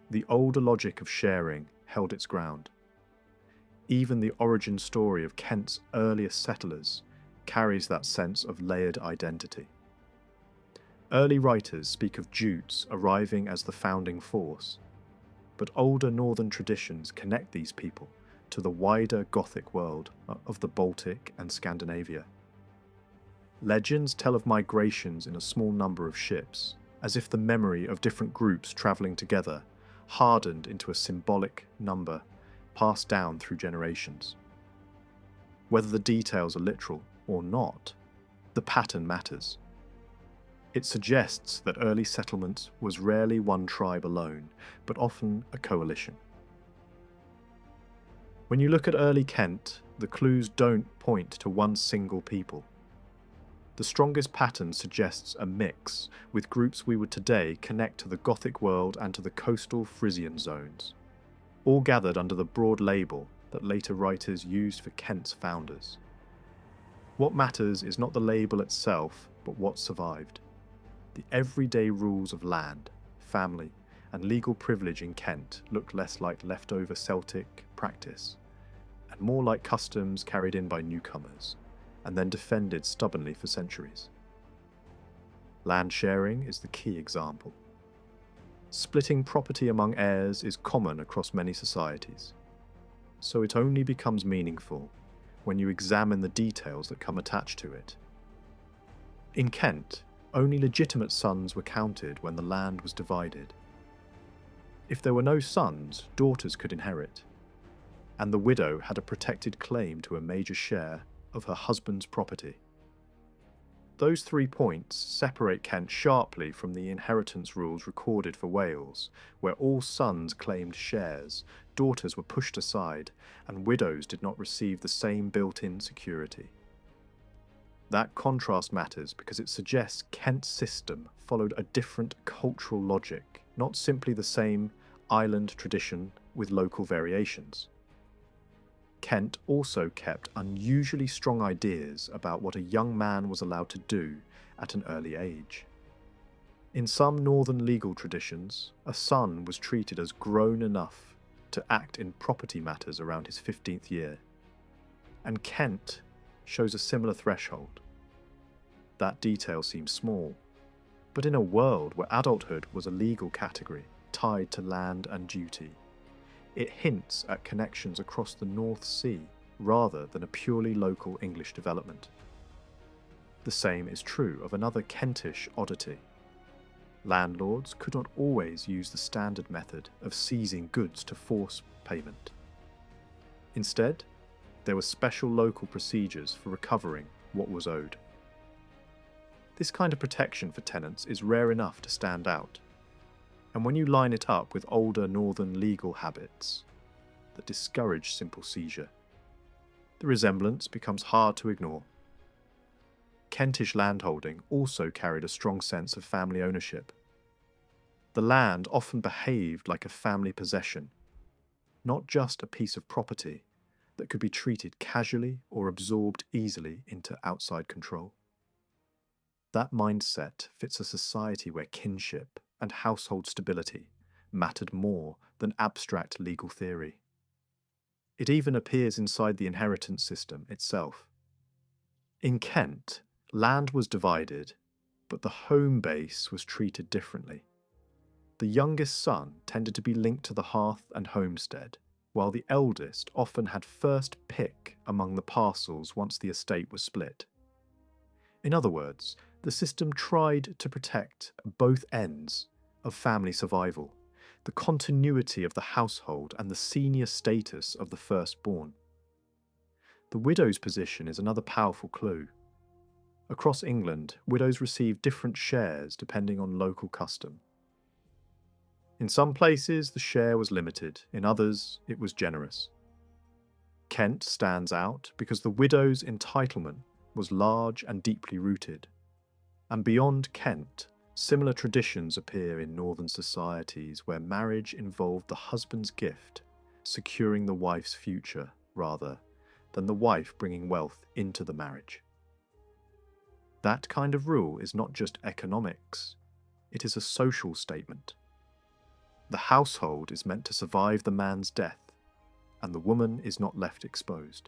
the older logic of sharing held its ground. Even the origin story of Kent's earliest settlers carries that sense of layered identity. Early writers speak of Jutes arriving as the founding force, but older northern traditions connect these people to the wider Gothic world of the Baltic and Scandinavia. Legends tell of migrations in a small number of ships, as if the memory of different groups travelling together hardened into a symbolic number passed down through generations. Whether the details are literal or not, the pattern matters. It suggests that early settlement was rarely one tribe alone, but often a coalition. When you look at early Kent, the clues don't point to one single people. The strongest pattern suggests a mix, with groups we would today connect to the Gothic world and to the coastal Frisian zones, all gathered under the broad label that later writers used for Kent's founders. What matters is not the label itself, but what survived. The everyday rules of land, family, and legal privilege in Kent looked less like leftover Celtic practice, and more like customs carried in by newcomers, and then defended stubbornly for centuries. Land sharing is the key example. Splitting property among heirs is common across many societies, so it only becomes meaningful when you examine the details that come attached to it. In Kent, only legitimate sons were counted when the land was divided. If there were no sons, daughters could inherit, and the widow had a protected claim to a major share of her husband's property. Those 3 points separate Kent sharply from the inheritance rules recorded for Wales, where all sons claimed shares, daughters were pushed aside, and widows did not receive the same built-in security. That contrast matters because it suggests Kent's system followed a different cultural logic, not simply the same island tradition with local variations. Kent also kept unusually strong ideas about what a young man was allowed to do at an early age. In some northern legal traditions, a son was treated as grown enough to act in property matters around his 15th year, and Kent shows a similar threshold. That detail seems small, but in a world where adulthood was a legal category, tied to land and duty. It hints at connections across the North Sea rather than a purely local English development. The same is true of another Kentish oddity. Landlords could not always use the standard method of seizing goods to force payment. Instead, there were special local procedures for recovering what was owed. This kind of protection for tenants is rare enough to stand out, and when you line it up with older northern legal habits that discourage simple seizure, the resemblance becomes hard to ignore. Kentish landholding also carried a strong sense of family ownership. The land often behaved like a family possession, not just a piece of property that could be treated casually or absorbed easily into outside control. That mindset fits a society where kinship and household stability mattered more than abstract legal theory. It even appears inside the inheritance system itself. In Kent, land was divided, but the home base was treated differently. The youngest son tended to be linked to the hearth and homestead, while the eldest often had first pick among the parcels once the estate was split. In other words, the system tried to protect both ends of family survival, the continuity of the household and the senior status of the firstborn. The widow's position is another powerful clue. Across England, widows received different shares depending on local custom. In some places, the share was limited, in others, it was generous. Kent stands out because the widow's entitlement was large and deeply rooted. And beyond Kent, similar traditions appear in northern societies where marriage involved the husband's gift, securing the wife's future, rather than the wife bringing wealth into the marriage. That kind of rule is not just economics, it is a social statement. The household is meant to survive the man's death, and the woman is not left exposed.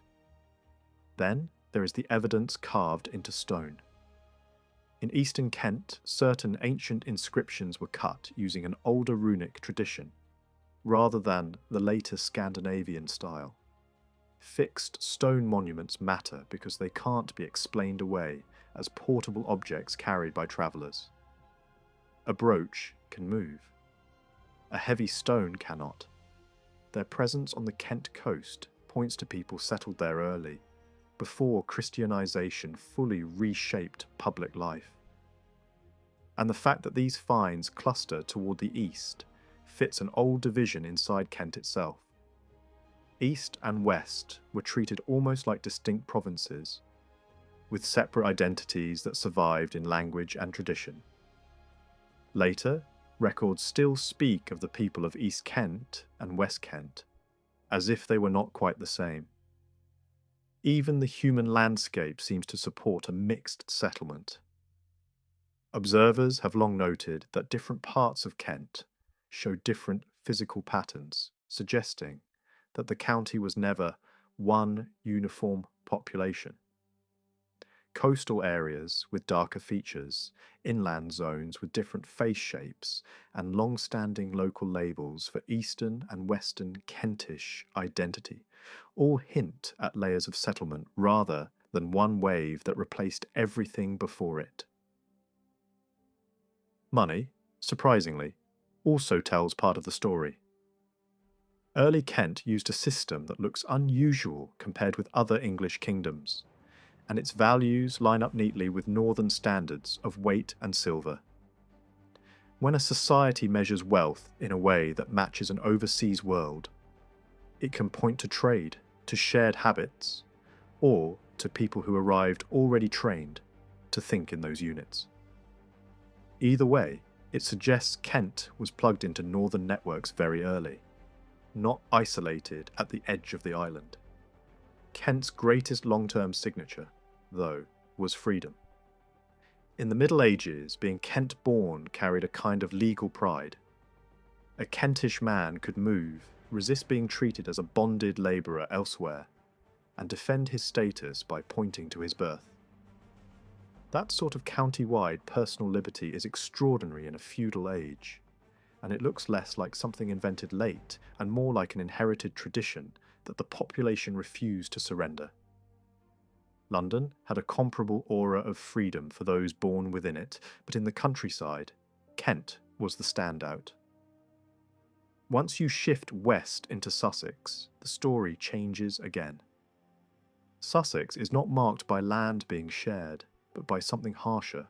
Then there is the evidence carved into stone. In eastern Kent, certain ancient inscriptions were cut using an older runic tradition, rather than the later Scandinavian style. Fixed stone monuments matter because they can't be explained away as portable objects carried by travellers. A brooch can move. A heavy stone cannot. Their presence on the Kent coast points to people settled there early, before Christianization fully reshaped public life. And the fact that these finds cluster toward the east fits an old division inside Kent itself. East and West were treated almost like distinct provinces, with separate identities that survived in language and tradition. Later, records still speak of the people of East Kent and West Kent, as if they were not quite the same. Even the human landscape seems to support a mixed settlement. Observers have long noted that different parts of Kent show different physical patterns, suggesting that the county was never one uniform population. Coastal areas with darker features, inland zones with different face shapes, and long-standing local labels for Eastern and Western Kentish identity all hint at layers of settlement rather than one wave that replaced everything before it. Money, surprisingly, also tells part of the story. Early Kent used a system that looks unusual compared with other English kingdoms, and its values line up neatly with northern standards of weight and silver. When a society measures wealth in a way that matches an overseas world, it can point to trade, to shared habits, or to people who arrived already trained to think in those units. Either way, it suggests Kent was plugged into northern networks very early, not isolated at the edge of the island. Kent's greatest long-term signature, though, was freedom. In the Middle Ages, being Kent-born carried a kind of legal pride. A Kentish man could move, resist being treated as a bonded labourer elsewhere, and defend his status by pointing to his birth. That sort of county-wide personal liberty is extraordinary in a feudal age, and it looks less like something invented late and more like an inherited tradition that the population refused to surrender. London had a comparable aura of freedom for those born within it, but in the countryside, Kent was the standout. Once you shift west into Sussex, the story changes again. Sussex is not marked by land being shared, but by something harsher,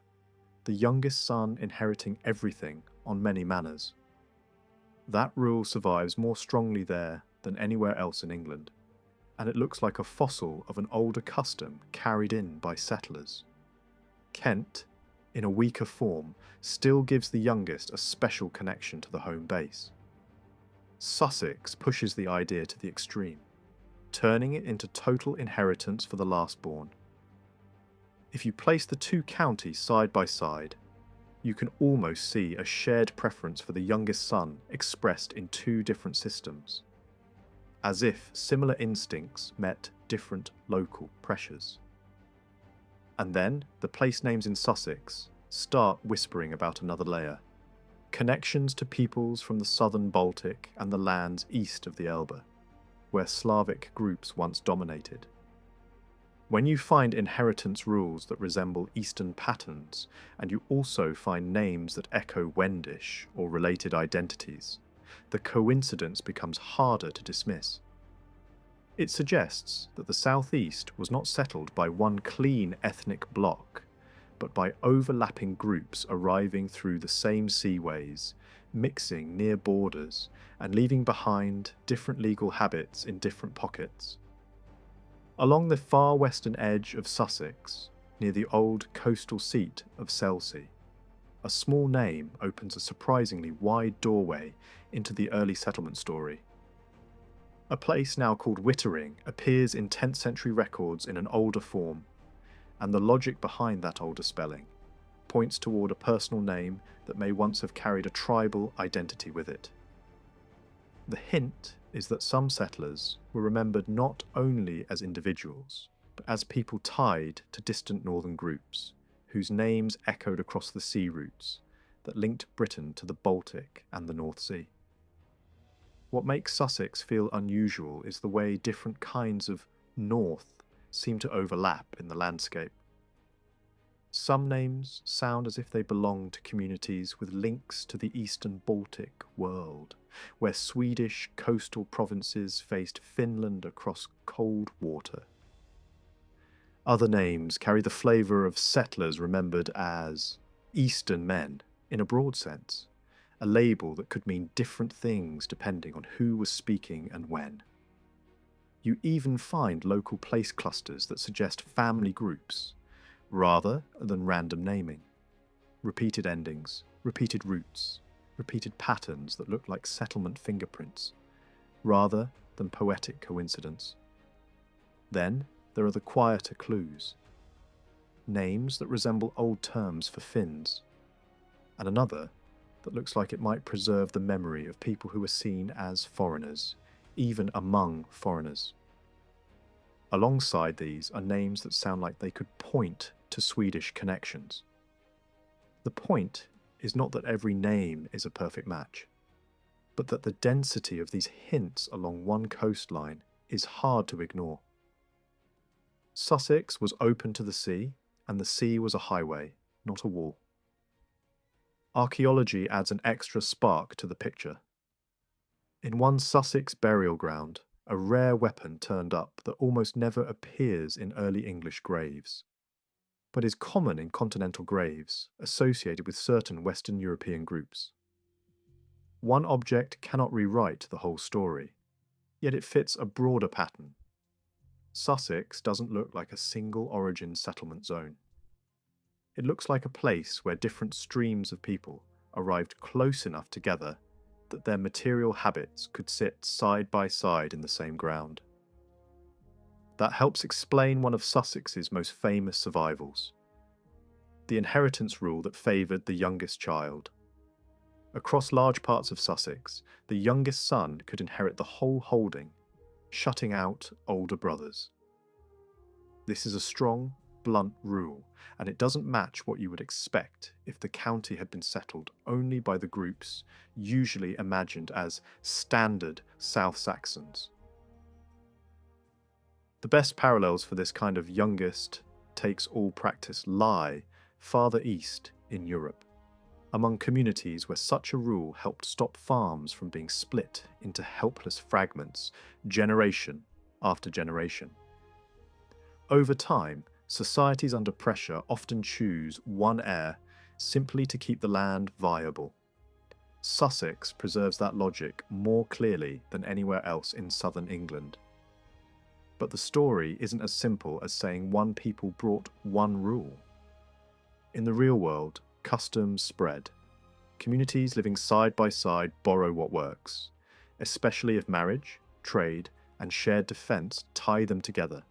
the youngest son inheriting everything on many manors. That rule survives more strongly there than anywhere else in England, and it looks like a fossil of an older custom carried in by settlers. Kent, in a weaker form, still gives the youngest a special connection to the home base. Sussex pushes the idea to the extreme, turning it into total inheritance for the last-born. If you place the two counties side by side, you can almost see a shared preference for the youngest son expressed in two different systems, as if similar instincts met different local pressures. And then the place names in Sussex start whispering about another layer, connections to peoples from the southern Baltic and the lands east of the Elbe, where Slavic groups once dominated. When you find inheritance rules that resemble Eastern patterns, and you also find names that echo Wendish or related identities, the coincidence becomes harder to dismiss. It suggests that the southeast was not settled by one clean ethnic bloc, but by overlapping groups arriving through the same seaways, mixing near borders, and leaving behind different legal habits in different pockets. Along the far western edge of Sussex, near the old coastal seat of Selsey, a small name opens a surprisingly wide doorway into the early settlement story. A place now called Wittering appears in 10th century records in an older form, and the logic behind that older spelling points toward a personal name that may once have carried a tribal identity with it. The hint is that some settlers were remembered not only as individuals, but as people tied to distant northern groups, whose names echoed across the sea routes that linked Britain to the Baltic and the North Sea. What makes Sussex feel unusual is the way different kinds of north seem to overlap in the landscape. Some names sound as if they belong to communities with links to the eastern Baltic world, where Swedish coastal provinces faced Finland across cold water. Other names carry the flavour of settlers remembered as Eastern men in a broad sense, a label that could mean different things depending on who was speaking and when. You even find local place clusters that suggest family groups, rather than random naming. Repeated endings, repeated roots, repeated patterns that look like settlement fingerprints, rather than poetic coincidence. Then there are the quieter clues. Names that resemble old terms for Finns, and another that looks like it might preserve the memory of people who were seen as foreigners, even among foreigners. Alongside these are names that sound like they could point to Swedish connections. The point is not that every name is a perfect match, but that the density of these hints along one coastline is hard to ignore. Sussex was open to the sea, and the sea was a highway, not a wall. Archaeology adds an extra spark to the picture. In one Sussex burial ground, a rare weapon turned up that almost never appears in early English graves, but is common in continental graves associated with certain Western European groups. One object cannot rewrite the whole story, yet it fits a broader pattern. Sussex doesn't look like a single origin settlement zone. It looks like a place where different streams of people arrived close enough together that their material habits could sit side by side in the same ground. That helps explain one of Sussex's most famous survivals, the inheritance rule that favoured the youngest child. Across large parts of Sussex, the youngest son could inherit the whole holding, shutting out older brothers. This is a strong blunt rule, and it doesn't match what you would expect if the county had been settled only by the groups usually imagined as standard South Saxons. The best parallels for this kind of youngest takes all practice lie farther east in Europe, among communities where such a rule helped stop farms from being split into helpless fragments generation after generation. Over time, societies under pressure often choose one heir simply to keep the land viable. Sussex preserves that logic more clearly than anywhere else in southern England. But the story isn't as simple as saying one people brought one rule. In the real world, customs spread. Communities living side by side borrow what works, especially if marriage, trade, and shared defence tie them together.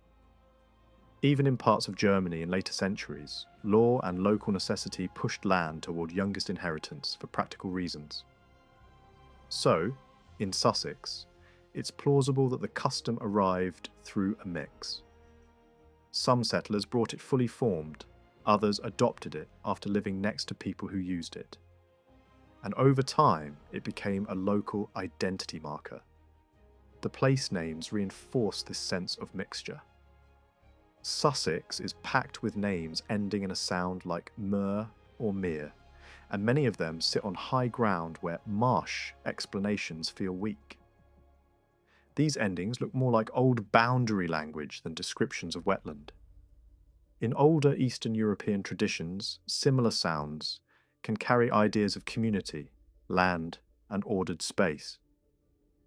Even in parts of Germany in later centuries, law and local necessity pushed land toward youngest inheritance for practical reasons. So, in Sussex, it's plausible that the custom arrived through a mix. Some settlers brought it fully formed, others adopted it after living next to people who used it. And over time, it became a local identity marker. The place names reinforce this sense of mixture. Sussex is packed with names ending in a sound like mer or mere, and many of them sit on high ground where marsh explanations feel weak. These endings look more like old boundary language than descriptions of wetland. In older Eastern European traditions, similar sounds can carry ideas of community, land, and ordered space.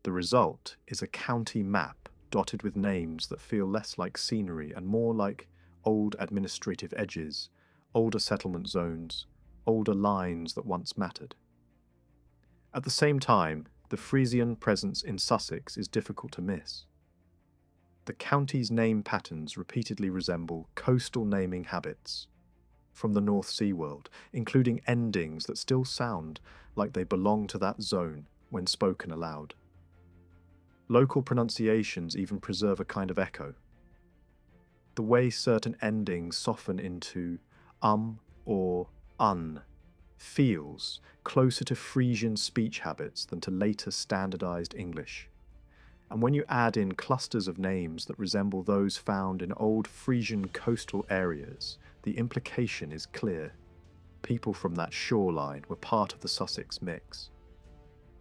The result is a county map dotted with names that feel less like scenery and more like old administrative edges, older settlement zones, older lines that once mattered. At the same time, the Frisian presence in Sussex is difficult to miss. The county's name patterns repeatedly resemble coastal naming habits from the North Sea world, including endings that still sound like they belong to that zone when spoken aloud. Local pronunciations even preserve a kind of echo. The way certain endings soften into or un feels closer to Frisian speech habits than to later standardized English. And when you add in clusters of names that resemble those found in old Frisian coastal areas, the implication is clear. People from that shoreline were part of the Sussex mix.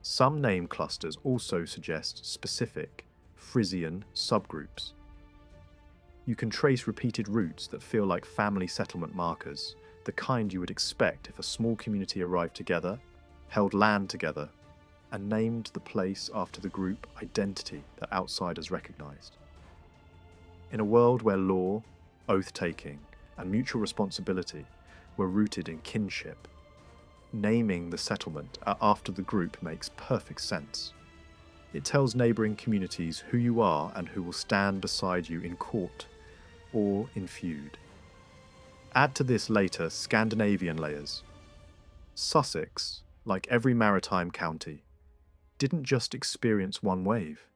Some name clusters also suggest specific Frisian subgroups. You can trace repeated roots that feel like family settlement markers, the kind you would expect if a small community arrived together, held land together, and named the place after the group identity that outsiders recognized. In a world where law, oath-taking, and mutual responsibility were rooted in kinship, naming the settlement after the group makes perfect sense. It tells neighbouring communities who you are and who will stand beside you in court or in feud. Add to this later Scandinavian layers. Sussex, like every maritime county, didn't just experience one wave.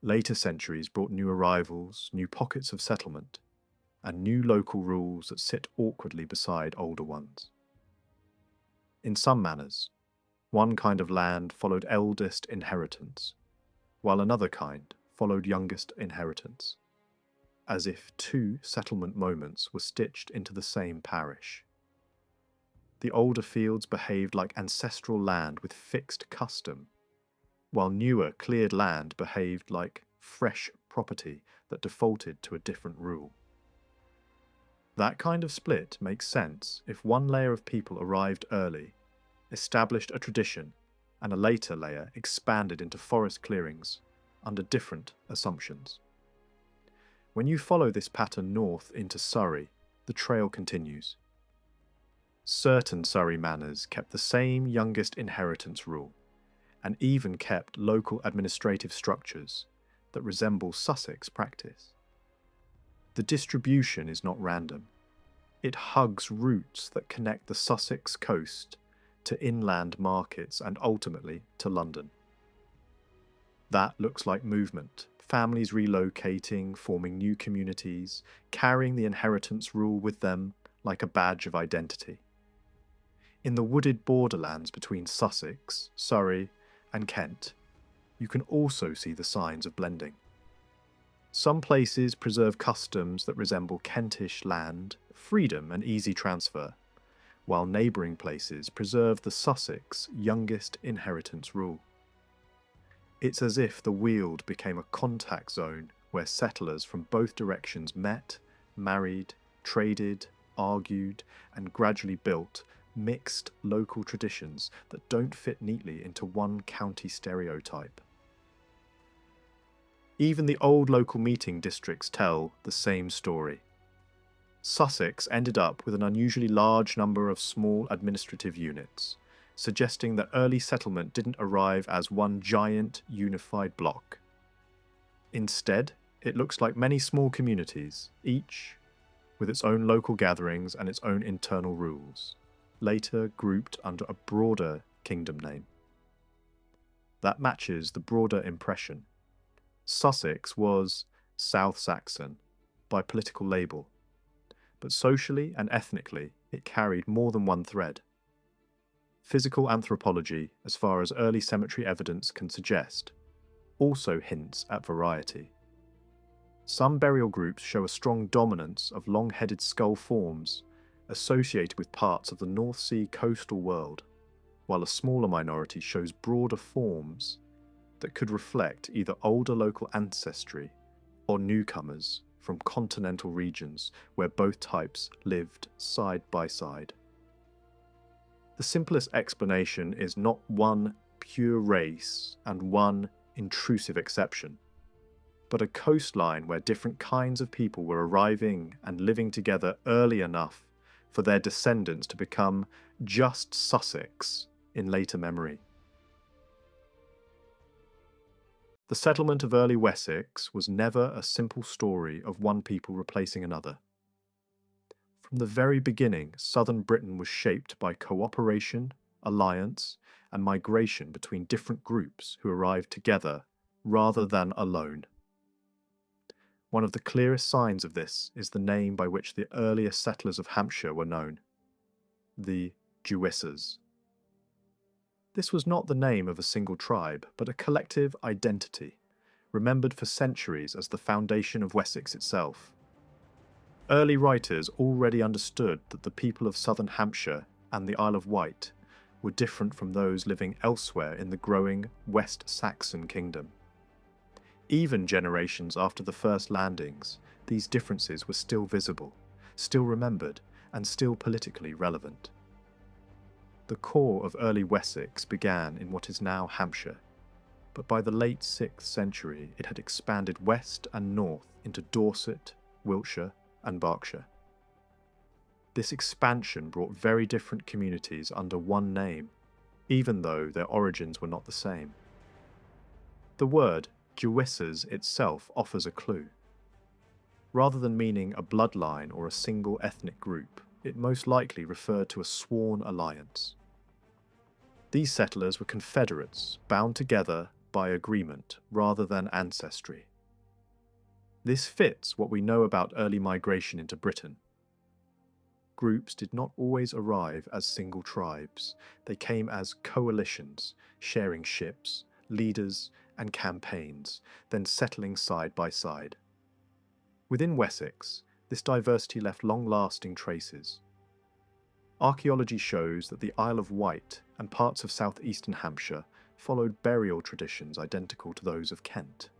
Later centuries brought new arrivals, new pockets of settlement, and new local rules that sit awkwardly beside older ones. In some manners, one kind of land followed eldest inheritance, while another kind followed youngest inheritance, as if two settlement moments were stitched into the same parish. The older fields behaved like ancestral land with fixed custom, while newer cleared land behaved like fresh property that defaulted to a different rule. That kind of split makes sense if one layer of people arrived early, established a tradition, and a later layer expanded into forest clearings under different assumptions. When you follow this pattern north into Surrey, the trail continues. Certain Surrey manors kept the same youngest inheritance rule, and even kept local administrative structures that resemble Sussex practice. The distribution is not random. It hugs routes that connect the Sussex coast to inland markets and ultimately to London. That looks like movement, families relocating, forming new communities, carrying the inheritance rule with them like a badge of identity. In the wooded borderlands between Sussex, Surrey, and Kent, you can also see the signs of blending. Some places preserve customs that resemble Kentish land, freedom and easy transfer, while neighbouring places preserve the Sussex youngest inheritance rule. It's as if the Weald became a contact zone where settlers from both directions met, married, traded, argued, and gradually built mixed local traditions that don't fit neatly into one county stereotype. Even the old local meeting districts tell the same story. Sussex ended up with an unusually large number of small administrative units, suggesting that early settlement didn't arrive as one giant unified block. Instead, it looks like many small communities, each with its own local gatherings and its own internal rules, later grouped under a broader kingdom name. That matches the broader impression. Sussex was South Saxon by political label, but socially and ethnically it carried more than one thread. Physical anthropology, as far as early cemetery evidence can suggest, also hints at variety. Some burial groups show a strong dominance of long-headed skull forms associated with parts of the North Sea coastal world, while a smaller minority shows broader forms that could reflect either older local ancestry or newcomers from continental regions where both types lived side by side. The simplest explanation is not one pure race and one intrusive exception, but a coastline where different kinds of people were arriving and living together early enough for their descendants to become just Sussex in later memory. The settlement of early Wessex was never a simple story of one people replacing another. From the very beginning, southern Britain was shaped by cooperation, alliance, and migration between different groups who arrived together rather than alone. One of the clearest signs of this is the name by which the earliest settlers of Hampshire were known: the Jissers. This was not the name of a single tribe, but a collective identity, remembered for centuries as the foundation of Wessex itself. Early writers already understood that the people of southern Hampshire and the Isle of Wight were different from those living elsewhere in the growing West Saxon kingdom. Even generations after the first landings, these differences were still visible, still remembered, and still politically relevant. The core of early Wessex began in what is now Hampshire, but by the late 6th century it had expanded west and north into Dorset, Wiltshire, and Berkshire. This expansion brought very different communities under one name, even though their origins were not the same. The word Jissers itself offers a clue. Rather than meaning a bloodline or a single ethnic group, it most likely referred to a sworn alliance. These settlers were confederates, bound together by agreement rather than ancestry. This fits what we know about early migration into Britain. Groups did not always arrive as single tribes. They came as coalitions, sharing ships, leaders, and campaigns, then settling side by side. Within Wessex, this diversity left long-lasting traces. Archaeology shows that the Isle of Wight and parts of southeastern Hampshire followed burial traditions identical to those of Kent.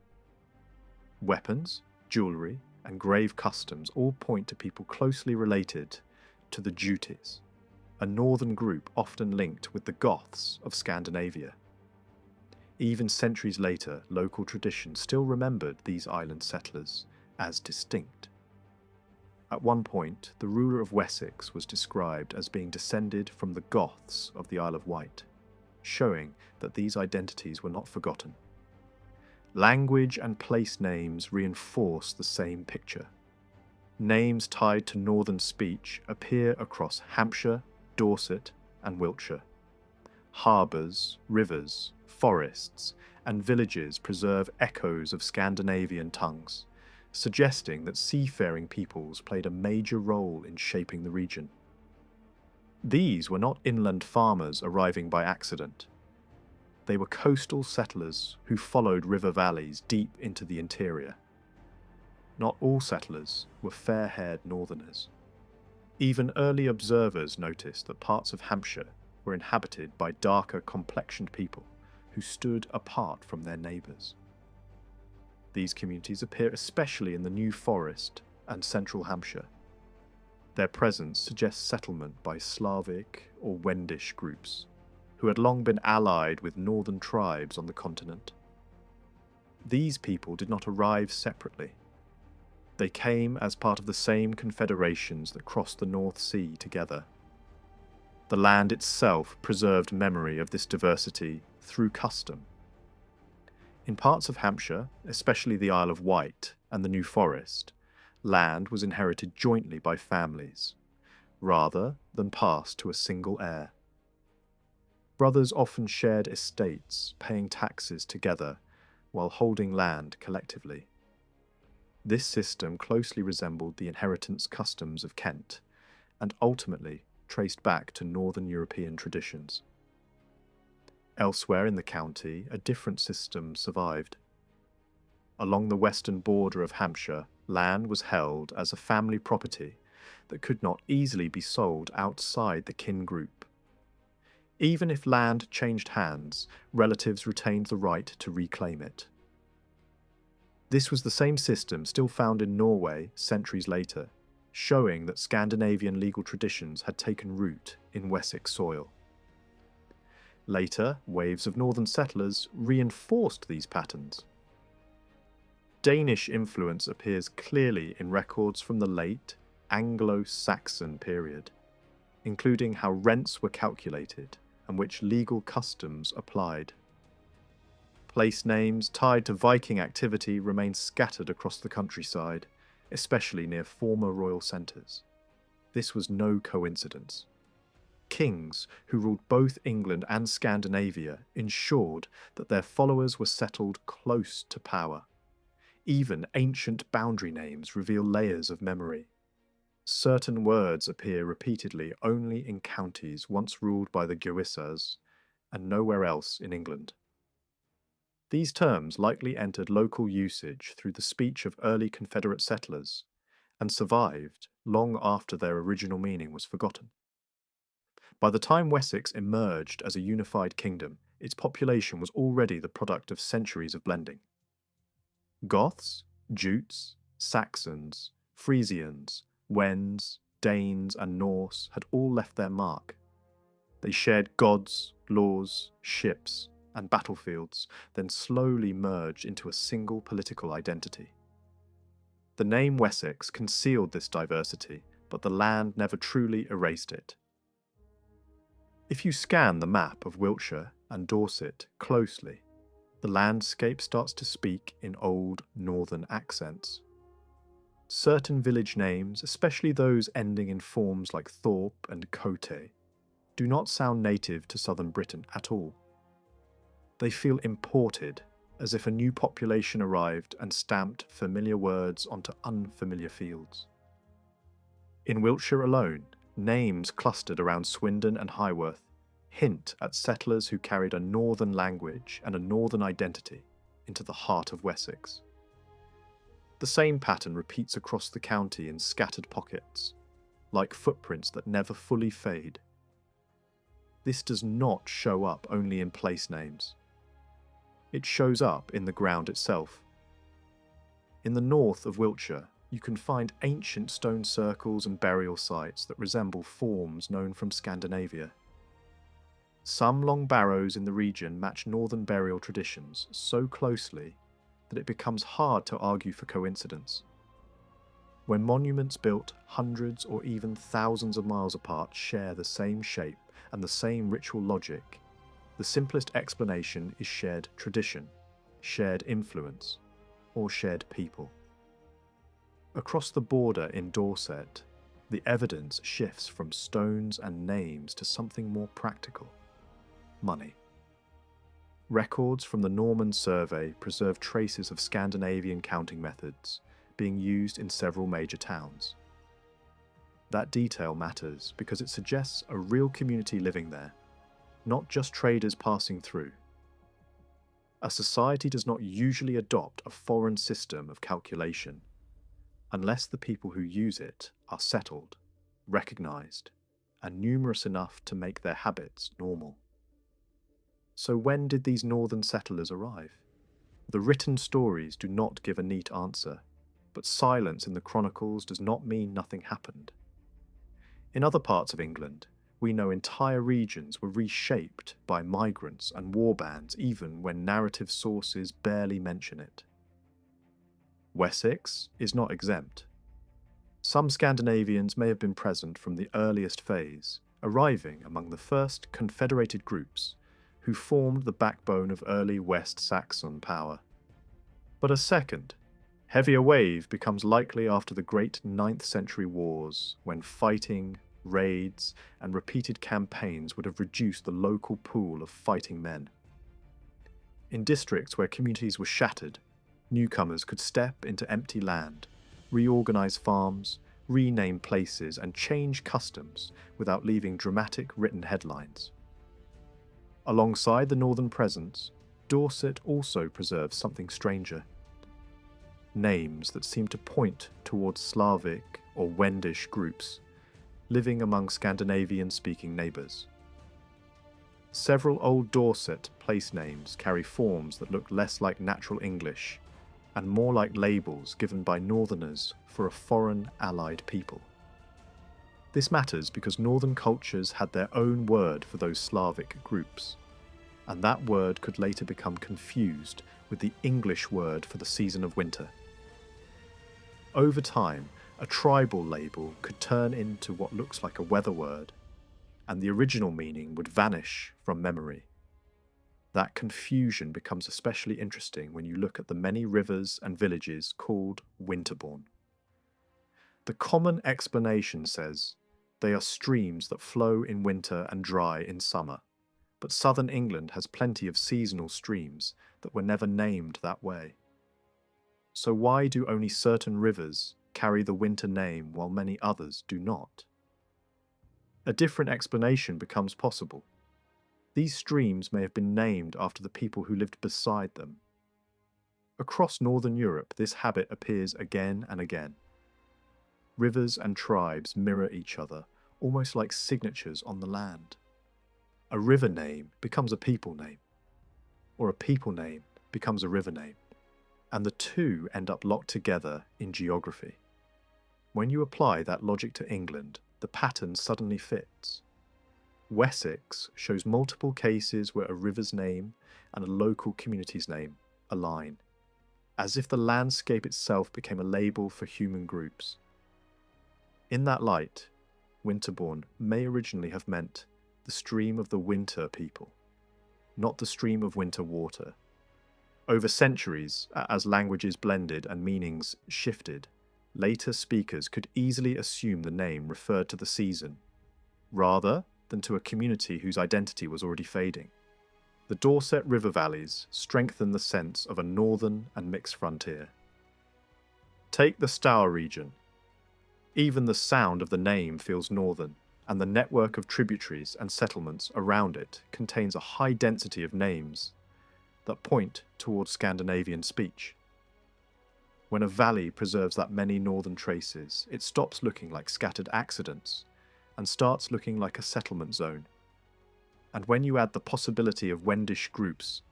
Weapons, jewellery, and grave customs all point to people closely related to the Jutes, a northern group often linked with the Goths of Scandinavia. Even centuries later, local tradition still remembered these island settlers as distinct. At one point, the ruler of Wessex was described as being descended from the Goths of the Isle of Wight, showing that these identities were not forgotten. Language and place names reinforce the same picture. Names tied to northern speech appear across Hampshire, Dorset, and Wiltshire. Harbours, rivers, forests, and villages preserve echoes of Scandinavian tongues, suggesting that seafaring peoples played a major role in shaping the region. These were not inland farmers arriving by accident. They were coastal settlers who followed river valleys deep into the interior. Not all settlers were fair-haired northerners. Even early observers noticed that parts of Hampshire were inhabited by darker complexioned people who stood apart from their neighbours. These communities appear especially in the New Forest and central Hampshire. Their presence suggests settlement by Slavic or Wendish groups, who had long been allied with northern tribes on the continent. These people did not arrive separately. They came as part of the same confederations that crossed the North Sea together. The land itself preserved memory of this diversity through custom. In parts of Hampshire, especially the Isle of Wight and the New Forest, land was inherited jointly by families, rather than passed to a single heir. Brothers often shared estates, paying taxes together while holding land collectively. This system closely resembled the inheritance customs of Kent, and ultimately traced back to Northern European traditions. Elsewhere in the county, a different system survived. Along the western border of Hampshire, land was held as a family property that could not easily be sold outside the kin group. Even if land changed hands, relatives retained the right to reclaim it. This was the same system still found in Norway centuries later, showing that Scandinavian legal traditions had taken root in Wessex soil. Later, waves of northern settlers reinforced these patterns. Danish influence appears clearly in records from the late Anglo-Saxon period, including how rents were calculated and which legal customs applied. Place names tied to Viking activity remain scattered across the countryside, especially near former royal centres. This was no coincidence. Kings who ruled both England and Scandinavia ensured that their followers were settled close to power. Even ancient boundary names reveal layers of memory. Certain words appear repeatedly only in counties once ruled by the Jissers and nowhere else in England. These terms likely entered local usage through the speech of early Confederate settlers and survived long after their original meaning was forgotten. By the time Wessex emerged as a unified kingdom, its population was already the product of centuries of blending. Goths, Jutes, Saxons, Frisians, Wends, Danes and Norse had all left their mark. They shared gods, laws, ships, and battlefields, then slowly merged into a single political identity. The name Wessex concealed this diversity, but the land never truly erased it. If you scan the map of Wiltshire and Dorset closely, the landscape starts to speak in old northern accents. Certain village names, especially those ending in forms like Thorpe and Cote, do not sound native to southern Britain at all. They feel imported, as if a new population arrived and stamped familiar words onto unfamiliar fields. In Wiltshire alone, names clustered around Swindon and Highworth hint at settlers who carried a northern language and a northern identity into the heart of Wessex. The same pattern repeats across the county in scattered pockets, like footprints that never fully fade. This does not show up only in place names. It shows up in the ground itself. In the north of Wiltshire, you can find ancient stone circles and burial sites that resemble forms known from Scandinavia. Some long barrows in the region match northern burial traditions so closely that it becomes hard to argue for coincidence. When monuments built hundreds or even thousands of miles apart share the same shape and the same ritual logic, the simplest explanation is shared tradition, shared influence, or shared people. Across the border in Dorset, the evidence shifts from stones and names to something more practical: money. Records from the Norman survey preserve traces of Scandinavian counting methods being used in several major towns. That detail matters because it suggests a real community living there, not just traders passing through. A society does not usually adopt a foreign system of calculation unless the people who use it are settled, recognized, and numerous enough to make their habits normal. So when did these northern settlers arrive? The written stories do not give a neat answer, but silence in the chronicles does not mean nothing happened. In other parts of England, we know entire regions were reshaped by migrants and warbands even when narrative sources barely mention it. Wessex is not exempt. Some Scandinavians may have been present from the earliest phase, arriving among the first confederated groups who formed the backbone of early West Saxon power. But a second, heavier wave becomes likely after the great 9th century wars, when fighting, raids, and repeated campaigns would have reduced the local pool of fighting men. In districts where communities were shattered, newcomers could step into empty land, reorganize farms, rename places, and change customs without leaving dramatic written headlines. Alongside the northern presence, Dorset also preserves something stranger. Names that seem to point towards Slavic or Wendish groups, living among Scandinavian-speaking neighbours. Several Old Dorset place names carry forms that look less like natural English and more like labels given by northerners for a foreign allied people. This matters because northern cultures had their own word for those Slavic groups, and that word could later become confused with the English word for the season of winter. Over time, a tribal label could turn into what looks like a weather word, and the original meaning would vanish from memory. That confusion becomes especially interesting when you look at the many rivers and villages called winterborn. The common explanation says they are streams that flow in winter and dry in summer, but southern England has plenty of seasonal streams that were never named that way. So why do only certain rivers carry the winter name while many others do not? A different explanation becomes possible. These streams may have been named after the people who lived beside them. Across northern Europe, this habit appears again and again. Rivers and tribes mirror each other, almost like signatures on the land. A river name becomes a people name, or a people name becomes a river name, and the two end up locked together in geography. When you apply that logic to England, the pattern suddenly fits. Wessex shows multiple cases where a river's name and a local community's name align, as if the landscape itself became a label for human groups. In that light, Winterbourne may originally have meant the stream of the winter people, not the stream of winter water. Over centuries, as languages blended and meanings shifted, later speakers could easily assume the name referred to the season, rather than to a community whose identity was already fading. The Dorset river valleys strengthen the sense of a northern and mixed frontier. Take the Stour region. Even the sound of the name feels northern, and the network of tributaries and settlements around it contains a high density of names that point towards Scandinavian speech. When a valley preserves that many northern traces, it stops looking like scattered accidents and starts looking like a settlement zone. And when you add the possibility of Wendish groups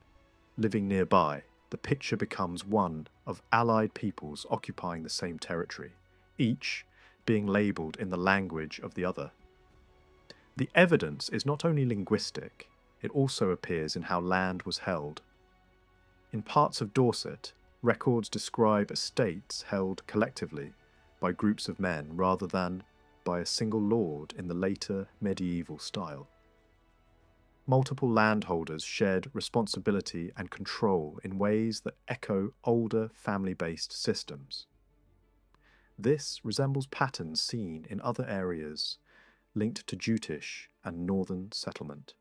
living nearby, the picture becomes one of allied peoples occupying the same territory, each being labelled in the language of the other. The evidence is not only linguistic, it also appears in how land was held. In parts of Dorset, records describe estates held collectively by groups of men rather than by a single lord in the later medieval style. Multiple landholders shared responsibility and control in ways that echo older family-based systems. This resembles patterns seen in other areas linked to Jutish and northern settlement.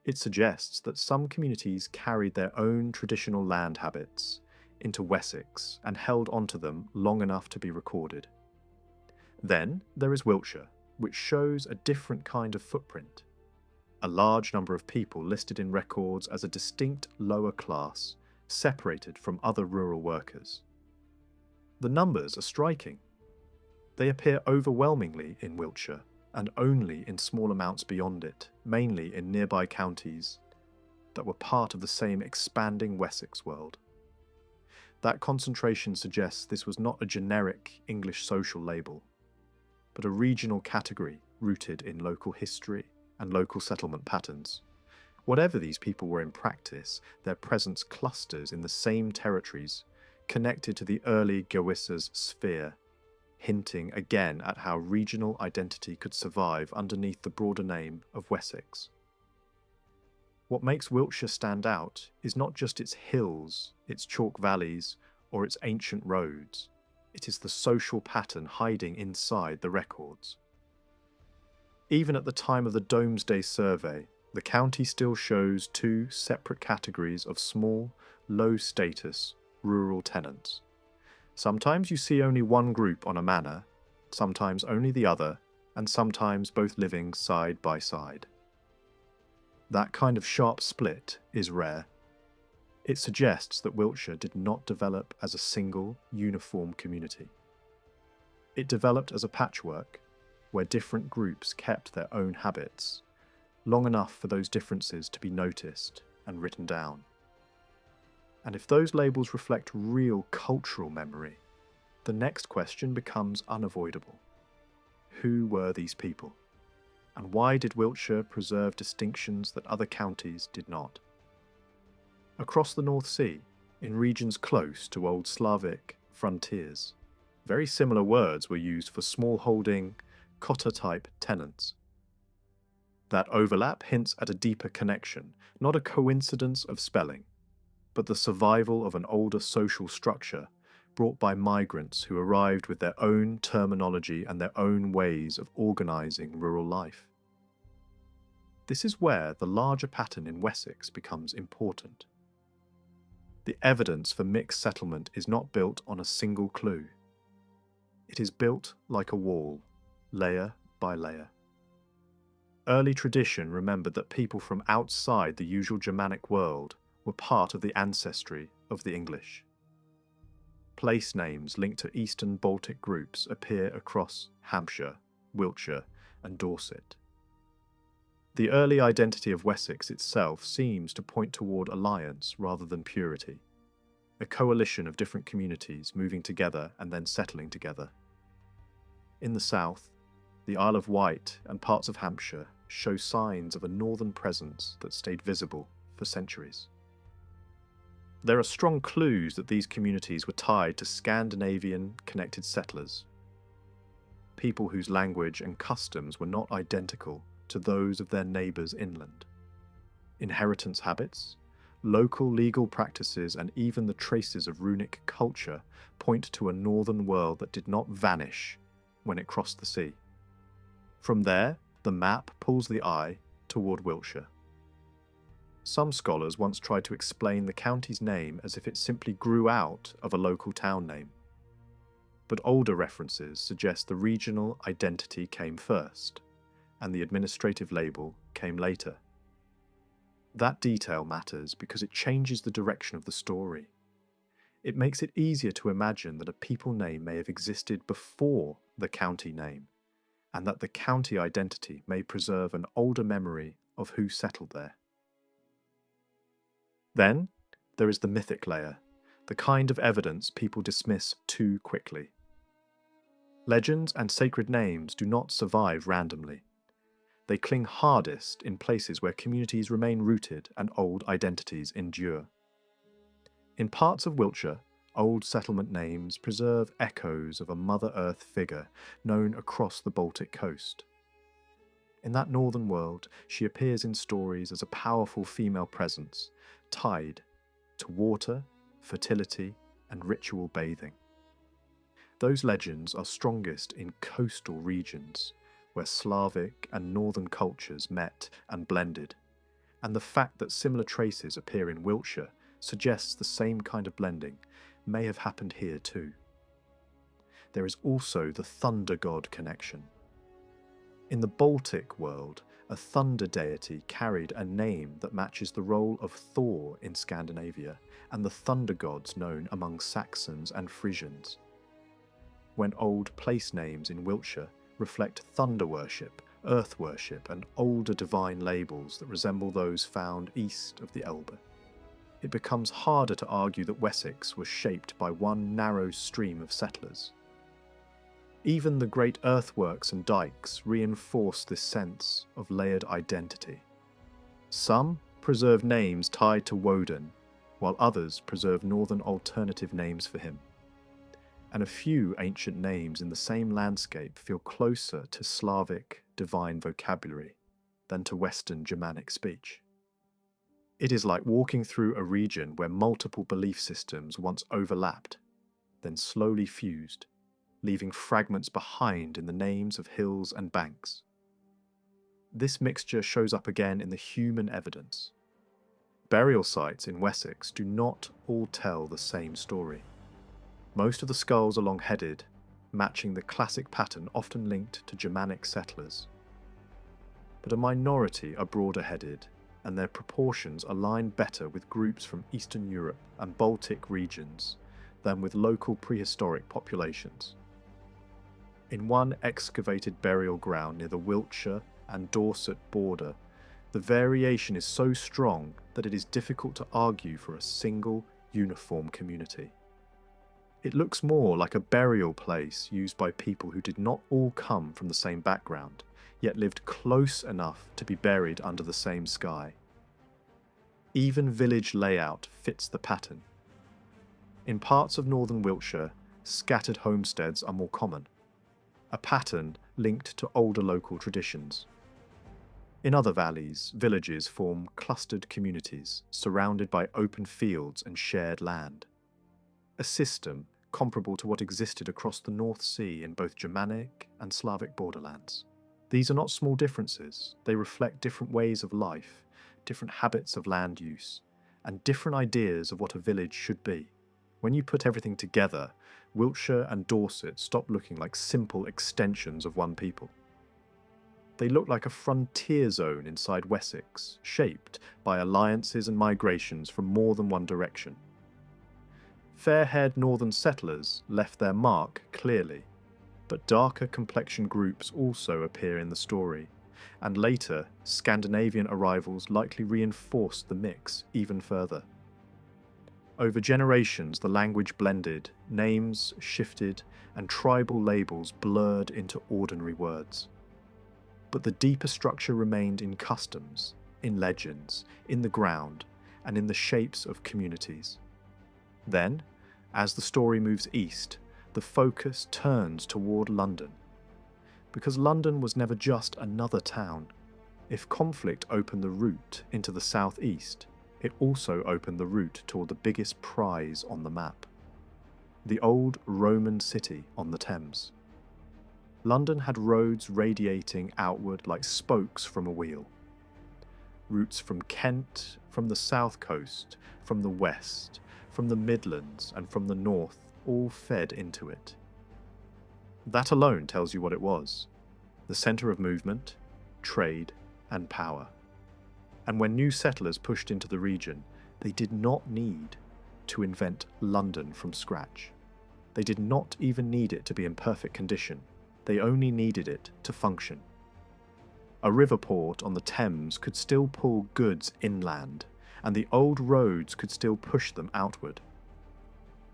It suggests that some communities carried their own traditional land habits into Wessex and held onto them long enough to be recorded. Then there is Wiltshire, which shows a different kind of footprint. A large number of people listed in records as a distinct lower class, separated from other rural workers. The numbers are striking. They appear overwhelmingly in Wiltshire, and only in small amounts beyond it, mainly in nearby counties that were part of the same expanding Wessex world. That concentration suggests this was not a generic English social label, but a regional category rooted in local history and local settlement patterns. Whatever these people were in practice, their presence clusters in the same territories, connected to the early Gewissa's sphere, hinting again at how regional identity could survive underneath the broader name of Wessex. What makes Wiltshire stand out is not just its hills, its chalk valleys, or its ancient roads. It is the social pattern hiding inside the records. Even at the time of the Domesday Survey, the county still shows two separate categories of small, low-status, rural tenants. Sometimes you see only one group on a manor, sometimes only the other, and sometimes both living side by side. That kind of sharp split is rare. It suggests that Wiltshire did not develop as a single, uniform community. It developed as a patchwork, where different groups kept their own habits, long enough for those differences to be noticed and written down. And if those labels reflect real cultural memory, the next question becomes unavoidable. Who were these people? And why did Wiltshire preserve distinctions that other counties did not? Across the North Sea, in regions close to Old Slavic frontiers, very similar words were used for small-holding, cotta-type tenants. That overlap hints at a deeper connection, not a coincidence of spelling, but the survival of an older social structure brought by migrants who arrived with their own terminology and their own ways of organising rural life. This is where the larger pattern in Wessex becomes important. The evidence for mixed settlement is not built on a single clue. It is built like a wall, layer by layer. Early tradition remembered that people from outside the usual Germanic world were part of the ancestry of the English. Place names linked to Eastern Baltic groups appear across Hampshire, Wiltshire, and Dorset. The early identity of Wessex itself seems to point toward alliance rather than purity, a coalition of different communities moving together and then settling together. In the south, the Isle of Wight and parts of Hampshire show signs of a northern presence that stayed visible for centuries. There are strong clues that these communities were tied to Scandinavian connected settlers, people whose language and customs were not identical to those of their neighbours inland. Inheritance habits, local legal practices, and even the traces of Runic culture point to a northern world that did not vanish when it crossed the sea. From there, the map pulls the eye toward Wiltshire. Some scholars once tried to explain the county's name as if it simply grew out of a local town name. But older references suggest the regional identity came first, and the administrative label came later. That detail matters because it changes the direction of the story. It makes it easier to imagine that a people name may have existed before the county name, and that the county identity may preserve an older memory of who settled there. Then, there is the mythic layer, the kind of evidence people dismiss too quickly. Legends and sacred names do not survive randomly. They cling hardest in places where communities remain rooted and old identities endure. In parts of Wiltshire, old settlement names preserve echoes of a Mother Earth figure known across the Baltic coast. In that northern world, she appears in stories as a powerful female presence, tied to water, fertility, and ritual bathing. Those legends are strongest in coastal regions, where Slavic and northern cultures met and blended, and the fact that similar traces appear in Wiltshire suggests the same kind of blending may have happened here too. There is also the thunder god connection. In the Baltic world, a thunder deity carried a name that matches the role of Thor in Scandinavia and the thunder gods known among Saxons and Frisians. When old place names in Wiltshire reflect thunder worship, earth worship, and older divine labels that resemble those found east of the Elbe, it becomes harder to argue that Wessex was shaped by one narrow stream of settlers. Even the great earthworks and dikes reinforce this sense of layered identity. Some preserve names tied to Woden, while others preserve northern alternative names for him. And a few ancient names in the same landscape feel closer to Slavic divine vocabulary than to Western Germanic speech. It is like walking through a region where multiple belief systems once overlapped, then slowly fused, leaving fragments behind in the names of hills and banks. This mixture shows up again in the human evidence. Burial sites in Wessex do not all tell the same story. Most of the skulls are long-headed, matching the classic pattern often linked to Germanic settlers. But a minority are broader-headed, and their proportions align better with groups from Eastern Europe and Baltic regions than with local prehistoric populations. In one excavated burial ground near the Wiltshire and Dorset border, the variation is so strong that it is difficult to argue for a single, uniform community. It looks more like a burial place used by people who did not all come from the same background, yet lived close enough to be buried under the same sky. Even village layout fits the pattern. In parts of northern Wiltshire, scattered homesteads are more common, a pattern linked to older local traditions. In other valleys, villages form clustered communities surrounded by open fields and shared land. A system comparable to what existed across the North Sea in both Germanic and Slavic borderlands. These are not small differences, they reflect different ways of life, different habits of land use, and different ideas of what a village should be. When you put everything together, Wiltshire and Dorset stop looking like simple extensions of one people. They look like a frontier zone inside Wessex, shaped by alliances and migrations from more than one direction. Fair-haired northern settlers left their mark clearly, but darker complexion groups also appear in the story, and later Scandinavian arrivals likely reinforced the mix even further. Over generations, the language blended, names shifted, and tribal labels blurred into ordinary words. But the deeper structure remained in customs, in legends, in the ground, and in the shapes of communities. Then, as the story moves east, the focus turns toward London. Because London was never just another town. If conflict opened the route into the southeast, it also opened the route toward the biggest prize on the map, the old Roman city on the Thames. London had roads radiating outward like spokes from a wheel. Routes from Kent, from the south coast, from the west, from the Midlands, and from the north all fed into it. That alone tells you what it was: the centre of movement, trade, and power. And when new settlers pushed into the region, they did not need to invent London from scratch. They did not even need it to be in perfect condition. They only needed it to function. A river port on the Thames could still pull goods inland, and the old roads could still push them outward.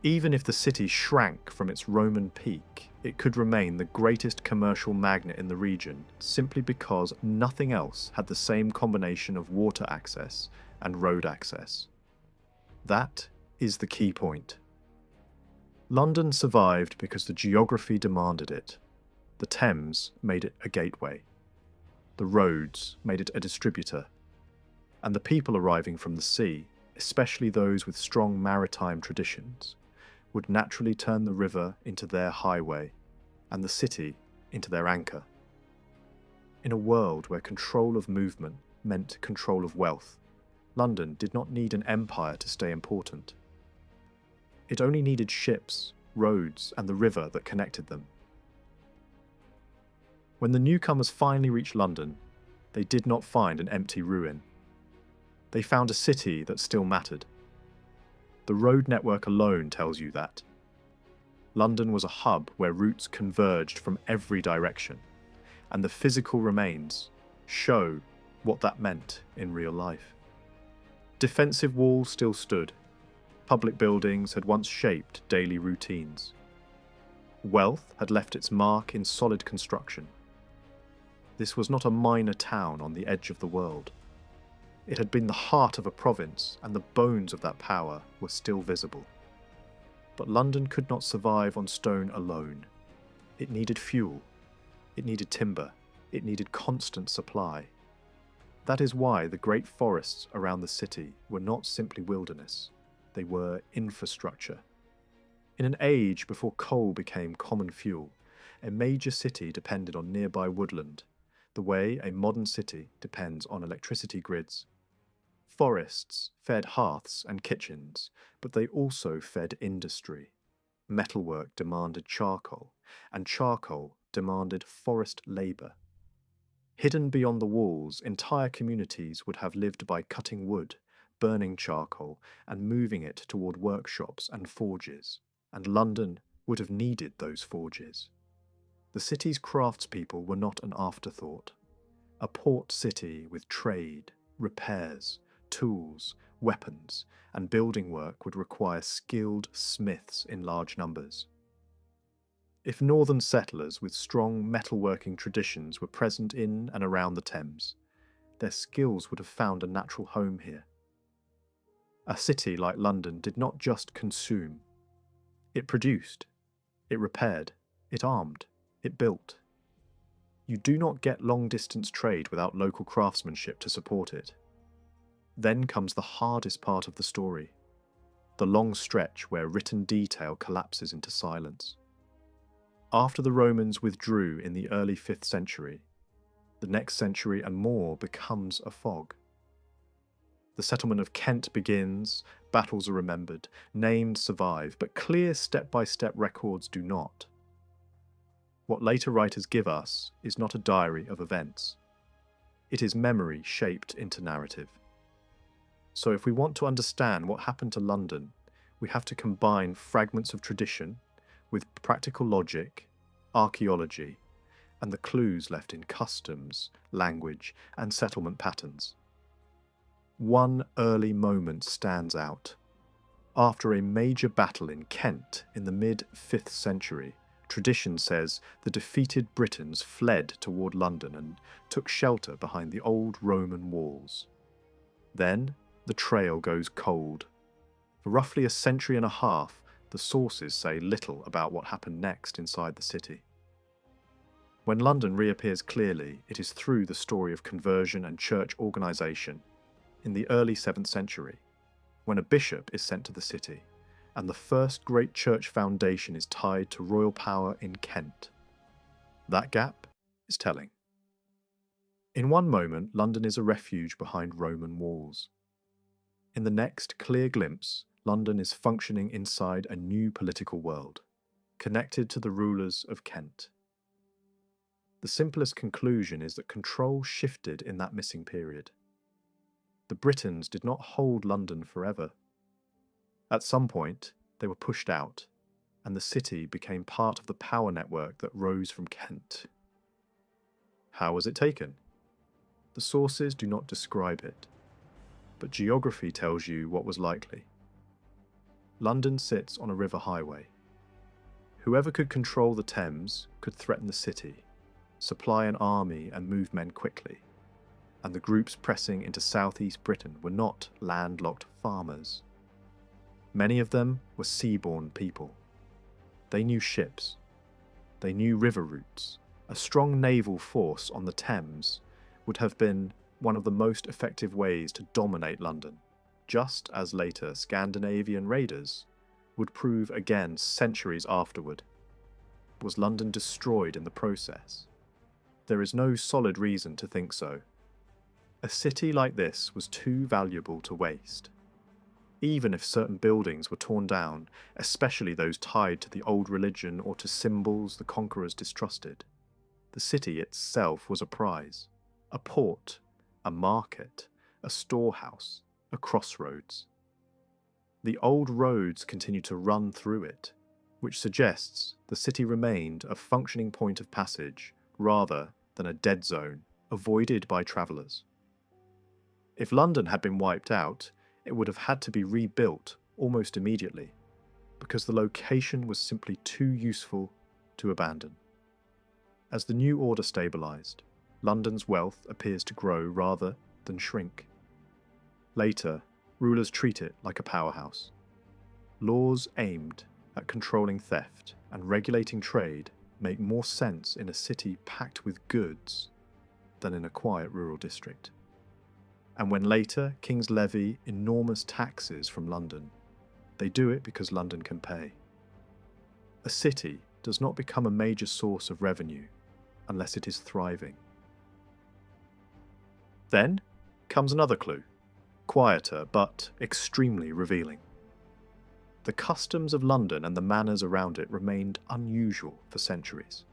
Even if the city shrank from its Roman peak, it could remain the greatest commercial magnet in the region simply because nothing else had the same combination of water access and road access. That is the key point. London survived because the geography demanded it. The Thames made it a gateway. The roads made it a distributor. And the people arriving from the sea, especially those with strong maritime traditions, would naturally turn the river into their highway, and the city into their anchor. In a world where control of movement meant control of wealth. London did not need an empire to stay important. It only needed ships, roads, and the river that connected them. When the newcomers finally reached London, they did not find an empty ruin. They found a city that still mattered. The road network alone tells you that. London was a hub where routes converged from every direction, and the physical remains show what that meant in real life. Defensive walls still stood. Public buildings had once shaped daily routines. Wealth had left its mark in solid construction. This was not a minor town on the edge of the world. It had been the heart of a province, and the bones of that power were still visible. But London could not survive on stone alone. It needed fuel. It needed timber. It needed constant supply. That is why the great forests around the city were not simply wilderness. They were infrastructure. In an age before coal became common fuel, a major city depended on nearby woodland, the way a modern city depends on electricity grids. Forests fed hearths and kitchens, but they also fed industry. Metalwork demanded charcoal, and charcoal demanded forest labour. Hidden beyond the walls, entire communities would have lived by cutting wood, burning charcoal, and moving it toward workshops and forges, and London would have needed those forges. The city's craftspeople were not an afterthought. A port city with trade, repairs, tools, weapons, and building work would require skilled smiths in large numbers. If northern settlers with strong metalworking traditions were present in and around the Thames, their skills would have found a natural home here. A city like London did not just consume. It produced, it repaired, it armed, it built. You do not get long-distance trade without local craftsmanship to support it. Then comes the hardest part of the story, the long stretch where written detail collapses into silence. After the Romans withdrew in the early 5th century, the next century and more becomes a fog. The settlement of Kent begins, battles are remembered, names survive, but clear step-by-step records do not. What later writers give us is not a diary of events. It is memory shaped into narrative. So if we want to understand what happened to London, we have to combine fragments of tradition with practical logic, archaeology, and the clues left in customs, language, and settlement patterns. One early moment stands out. After a major battle in Kent in the mid-5th century, tradition says the defeated Britons fled toward London and took shelter behind the old Roman walls. Then the trail goes cold. For roughly a century and a half, the sources say little about what happened next inside the city. When London reappears clearly, it is through the story of conversion and church organisation in the early 7th century, when a bishop is sent to the city, and the first great church foundation is tied to royal power in Kent. That gap is telling. In one moment, London is a refuge behind Roman walls. In the next clear glimpse, London is functioning inside a new political world, connected to the rulers of Kent. The simplest conclusion is that control shifted in that missing period. The Britons did not hold London forever. At some point, they were pushed out, and the city became part of the power network that rose from Kent. How was it taken? The sources do not describe it, but geography tells you what was likely. London sits on a river highway. Whoever could control the Thames could threaten the city, supply an army and move men quickly, and the groups pressing into southeast Britain were not landlocked farmers. Many of them were seaborne people. They knew ships. They knew river routes. A strong naval force on the Thames would have been one of the most effective ways to dominate London, just as later Scandinavian raiders would prove again centuries afterward. Was London destroyed in the process? There is no solid reason to think so. A city like this was too valuable to waste. Even if certain buildings were torn down, especially those tied to the old religion or to symbols the conquerors distrusted, the city itself was a prize, a port, a market, a storehouse, a crossroads. The old roads continued to run through it, which suggests the city remained a functioning point of passage rather than a dead zone avoided by travellers. If London had been wiped out, it would have had to be rebuilt almost immediately, because the location was simply too useful to abandon. As the new order stabilised, London's wealth appears to grow rather than shrink. Later, rulers treat it like a powerhouse. Laws aimed at controlling theft and regulating trade make more sense in a city packed with goods than in a quiet rural district. And when later kings levy enormous taxes from London, they do it because London can pay. A city does not become a major source of revenue unless it is thriving. Then comes another clue, quieter but extremely revealing. The customs of London and the manners around it remained unusual for centuries.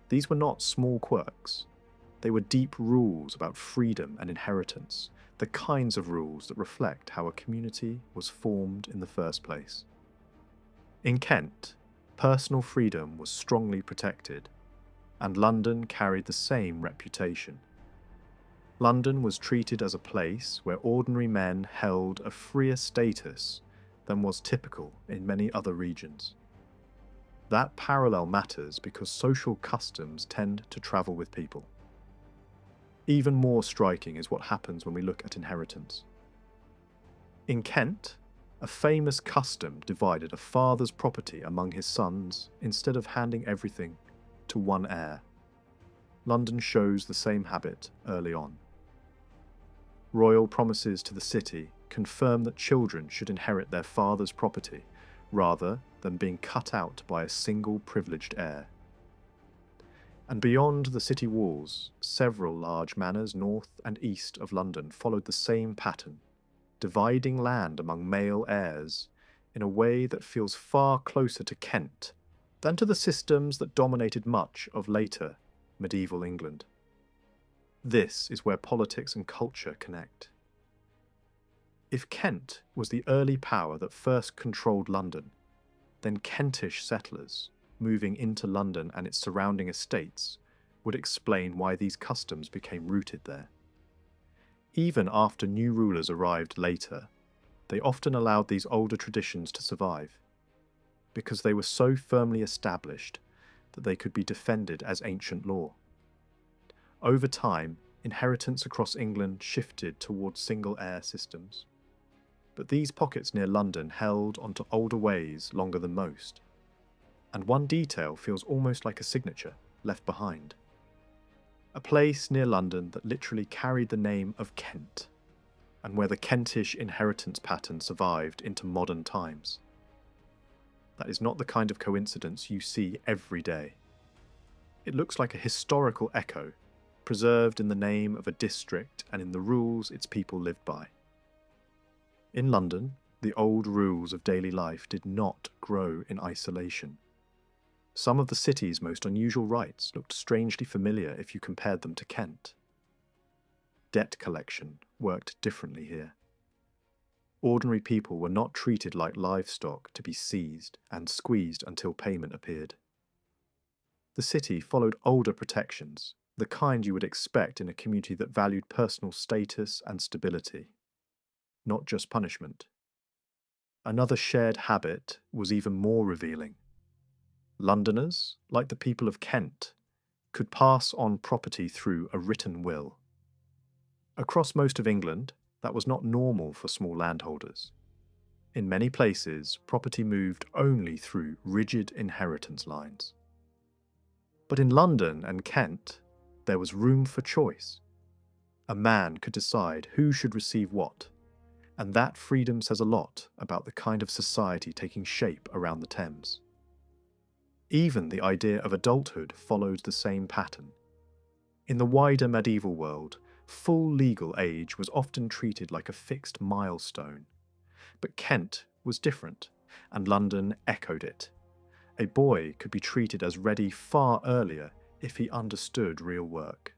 These were not small quirks. They were deep rules about freedom and inheritance, the kinds of rules that reflect how a community was formed in the first place. In Kent, personal freedom was strongly protected, and London carried the same reputation. London was treated as a place where ordinary men held a freer status than was typical in many other regions. That parallel matters because social customs tend to travel with people. Even more striking is what happens when we look at inheritance. In Kent, a famous custom divided a father's property among his sons instead of handing everything to one heir. London shows the same habit early on. Royal promises to the city confirm that children should inherit their father's property rather than being cut out by a single privileged heir. And beyond the city walls, several large manors north and east of London followed the same pattern, dividing land among male heirs in a way that feels far closer to Kent than to the systems that dominated much of later medieval England. This is where politics and culture connect. If Kent was the early power that first controlled London, then Kentish settlers moving into London and its surrounding estates would explain why these customs became rooted there. Even after new rulers arrived later, they often allowed these older traditions to survive, because they were so firmly established that they could be defended as ancient law. Over time, inheritance across England shifted towards single-heir systems, but these pockets near London held onto older ways longer than most. And one detail feels almost like a signature left behind. A place near London that literally carried the name of Kent, and where the Kentish inheritance pattern survived into modern times. That is not the kind of coincidence you see every day. It looks like a historical echo, preserved in the name of a district and in the rules its people lived by. In London, the old rules of daily life did not grow in isolation. Some of the city's most unusual rites looked strangely familiar if you compared them to Kent. Debt collection worked differently here. Ordinary people were not treated like livestock to be seized and squeezed until payment appeared. The city followed older protections, the kind you would expect in a community that valued personal status and stability, not just punishment. Another shared habit was even more revealing. Londoners, like the people of Kent, could pass on property through a written will. Across most of England, that was not normal for small landholders. In many places, property moved only through rigid inheritance lines. But in London and Kent, there was room for choice. A man could decide who should receive what, and that freedom says a lot about the kind of society taking shape around the Thames. Even the idea of adulthood followed the same pattern. In the wider medieval world, Full legal age was often treated like a fixed milestone. But Kent was different, and London echoed it. A boy could be treated as ready far earlier if he understood real work.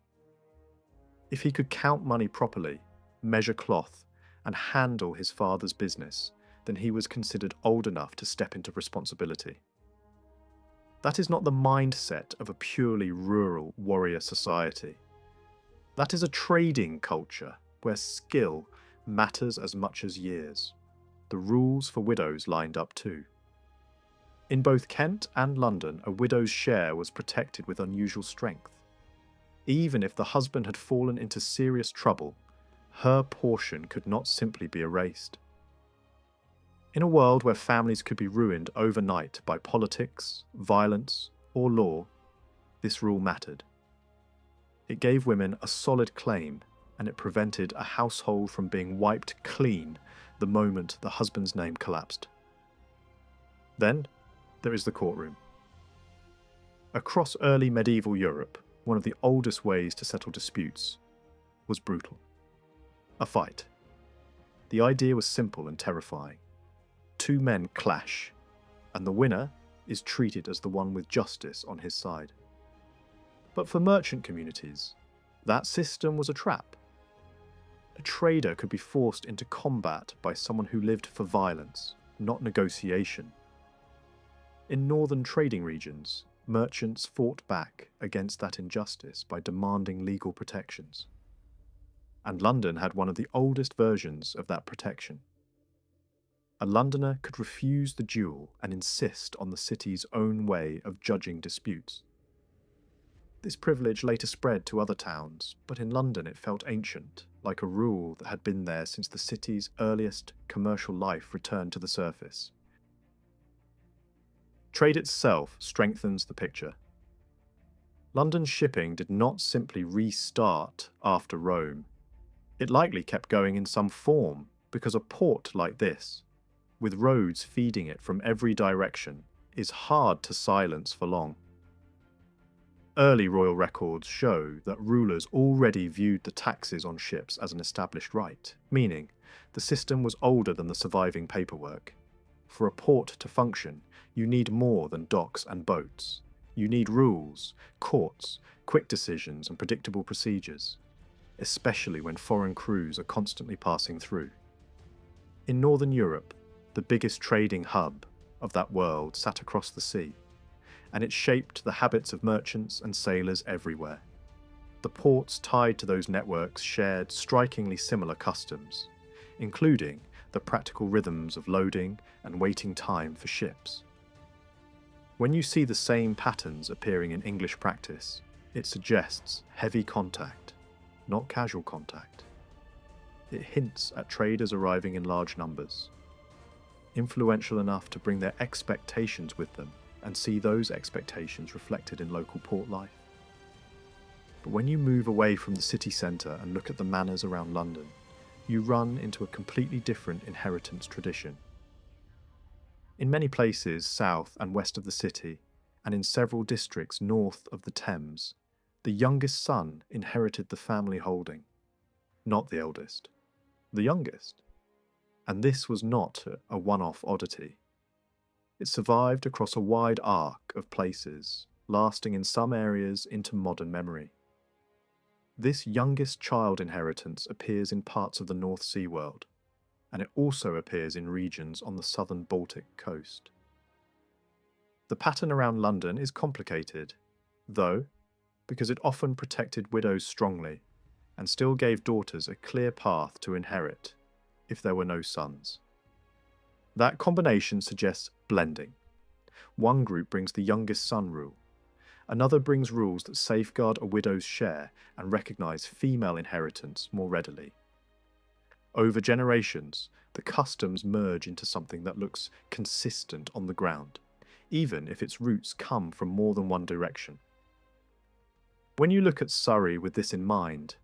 If he could count money properly, measure cloth, and handle his father's business, then he was considered old enough to step into responsibility. That is not the mindset of a purely rural warrior society. That is a trading culture where skill matters as much as years. The rules for widows lined up too. In both Kent and London, a widow's share was protected with unusual strength. Even if the husband had fallen into serious trouble, her portion could not simply be erased. In a world where families could be ruined overnight by politics, violence, or law, this rule mattered. It gave women a solid claim, and it prevented a household from being wiped clean the moment the husband's name collapsed. Then, there is the courtroom. Across early medieval Europe, one of the oldest ways to settle disputes was brutal. A fight. The idea was simple and terrifying. Two men clash, and the winner is treated as the one with justice on his side. But for merchant communities, that system was a trap. A trader could be forced into combat by someone who lived for violence, not negotiation. In northern trading regions, merchants fought back against that injustice by demanding legal protections. And London had one of the oldest versions of that protection. A Londoner could refuse the duel and insist on the city's own way of judging disputes. This privilege later spread to other towns, but in London it felt ancient, like a rule that had been there since the city's earliest commercial life returned to the surface. Trade itself strengthens the picture. London's shipping did not simply restart after Rome. It likely kept going in some form, because a port like this, with roads feeding it from every direction, is hard to silence for long. Early royal records show that rulers already viewed the taxes on ships as an established right, meaning the system was older than the surviving paperwork. For a port to function, you need more than docks and boats. You need rules, courts, quick decisions, and predictable procedures, especially when foreign crews are constantly passing through. In Northern Europe, the biggest trading hub of that world sat across the sea, and it shaped the habits of merchants and sailors everywhere. The ports tied to those networks shared strikingly similar customs, including the practical rhythms of loading and waiting time for ships. When you see the same patterns appearing in English practice, it suggests heavy contact, not casual contact. It hints at traders arriving in large numbers, influential enough to bring their expectations with them and see those expectations reflected in local port life. But when you move away from the city centre and look at the manors around London, you run into a completely different inheritance tradition. In many places south and west of the city, and in several districts north of the Thames, the youngest son inherited the family holding, not the eldest, the youngest. And this was not a one-off oddity. It survived across a wide arc of places, lasting in some areas into modern memory. This youngest child inheritance appears in parts of the North Sea world, and it also appears in regions on the southern Baltic coast. The pattern around London is complicated, though, because it often protected widows strongly, and still gave daughters a clear path to inherit if there were no sons. That combination suggests blending. One group brings the youngest son rule. Another brings rules that safeguard a widow's share and recognise female inheritance more readily. Over generations, the customs merge into something that looks consistent on the ground, even if its roots come from more than one direction. When you look at Surrey with this in mind,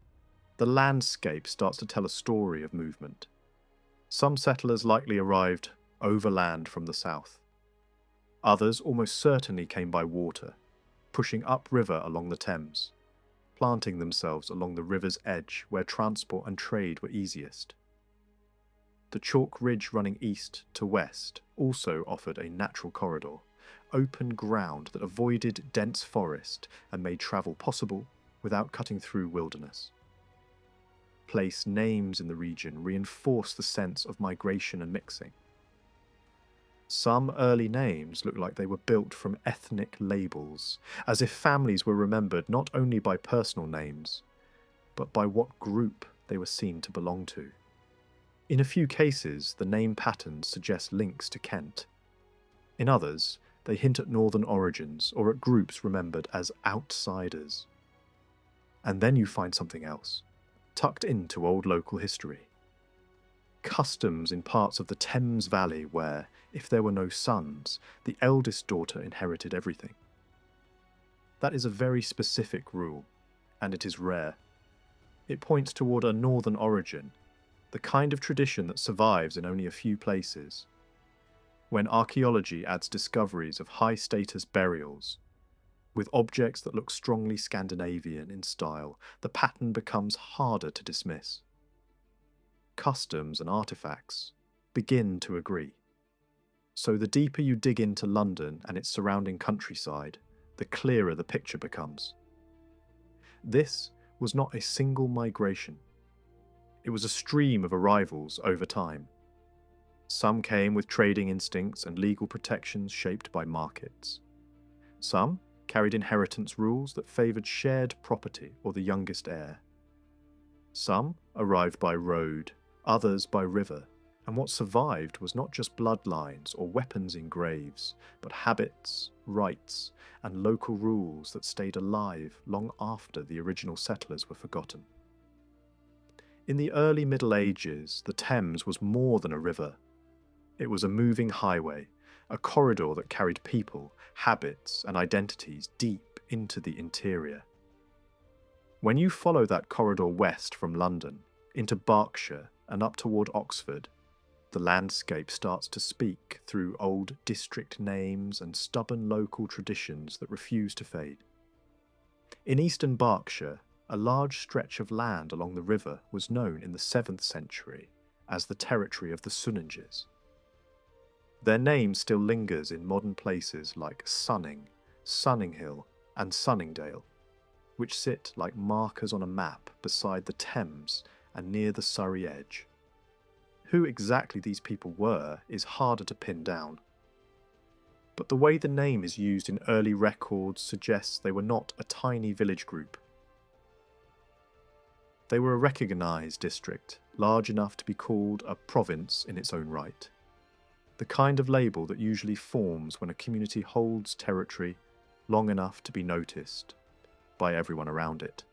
the landscape starts to tell a story of movement. Some settlers likely arrived overland from the south. Others almost certainly came by water, pushing upriver along the Thames. planting themselves along the river's edge where transport and trade were easiest. The chalk ridge running east to west also offered a natural corridor, open ground that avoided dense forest and made travel possible without cutting through wilderness. Place names in the region reinforce the sense of migration and mixing. Some early names look like they were built from ethnic labels, as if families were remembered not only by personal names, but by what group they were seen to belong to. In a few cases, the name patterns suggest links to Kent. In others, they hint at northern origins or at groups remembered as outsiders. And then you find something else, tucked into old local history. Customs in parts of the Thames Valley where, if there were no sons, the eldest daughter inherited everything. That is a very specific rule, and it is rare. It points toward a northern origin, the kind of tradition that survives in only a few places. When archaeology adds discoveries of high-status burials, with objects that look strongly Scandinavian in style, the pattern becomes harder to dismiss. Customs and artifacts begin to agree. So the deeper you dig into London and its surrounding countryside, the clearer the picture becomes. This was not a single migration. It was a stream of arrivals over time. Some came with trading instincts and legal protections shaped by markets. Some carried inheritance rules that favoured shared property or the youngest heir. Some arrived by road, others by river, and what survived was not just bloodlines or weapons in graves, but habits, rites, and local rules that stayed alive long after the original settlers were forgotten. In the early Middle Ages, the Thames was more than a river. It was a moving highway, a corridor that carried people, habits, and identities deep into the interior. When you follow that corridor west from London, into Berkshire and up toward Oxford, the landscape starts to speak through old district names and stubborn local traditions that refuse to fade. In eastern Berkshire, a large stretch of land along the river was known in the 7th century as the territory of the Sunninges. Their name still lingers in modern places like Sunning, Sunninghill, and Sunningdale, which sit like markers on a map beside the Thames and near the Surrey edge. Who exactly these people were is harder to pin down. But the way the name is used in early records suggests they were not a tiny village group. They were a recognised district, large enough to be called a province in its own right. The kind of label that usually forms when a community holds territory long enough to be noticed by everyone around it.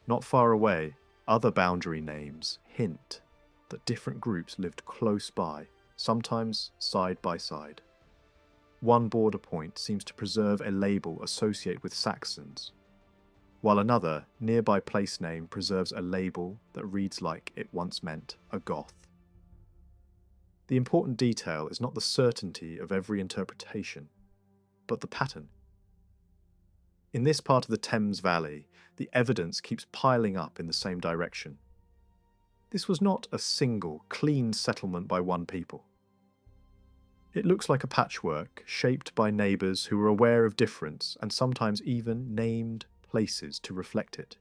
Not far away, other boundary names hint that different groups lived close by, sometimes side by side. One border point seems to preserve a label associated with Saxons, while another nearby place name preserves a label that reads like it once meant a Goth. The important detail is not the certainty of every interpretation, but the pattern. In this part of the Thames Valley, the evidence keeps piling up in the same direction. This was not a single, clean settlement by one people. It looks like a patchwork shaped by neighbours who were aware of difference and sometimes even named places to reflect it.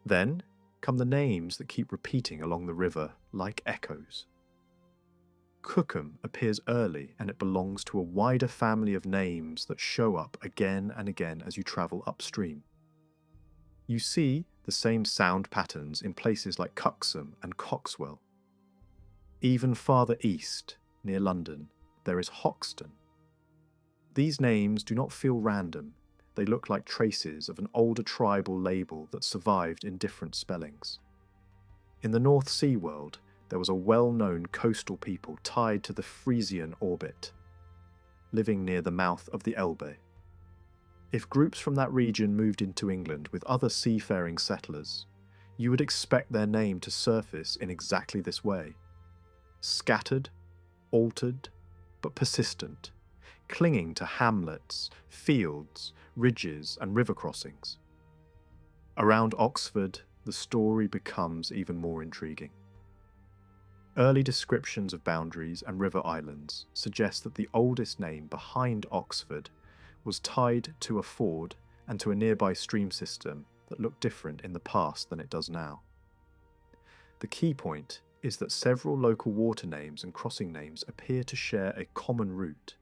Then come the names that keep repeating along the river like echoes. Cookham appears early, and it belongs to a wider family of names that show up again and again as you travel upstream. You see the same sound patterns in places like Cuxham and Coxwell. Even farther east, near London, there is Hoxton. These names do not feel random. They look like traces of an older tribal label that survived in different spellings. In the North Sea world, there was a well-known coastal people tied to the Frisian orbit, living near the mouth of the Elbe. If groups from that region moved into England with other seafaring settlers, you would expect their name to surface in exactly this way. Scattered, altered, but persistent, clinging to hamlets, fields, ridges, and river crossings. Around Oxford, the story becomes even more intriguing. Early descriptions of boundaries and river islands suggest that the oldest name behind Oxford was tied to a ford and to a nearby stream system that looked different in the past than it does now. The key point is that several local water names and crossing names appear to share a common root,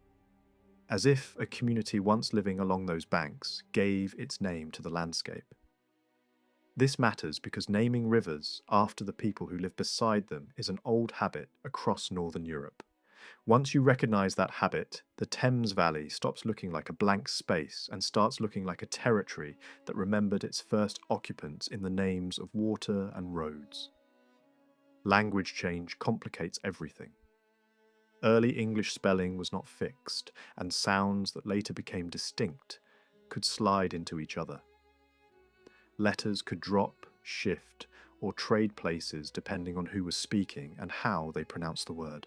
as if a community once living along those banks gave its name to the landscape. This matters because naming rivers after the people who live beside them is an old habit across Northern Europe. Once you recognise that habit, the Thames Valley stops looking like a blank space and starts looking like a territory that remembered its first occupants in the names of water and roads. Language change complicates everything. Early English spelling was not fixed, and sounds that later became distinct could slide into each other. Letters could drop, shift, or trade places depending on who was speaking and how they pronounced the word.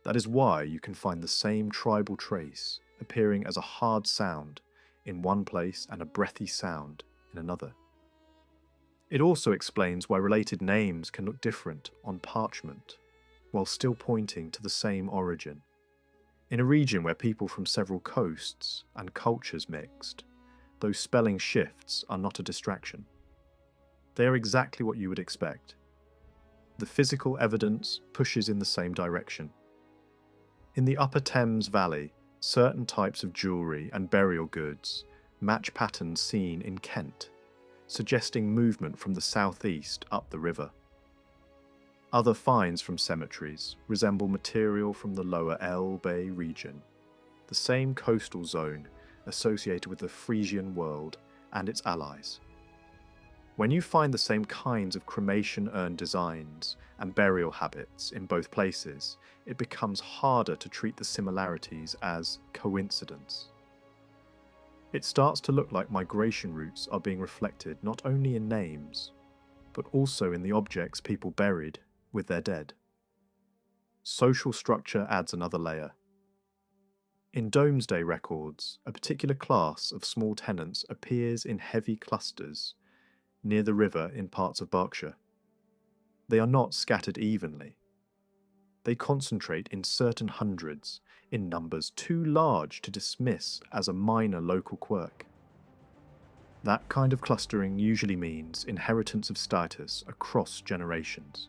That is why you can find the same tribal trace appearing as a hard sound in one place and a breathy sound in another. It also explains why related names can look different on parchment, while still pointing to the same origin. In a region where people from several coasts and cultures mixed, those spelling shifts are not a distraction. They are exactly what you would expect. The physical evidence pushes in the same direction. In the Upper Thames Valley, certain types of jewellery and burial goods match patterns seen in Kent, suggesting movement from the southeast up the river. Other finds from cemeteries resemble material from the lower Elbe region, the same coastal zone associated with the Frisian world and its allies. When you find the same kinds of cremation urn designs and burial habits in both places, it becomes harder to treat the similarities as coincidence. It starts to look like migration routes are being reflected not only in names, but also in the objects people buried with their dead. Social structure adds another layer. In Domesday records, a particular class of small tenants appears in heavy clusters near the river in parts of Berkshire. They are not scattered evenly. They concentrate in certain hundreds, in numbers too large to dismiss as a minor local quirk. That kind of clustering usually means inheritance of status across generations.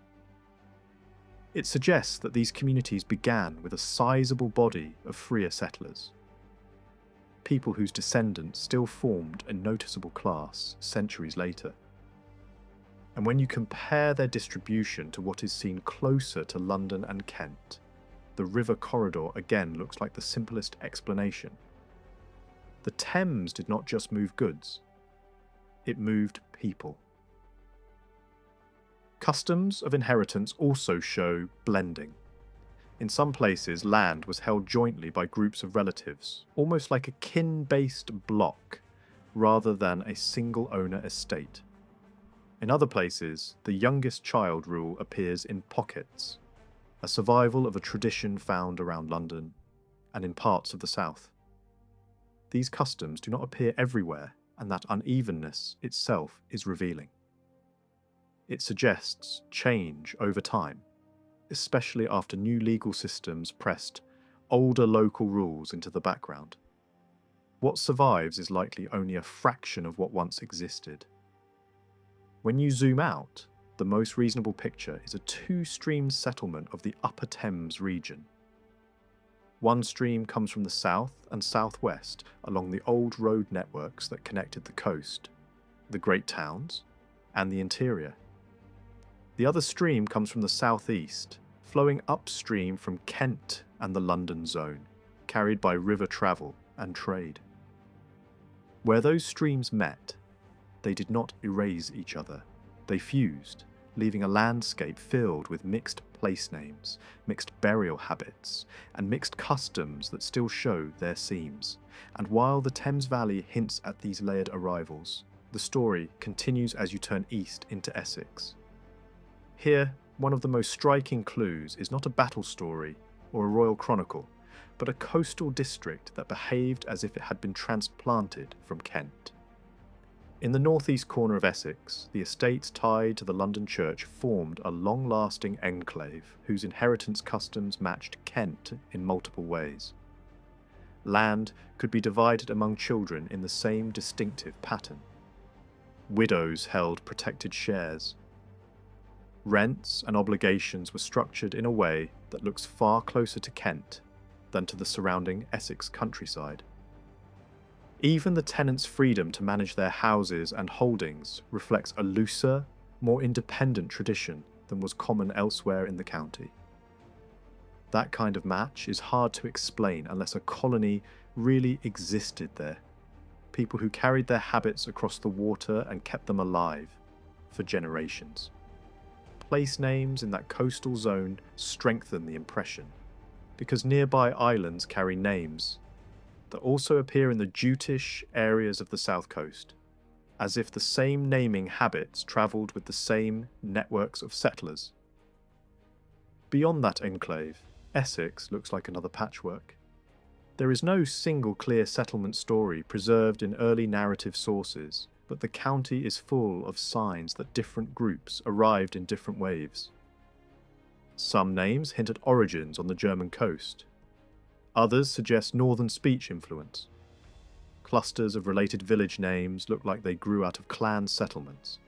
It suggests that these communities began with a sizable body of freer settlers, people whose descendants still formed a noticeable class centuries later. And when you compare their distribution to what is seen closer to London and Kent, the river corridor again looks like the simplest explanation. The Thames did not just move goods, it moved people. Customs of inheritance also show blending. In some places, land was held jointly by groups of relatives, almost like a kin-based block, rather than a single-owner estate. In other places, the youngest child rule appears in pockets, a survival of a tradition found around London and in parts of the south. These customs do not appear everywhere, and that unevenness itself is revealing. It suggests change over time, especially after new legal systems pressed older local rules into the background. What survives is likely only a fraction of what once existed. When you zoom out, the most reasonable picture is a two-stream settlement of the Upper Thames region. One stream comes from the south and southwest along the old road networks that connected the coast, the great towns, and the interior. The other stream comes from the southeast, flowing upstream from Kent and the London zone, carried by river travel and trade. Where those streams met, they did not erase each other. They fused, leaving a landscape filled with mixed place names, mixed burial habits, and mixed customs that still show their seams. And while the Thames Valley hints at these layered arrivals, the story continues as you turn east into Essex. Here, one of the most striking clues is not a battle story or a royal chronicle, but a coastal district that behaved as if it had been transplanted from Kent. In the northeast corner of Essex, the estates tied to the London Church formed a long-lasting enclave whose inheritance customs matched Kent in multiple ways. Land could be divided among children in the same distinctive pattern. Widows held protected shares. Rents and obligations were structured in a way that looks far closer to Kent than to the surrounding Essex countryside. Even the tenants' freedom to manage their houses and holdings reflects a looser, more independent tradition than was common elsewhere in the county. That kind of match is hard to explain unless a colony really existed there. People who carried their habits across the water and kept them alive for generations. Place names in that coastal zone strengthen the impression, because nearby islands carry names that also appear in the Jutish areas of the south coast, as if the same naming habits travelled with the same networks of settlers. Beyond that enclave, Essex looks like another patchwork. There is no single clear settlement story preserved in early narrative sources, but the county is full of signs that different groups arrived in different waves. Some names hint at origins on the German coast. Others suggest northern speech influence. Clusters of related village names look like they grew out of clan settlements.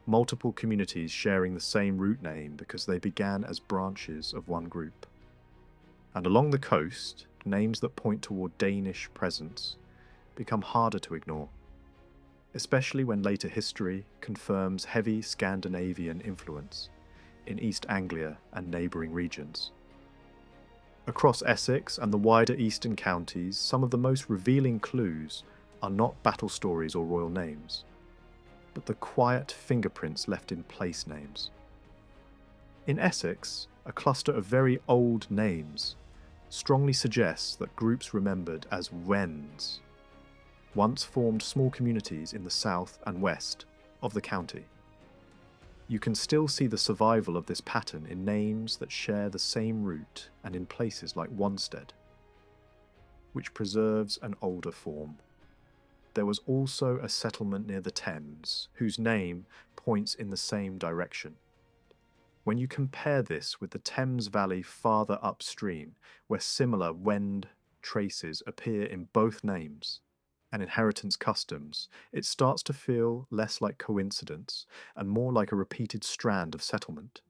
Multiple communities sharing the same root name because they began as branches of one group. And along the coast, names that point toward Danish presence become harder to ignore, especially when later history confirms heavy Scandinavian influence in East Anglia and neighbouring regions. Across Essex and the wider eastern counties, some of the most revealing clues are not battle stories or royal names, but the quiet fingerprints left in place names. In Essex, a cluster of very old names strongly suggests that groups remembered as Wends once formed small communities in the south and west of the county. You can still see the survival of this pattern in names that share the same root and in places like Wanstead, which preserves an older form. There was also a settlement near the Thames, whose name points in the same direction. When you compare this with the Thames Valley farther upstream, where similar Wend traces appear in both names and inheritance customs, it starts to feel less like coincidence and more like a repeated strand of settlement.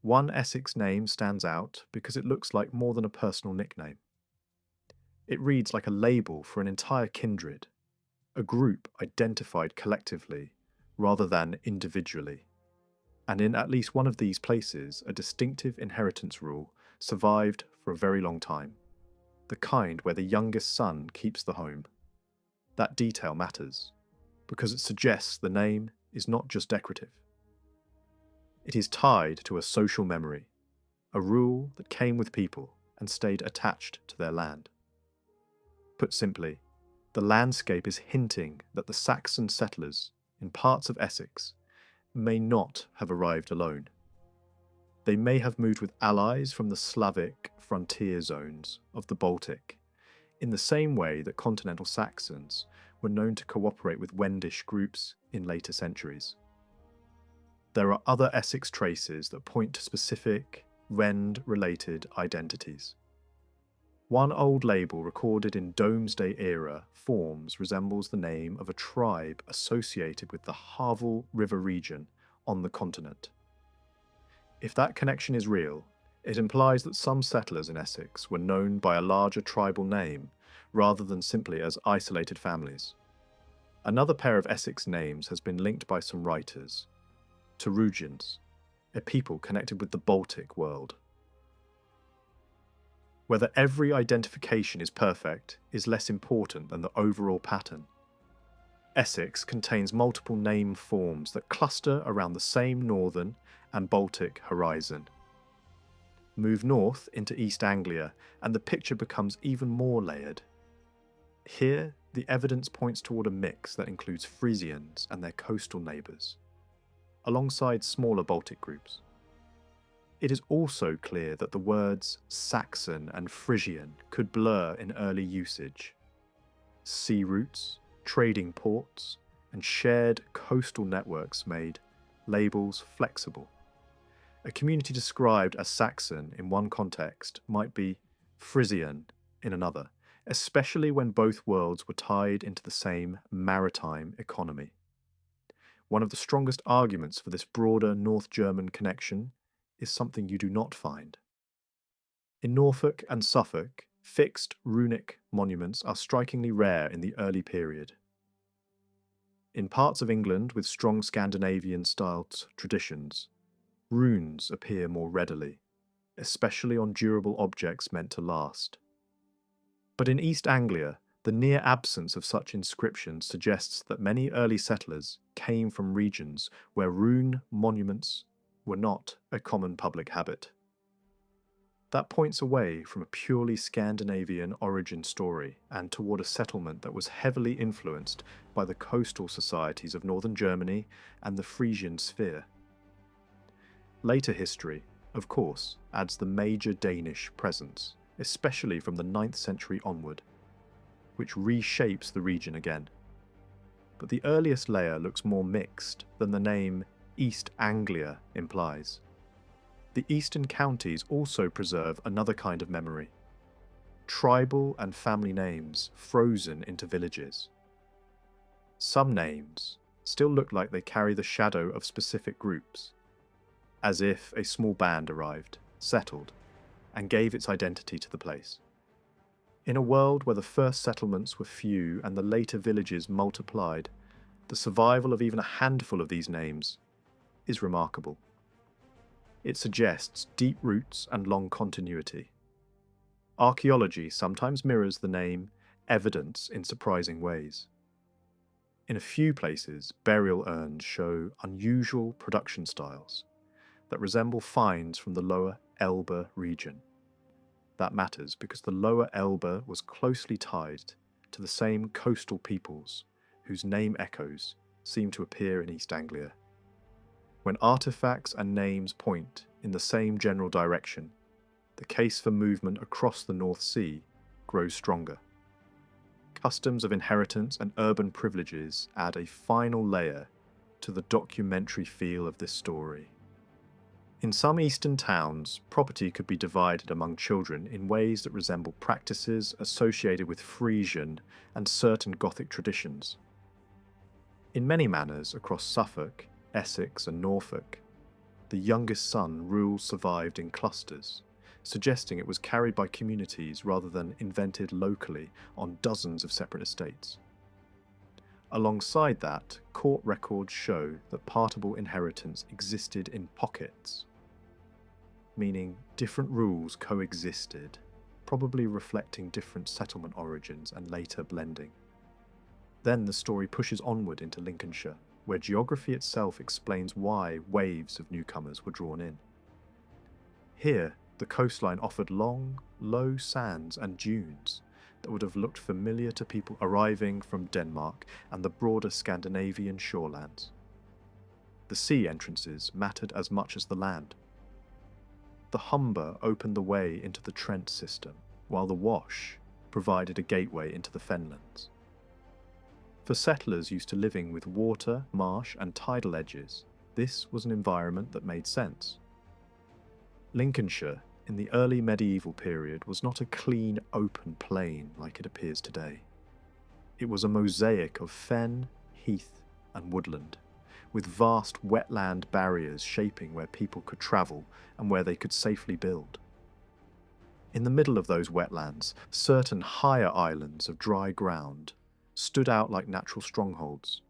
One Essex name stands out because it looks like more than a personal nickname. It reads like a label for an entire kindred, a group identified collectively rather than individually. And in at least one of these places, a distinctive inheritance rule survived for a very long time, the kind where the youngest son keeps the home. That detail matters, because it suggests the name is not just decorative. It is tied to a social memory, a rule that came with people and stayed attached to their land. Put simply, the landscape is hinting that the Saxon settlers in parts of Essex may not have arrived alone. They may have moved with allies from the Slavic frontier zones of the Baltic, in the same way that continental Saxons were known to cooperate with Wendish groups in later centuries. There are other Essex traces that point to specific Wend-related identities. One old label recorded in Domesday-era forms resembles the name of a tribe associated with the Havel River region on the continent. If that connection is real, it implies that some settlers in Essex were known by a larger tribal name rather than simply as isolated families. Another pair of Essex names has been linked by some writers to Varangians, a people connected with the Baltic world. Whether every identification is perfect is less important than the overall pattern. Essex contains multiple name forms that cluster around the same northern and Baltic horizon. Move north into East Anglia and the picture becomes even more layered. Here, the evidence points toward a mix that includes Frisians and their coastal neighbours, alongside smaller Baltic groups. It is also clear that the words Saxon and Frisian could blur in early usage. Sea routes, trading ports, and shared coastal networks made labels flexible. A community described as Saxon in one context might be Frisian in another, especially when both worlds were tied into the same maritime economy. One of the strongest arguments for this broader North German connection is something you do not find. In Norfolk and Suffolk, fixed runic monuments are strikingly rare in the early period. In parts of England with strong Scandinavian-styled traditions, runes appear more readily, especially on durable objects meant to last. But in East Anglia, the near absence of such inscriptions suggests that many early settlers came from regions where rune monuments were not a common public habit. That points away from a purely Scandinavian origin story and toward a settlement that was heavily influenced by the coastal societies of northern Germany and the Frisian sphere. Later history, of course, adds the major Danish presence, especially from the 9th century onward, which reshapes the region again. But the earliest layer looks more mixed than the name East Anglia implies. The eastern counties also preserve another kind of memory: tribal and family names frozen into villages. Some names still look like they carry the shadow of specific groups, as if a small band arrived, settled, and gave its identity to the place. In a world where the first settlements were few and the later villages multiplied, the survival of even a handful of these names is remarkable. It suggests deep roots and long continuity. Archaeology sometimes mirrors the name evidence in surprising ways. In a few places, burial urns show unusual production styles that resemble finds from the lower Elbe region. That matters because the lower Elbe was closely tied to the same coastal peoples whose name echoes seem to appear in East Anglia. When artifacts and names point in the same general direction, the case for movement across the North Sea grows stronger. Customs of inheritance and urban privileges add a final layer to the documentary feel of this story. In some eastern towns, property could be divided among children in ways that resemble practices associated with Frisian and certain Gothic traditions. In many manors across Suffolk, Essex and Norfolk, the youngest son rule survived in clusters, suggesting it was carried by communities rather than invented locally on dozens of separate estates. Alongside that, court records show that partible inheritance existed in pockets, meaning different rules coexisted, probably reflecting different settlement origins and later blending. Then the story pushes onward into Lincolnshire, where geography itself explains why waves of newcomers were drawn in. Here, the coastline offered long, low sands and dunes that would have looked familiar to people arriving from Denmark and the broader Scandinavian shorelands. The sea entrances mattered as much as the land. The Humber opened the way into the Trent system, while the Wash provided a gateway into the fenlands. For settlers used to living with water, marsh and tidal edges, this was an environment that made sense. Lincolnshire, in the early medieval period, was not a clean, open plain like it appears today. It was a mosaic of fen, heath and woodland, with vast wetland barriers shaping where people could travel and where they could safely build. In the middle of those wetlands, certain higher islands of dry ground stood out like natural strongholds.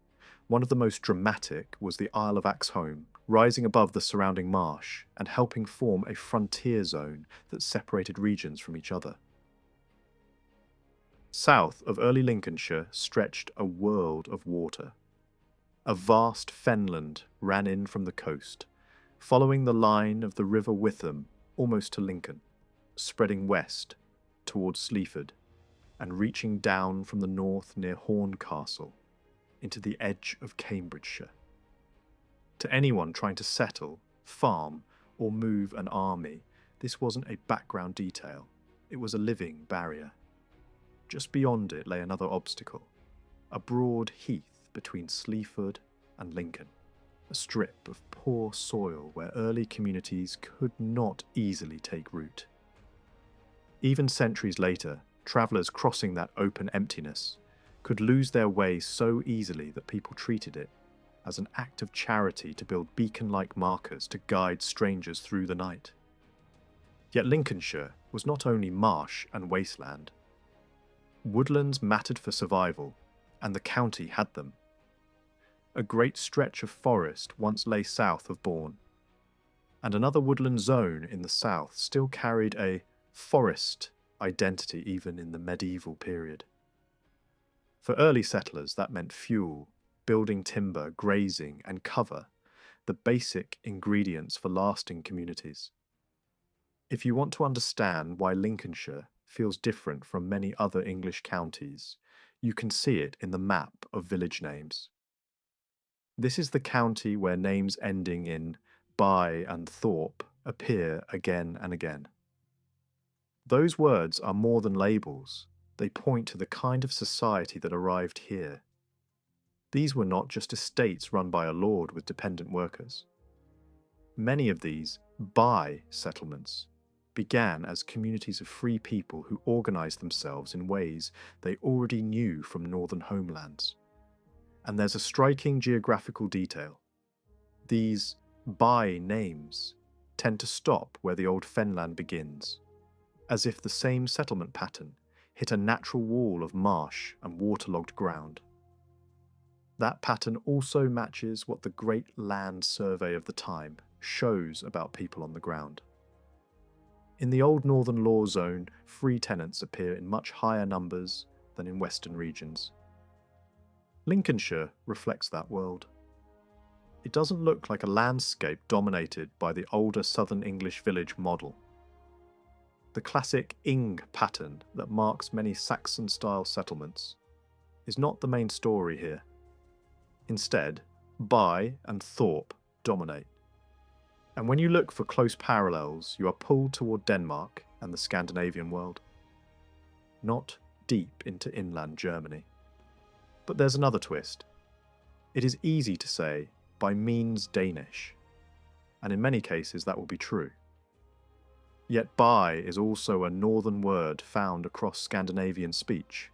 One of the most dramatic was the Isle of Axholme, rising above the surrounding marsh and helping form a frontier zone that separated regions from each other. South of early Lincolnshire stretched a world of water. A vast fenland ran in from the coast, following the line of the River Witham almost to Lincoln, spreading west towards Sleaford, and reaching down from the north near Horncastle into the edge of Cambridgeshire. To anyone trying to settle, farm, or move an army, this wasn't a background detail, it was a living barrier. Just beyond it lay another obstacle: a broad heath between Sleaford and Lincoln, a strip of poor soil where early communities could not easily take root. Even centuries later, travellers crossing that open emptiness could lose their way so easily that people treated it as an act of charity to build beacon-like markers to guide strangers through the night. Yet Lincolnshire was not only marsh and wasteland. Woodlands mattered for survival, and the county had them. A great stretch of forest once lay south of Bourne, and another woodland zone in the south still carried a forest identity even in the medieval period. For early settlers, that meant fuel, building timber, grazing, and cover, the basic ingredients for lasting communities. If you want to understand why Lincolnshire feels different from many other English counties, you can see it in the map of village names. This is the county where names ending in by and thorpe appear again and again. Those words are more than labels. They point to the kind of society that arrived here. These were not just estates run by a lord with dependent workers. Many of these by settlements began as communities of free people who organised themselves in ways they already knew from northern homelands. And there's a striking geographical detail. These by names tend to stop where the old fenland begins, as if the same settlement pattern hit a natural wall of marsh and waterlogged ground. That pattern also matches what the Great Land Survey of the time shows about people on the ground. In the old northern law zone, free tenants appear in much higher numbers than in western regions. Lincolnshire reflects that world. It doesn't look like a landscape dominated by the older southern English village model. The classic ing pattern that marks many Saxon-style settlements is not the main story here. Instead, by and thorpe dominate. And when you look for close parallels, you are pulled toward Denmark and the Scandinavian world, not deep into inland Germany. But there's another twist. It is easy to say, by means Danish, and in many cases that will be true. Yet by is also a northern word found across Scandinavian speech,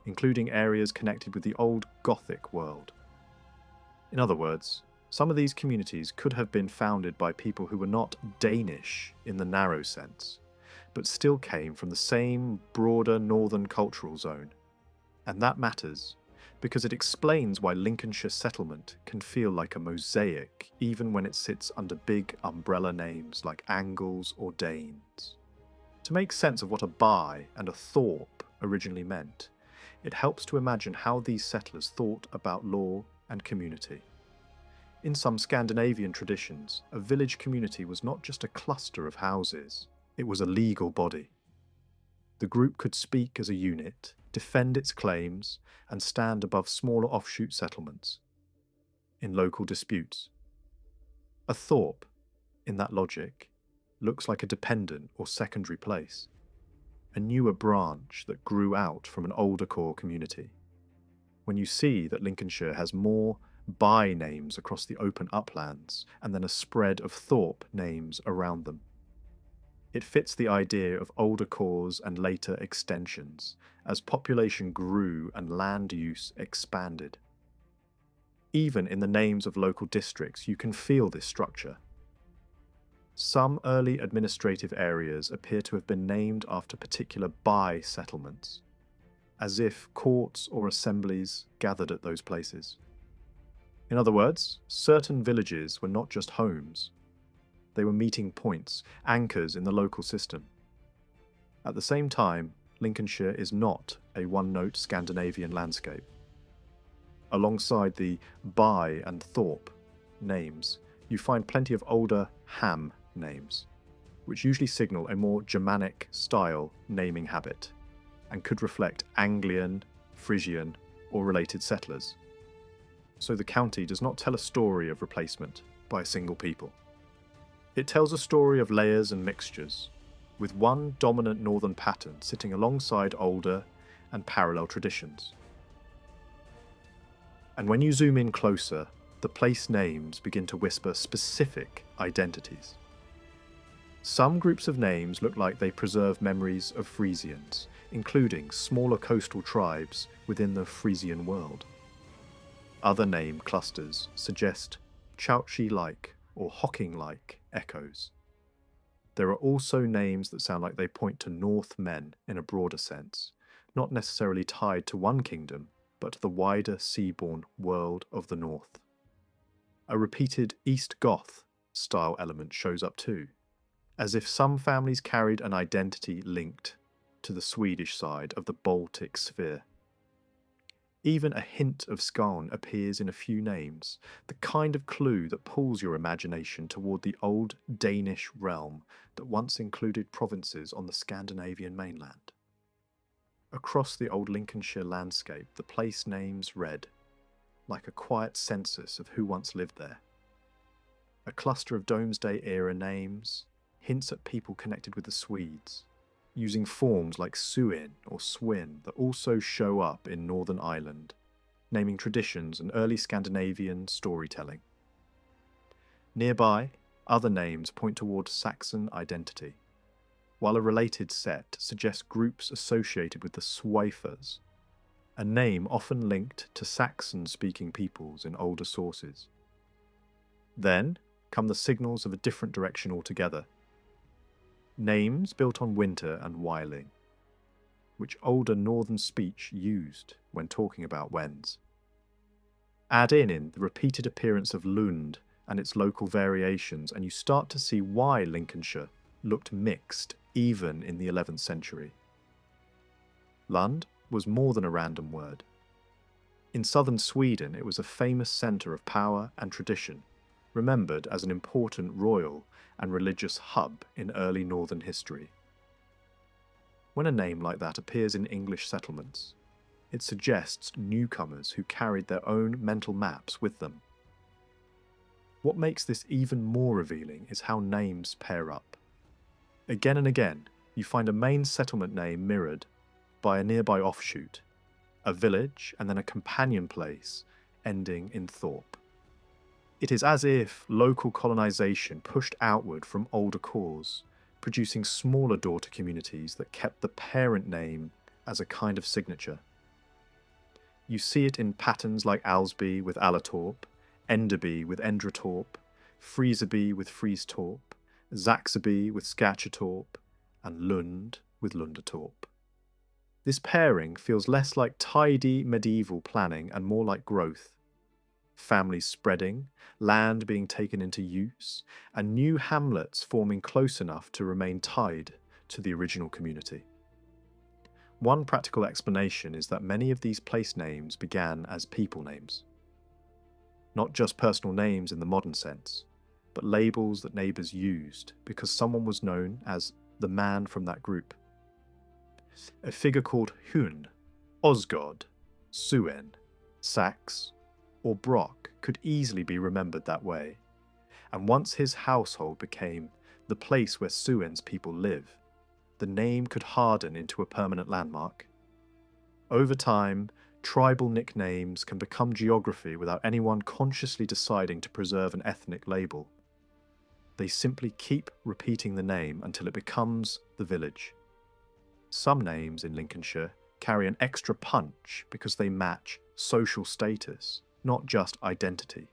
including areas connected with the old Gothic world. In other words, some of these communities could have been founded by people who were not Danish in the narrow sense, but still came from the same broader northern cultural zone. And that matters, because it explains why Lincolnshire settlement can feel like a mosaic even when it sits under big umbrella names like Angles or Danes. To make sense of what a by and a thorpe originally meant, it helps to imagine how these settlers thought about law and community. In some Scandinavian traditions, a village community was not just a cluster of houses, it was a legal body. The group could speak as a unit, defend its claims, and stand above smaller offshoot settlements in local disputes. A thorpe, in that logic, looks like a dependent or secondary place, a newer branch that grew out from an older core community. When you see that Lincolnshire has more by names across the open uplands and then a spread of thorpe names around them, it fits the idea of older cores and later extensions as population grew and land use expanded. Even in the names of local districts, you can feel this structure. Some early administrative areas appear to have been named after particular by settlements, as if courts or assemblies gathered at those places. In other words, certain villages were not just homes. They were meeting points, anchors in the local system. At the same time, Lincolnshire is not a one-note Scandinavian landscape. Alongside the by and thorpe names, you find plenty of older ham names, which usually signal a more Germanic style naming habit and could reflect Anglian, Frisian, or related settlers. So the county does not tell a story of replacement by a single people. It tells a story of layers and mixtures, with one dominant northern pattern sitting alongside older and parallel traditions. And when you zoom in closer, the place names begin to whisper specific identities. Some groups of names look like they preserve memories of Frisians, including smaller coastal tribes within the Frisian world. Other name clusters suggest Chauci-like or Hocking-like echoes. There are also names that sound like they point to Northmen in a broader sense, not necessarily tied to one kingdom, but to the wider seaborne world of the north. A repeated East Goth style element shows up too, as if some families carried an identity linked to the Swedish side of the Baltic sphere. Even a hint of Skåne appears in a few names, the kind of clue that pulls your imagination toward the old Danish realm that once included provinces on the Scandinavian mainland. Across the old Lincolnshire landscape, the place names read, like a quiet census of who once lived there. A cluster of Domesday-era names hints at people connected with the Swedes, using forms like Suin or Swin that also show up in Northern Ireland, naming traditions and early Scandinavian storytelling. Nearby, other names point toward Saxon identity, while a related set suggests groups associated with the Swifers, a name often linked to Saxon-speaking peoples in older sources. Then come the signals of a different direction altogether. Names built on winter and whiling, which older northern speech used when talking about Wends. Add in the repeated appearance of Lund and its local variations, and you start to see why Lincolnshire looked mixed even in the 11th century. Lund was more than a random word. In southern Sweden, it was a famous centre of power and tradition, remembered as an important royal and religious hub in early northern history. When a name like that appears in English settlements, it suggests newcomers who carried their own mental maps with them. What makes this even more revealing is how names pair up. Again and again, you find a main settlement name mirrored by a nearby offshoot, a village, and then a companion place ending in thorp. It is as if local colonisation pushed outward from older cores, producing smaller daughter communities that kept the parent name as a kind of signature. You see it in patterns like Alsby with Allatorp, Enderby with Endratorp, Frieseby with Friestorp, Zaxeby with Skachatorp, and Lund with Lundatorp. This pairing feels less like tidy medieval planning and more like growth. Families spreading, land being taken into use, and new hamlets forming close enough to remain tied to the original community. One practical explanation is that many of these place names began as people names. Not just personal names in the modern sense, but labels that neighbours used because someone was known as the man from that group. A figure called Hun, Osgod, Suen, Sax, or Brock could easily be remembered that way, and once his household became the place where Suen's people live, the name could harden into a permanent landmark. Over time, tribal nicknames can become geography without anyone consciously deciding to preserve an ethnic label. They simply keep repeating the name until it becomes the village. Some names in Lincolnshire carry an extra punch because they match social status, not just identity.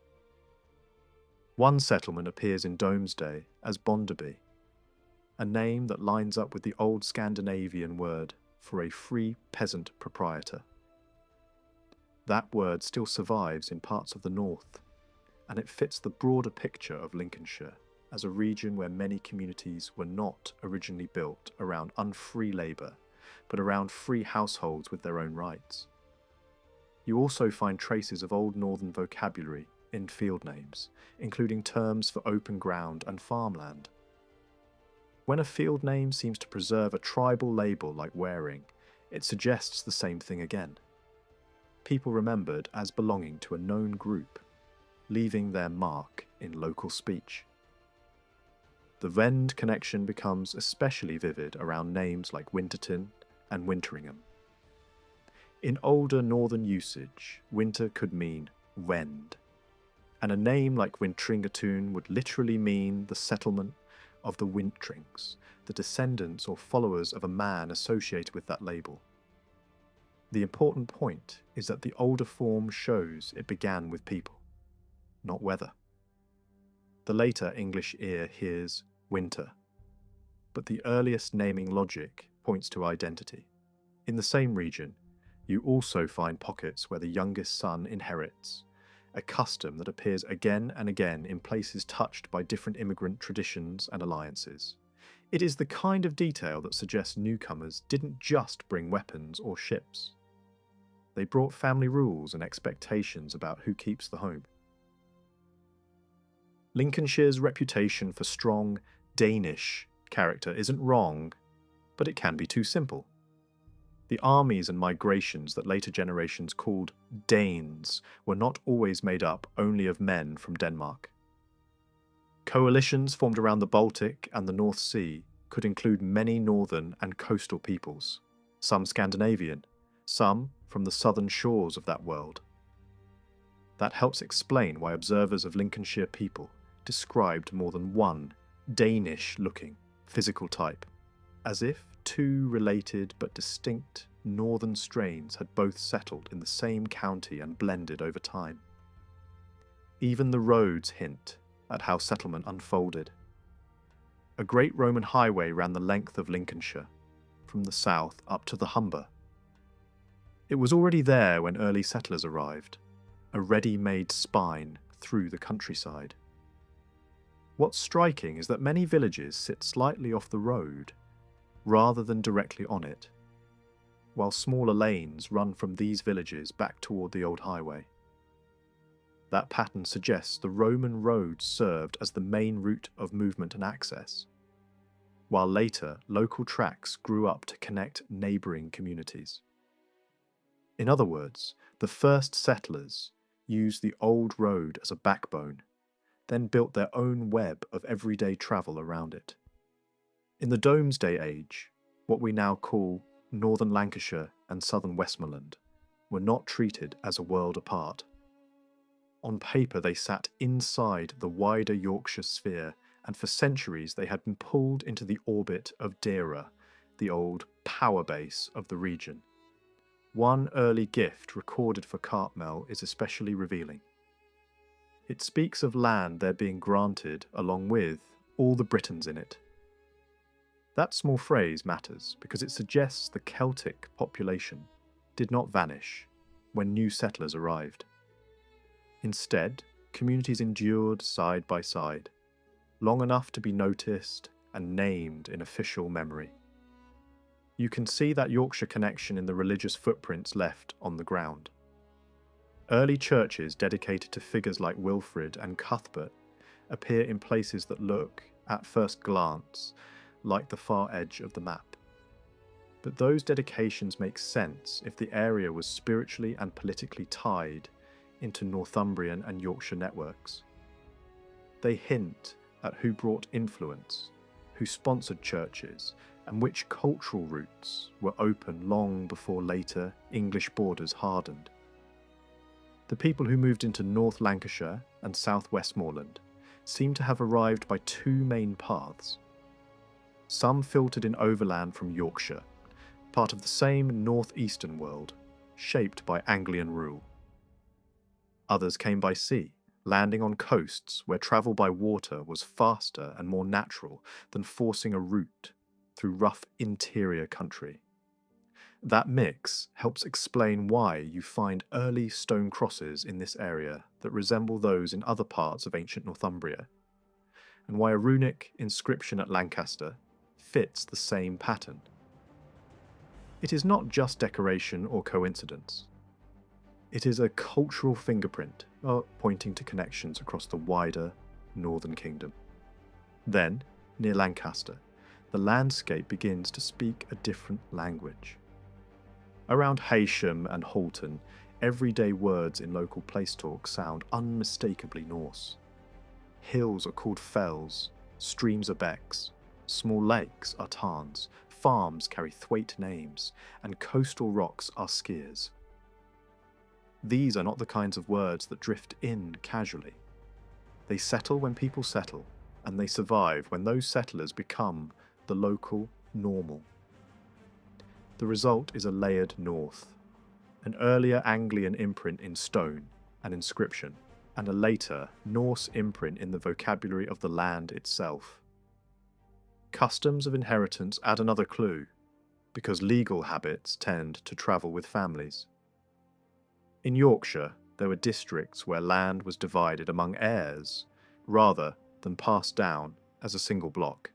One settlement appears in Domesday as Bonderby, a name that lines up with the old Scandinavian word for a free peasant proprietor. That word still survives in parts of the north, and it fits the broader picture of Lincolnshire as a region where many communities were not originally built around unfree labour, but around free households with their own rights. You also find traces of Old Northern vocabulary in field names, including terms for open ground and farmland. When a field name seems to preserve a tribal label like Waring, it suggests the same thing again. People remembered as belonging to a known group, leaving their mark in local speech. The Vend connection becomes especially vivid around names like Winterton and Winteringham. In older northern usage, winter could mean wend, and a name like Wintringatun would literally mean the settlement of the Wintrings, the descendants or followers of a man associated with that label. The important point is that the older form shows it began with people, not weather. The later English ear hears winter, but the earliest naming logic points to identity. In the same region, you also find pockets where the youngest son inherits, a custom that appears again and again in places touched by different immigrant traditions and alliances. It is the kind of detail that suggests newcomers didn't just bring weapons or ships. They brought family rules and expectations about who keeps the home. Lincolnshire's reputation for strong, Danish character isn't wrong, but it can be too simple. The armies and migrations that later generations called Danes were not always made up only of men from Denmark. Coalitions formed around the Baltic and the North Sea could include many northern and coastal peoples, some Scandinavian, some from the southern shores of that world. That helps explain why observers of Lincolnshire people described more than one Danish-looking physical type, as if two related but distinct northern strains had both settled in the same county and blended over time. Even the roads hint at how settlement unfolded. A great Roman highway ran the length of Lincolnshire, from the south up to the Humber. It was already there when early settlers arrived, a ready-made spine through the countryside. What's striking is that many villages sit slightly off the road, rather than directly on it, while smaller lanes run from these villages back toward the old highway. That pattern suggests the Roman roads served as the main route of movement and access, while later local tracks grew up to connect neighbouring communities. In other words, the first settlers used the old road as a backbone, then built their own web of everyday travel around it. In the Domesday Age, what we now call northern Lancashire and southern Westmoreland were not treated as a world apart. On paper they sat inside the wider Yorkshire sphere, and for centuries they had been pulled into the orbit of Deira, the old power base of the region. One early gift recorded for Cartmel is especially revealing. It speaks of land there being granted along with all the Britons in it. That small phrase matters because it suggests the Celtic population did not vanish when new settlers arrived. Instead, communities endured side by side, long enough to be noticed and named in official memory. You can see that Yorkshire connection in the religious footprints left on the ground. Early churches dedicated to figures like Wilfrid and Cuthbert appear in places that look, at first glance, like the far edge of the map. But those dedications make sense if the area was spiritually and politically tied into Northumbrian and Yorkshire networks. They hint at who brought influence, who sponsored churches, and which cultural routes were open long before later English borders hardened. The people who moved into North Lancashire and South Westmoreland seem to have arrived by two main paths. Some filtered in overland from Yorkshire, part of the same northeastern world, shaped by Anglian rule. Others came by sea, landing on coasts where travel by water was faster and more natural than forcing a route through rough interior country. That mix helps explain why you find early stone crosses in this area that resemble those in other parts of ancient Northumbria, and why a runic inscription at Lancaster fits the same pattern. It is not just decoration or coincidence. It is a cultural fingerprint pointing to connections across the wider northern kingdom. Then, near Lancaster, the landscape begins to speak a different language. Around Heysham and Halton, everyday words in local place talk sound unmistakably Norse. Hills are called fells, streams are becks, small lakes are tarns, farms carry thwaite names, and coastal rocks are skiers. These are not the kinds of words that drift in casually. They settle when people settle, and they survive when those settlers become the local normal. The result is a layered north, an earlier Anglian imprint in stone and inscription, and a later Norse imprint in the vocabulary of the land itself. Customs of inheritance add another clue, because legal habits tend to travel with families. In Yorkshire, there were districts where land was divided among heirs, rather than passed down as a single block.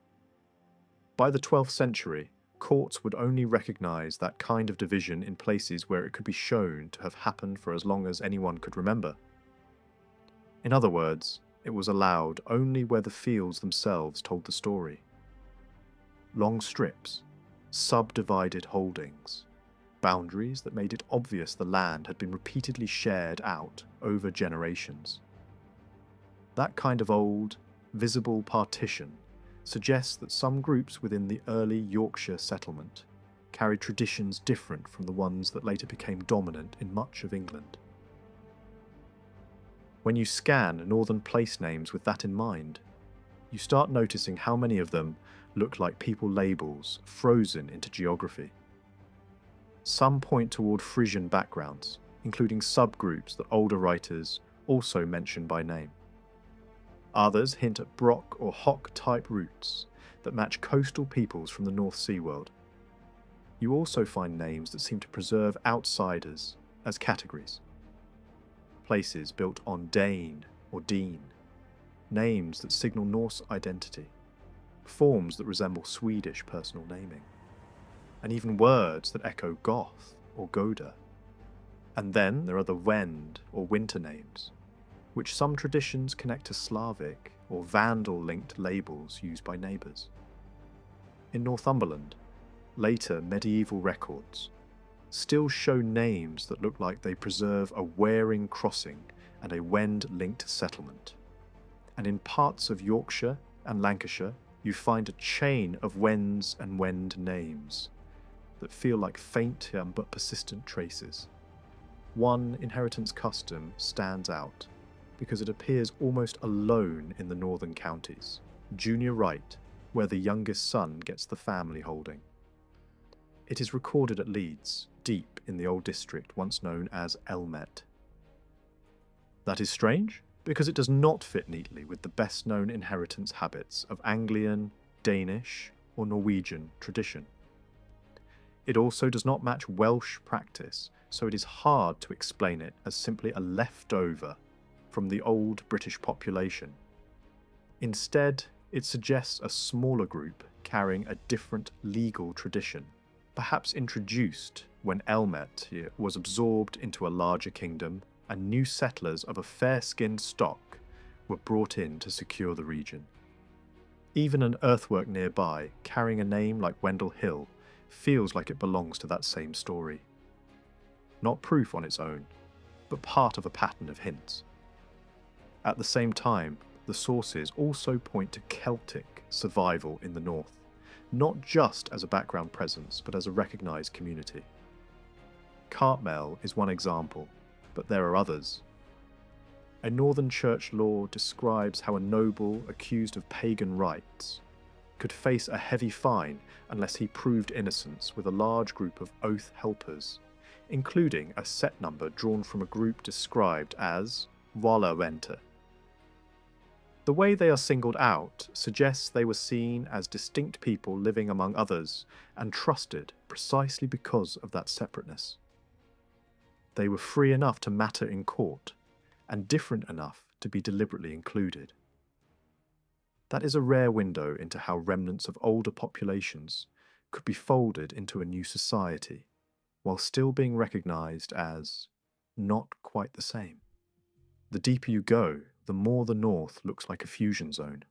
By the 12th century, courts would only recognise that kind of division in places where it could be shown to have happened for as long as anyone could remember. In other words, it was allowed only where the fields themselves told the story. Long strips, subdivided holdings, boundaries that made it obvious the land had been repeatedly shared out over generations. That kind of old, visible partition suggests that some groups within the early Yorkshire settlement carried traditions different from the ones that later became dominant in much of England. When you scan northern place names with that in mind, you start noticing how many of them look like people labels frozen into geography. Some point toward Frisian backgrounds, including subgroups that older writers also mention by name. Others hint at Brock or Hock-type roots that match coastal peoples from the North Sea world. You also find names that seem to preserve outsiders as categories. Places built on Dane or Dean, names that signal Norse identity, forms that resemble Swedish personal naming, and even words that echo Goth or Goda. And then there are the Wend or winter names, which some traditions connect to Slavic or Vandal-linked labels used by neighbours. In Northumberland, later medieval records still show names that look like they preserve a Waring crossing and a Wend-linked settlement. And in parts of Yorkshire and Lancashire, you find a chain of Wends and Wend names that feel like faint but persistent traces. One inheritance custom stands out because it appears almost alone in the northern counties, junior right, where the youngest son gets the family holding. It is recorded at Leeds, deep in the old district once known as Elmet. That is strange, because it does not fit neatly with the best-known inheritance habits of Anglian, Danish, or Norwegian tradition. It also does not match Welsh practice, so it is hard to explain it as simply a leftover from the old British population. Instead, it suggests a smaller group carrying a different legal tradition, perhaps introduced when Elmet was absorbed into a larger kingdom and new settlers of a fair-skinned stock were brought in to secure the region. Even an earthwork nearby, carrying a name like Wendell Hill, feels like it belongs to that same story. Not proof on its own, but part of a pattern of hints. At the same time, the sources also point to Celtic survival in the north, not just as a background presence, but as a recognised community. Cartmel is one example, but there are others. A northern church law describes how a noble accused of pagan rites could face a heavy fine unless he proved innocence with a large group of oath helpers, including a set number drawn from a group described as Wallawenter. The way they are singled out suggests they were seen as distinct people living among others and trusted precisely because of that separateness. They were free enough to matter in court and different enough to be deliberately included. That is a rare window into how remnants of older populations could be folded into a new society while still being recognised as not quite the same. The deeper you go, the more the north looks like a fusion zone.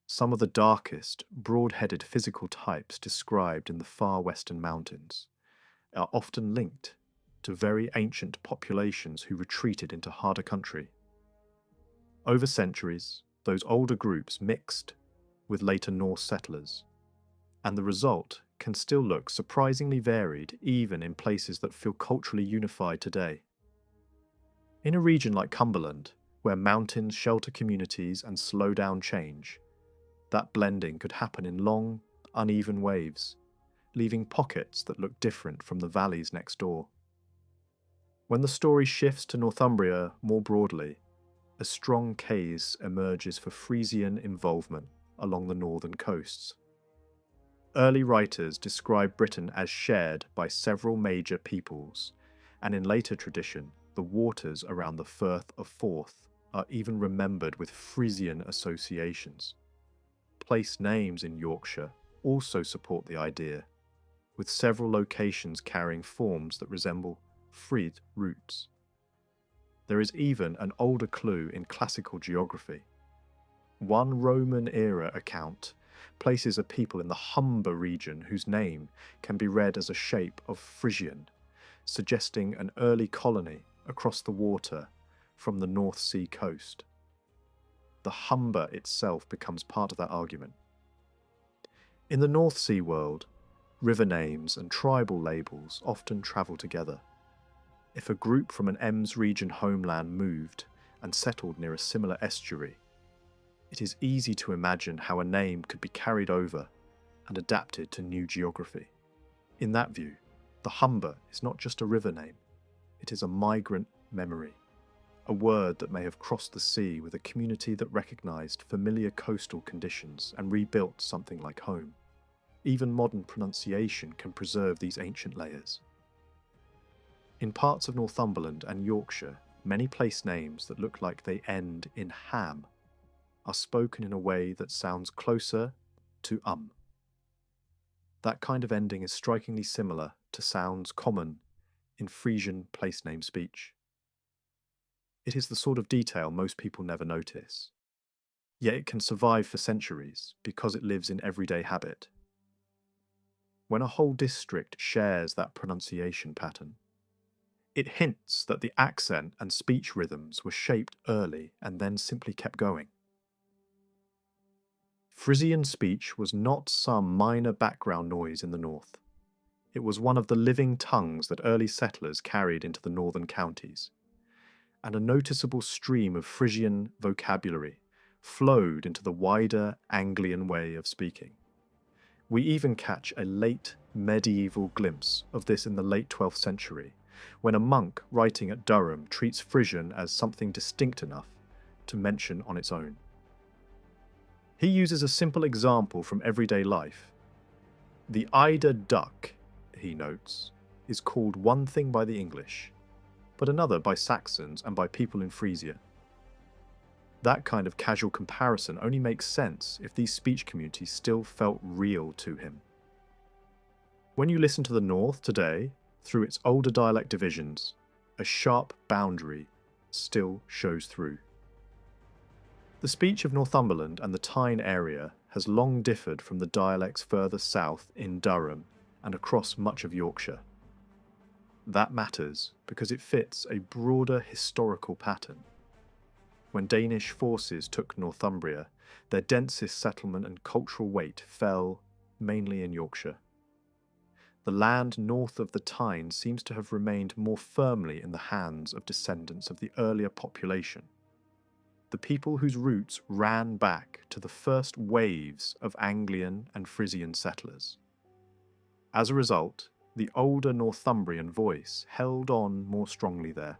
Some of the darkest, broad-headed physical types described in the far western mountains are often linked to very ancient populations who retreated into harder country. Over centuries, those older groups mixed with later Norse settlers, and the result can still look surprisingly varied even in places that feel culturally unified today. In a region like Cumberland, where mountains shelter communities and slow down change, that blending could happen in long, uneven waves, leaving pockets that look different from the valleys next door. When the story shifts to Northumbria more broadly, a strong case emerges for Frisian involvement along the northern coasts. Early writers describe Britain as shared by several major peoples, and in later tradition, the waters around the Firth of Forth are even remembered with Frisian associations. Place names in Yorkshire also support the idea, with several locations carrying forms that resemble Frid roots. There is even an older clue in classical geography. One Roman-era account places a people in the Humber region whose name can be read as a shape of Frisian, suggesting an early colony across the water from the North Sea coast. The Humber itself becomes part of that argument. In the North Sea world, river names and tribal labels often travel together. If a group from an Ems region homeland moved and settled near a similar estuary, it is easy to imagine how a name could be carried over and adapted to new geography. In that view, the Humber is not just a river name, it is a migrant memory, a word that may have crossed the sea with a community that recognised familiar coastal conditions and rebuilt something like home. Even modern pronunciation can preserve these ancient layers. In parts of Northumberland and Yorkshire, many place names that look like they end in ham are spoken in a way that sounds closer to That kind of ending is strikingly similar to sounds common in Frisian place name speech. It is the sort of detail most people never notice, yet it can survive for centuries because it lives in everyday habit. When a whole district shares that pronunciation pattern, it hints that the accent and speech rhythms were shaped early and then simply kept going. Frisian speech was not some minor background noise in the north. It was one of the living tongues that early settlers carried into the northern counties, and a noticeable stream of Frisian vocabulary flowed into the wider Anglian way of speaking. We even catch a late medieval glimpse of this in the late 12th century, when a monk writing at Durham treats Frisian as something distinct enough to mention on its own. He uses a simple example from everyday life. The eider duck, he notes, is called one thing by the English, but another by Saxons and by people in Frisia. That kind of casual comparison only makes sense if these speech communities still felt real to him. When you listen to the North today, through its older dialect divisions, a sharp boundary still shows through. The speech of Northumberland and the Tyne area has long differed from the dialects further south in Durham and across much of Yorkshire. That matters because it fits a broader historical pattern. When Danish forces took Northumbria, their densest settlement and cultural weight fell mainly in Yorkshire. The land north of the Tyne seems to have remained more firmly in the hands of descendants of the earlier population, the people whose roots ran back to the first waves of Anglian and Frisian settlers. As a result, the older Northumbrian voice held on more strongly there,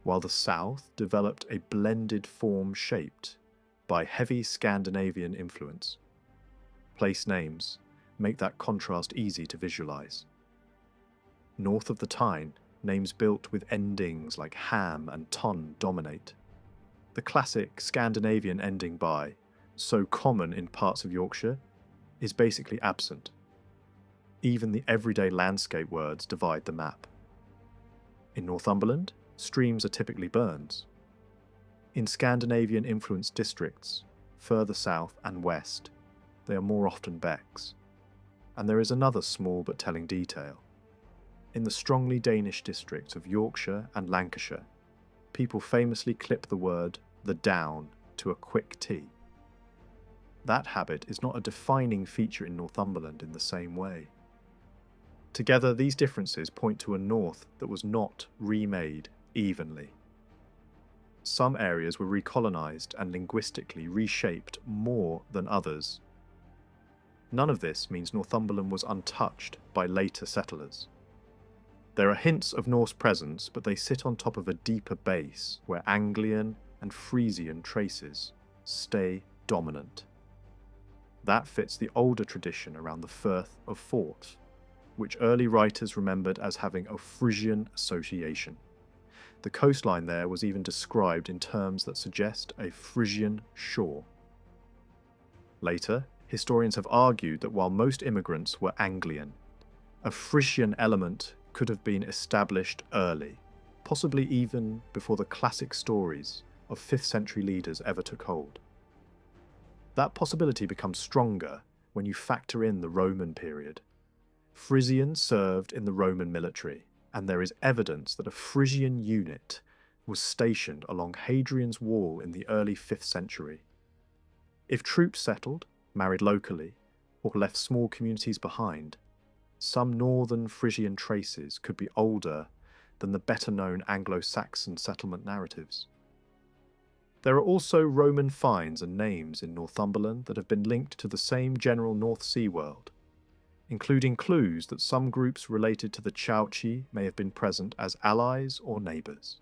while the south developed a blended form shaped by heavy Scandinavian influence. Place names make that contrast easy to visualize. North of the Tyne, names built with endings like ham and ton dominate. The classic Scandinavian ending by, so common in parts of Yorkshire, is basically absent. Even the everyday landscape words divide the map. In Northumberland, streams are typically burns. In Scandinavian-influenced districts, further south and west, they are more often becks. And there is another small but telling detail. In the strongly Danish districts of Yorkshire and Lancashire, people famously clip the word the down to a quick T. That habit is not a defining feature in Northumberland in the same way. Together, these differences point to a north that was not remade evenly. Some areas were recolonized and linguistically reshaped more than others. None of this means Northumberland was untouched by later settlers. There are hints of Norse presence, but they sit on top of a deeper base where Anglian and Frisian traces stay dominant. That fits the older tradition around the Firth of Forth, which early writers remembered as having a Frisian association. The coastline there was even described in terms that suggest a Frisian shore. Later, historians have argued that while most immigrants were Anglian, a Frisian element could have been established early, possibly even before the classic stories of 5th century leaders ever took hold. That possibility becomes stronger when you factor in the Roman period. Frisians served in the Roman military, and there is evidence that a Frisian unit was stationed along Hadrian's Wall in the early 5th century. If troops settled, married locally, or left small communities behind, some northern Frisian traces could be older than the better-known Anglo-Saxon settlement narratives. There are also Roman finds and names in Northumberland that have been linked to the same general North Sea world, including clues that some groups related to the Chauci may have been present as allies or neighbours.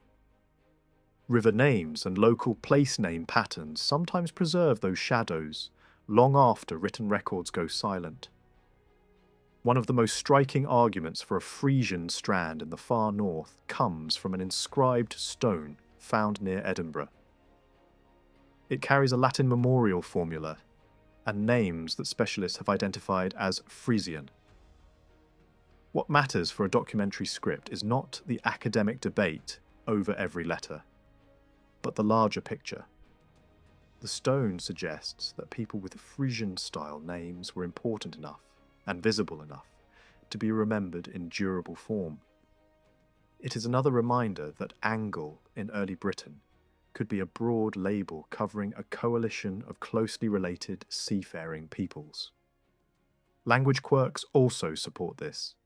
River names and local place name patterns sometimes preserve those shadows long after written records go silent. One of the most striking arguments for a Frisian strand in the far north comes from an inscribed stone found near Edinburgh. It carries a Latin memorial formula and names that specialists have identified as Frisian. What matters for a documentary script is not the academic debate over every letter, but the larger picture. The stone suggests that people with Frisian-style names were important enough and visible enough to be remembered in durable form. It is another reminder that Angle in early Britain could be a broad label covering a coalition of closely related seafaring peoples. Language quirks also support this.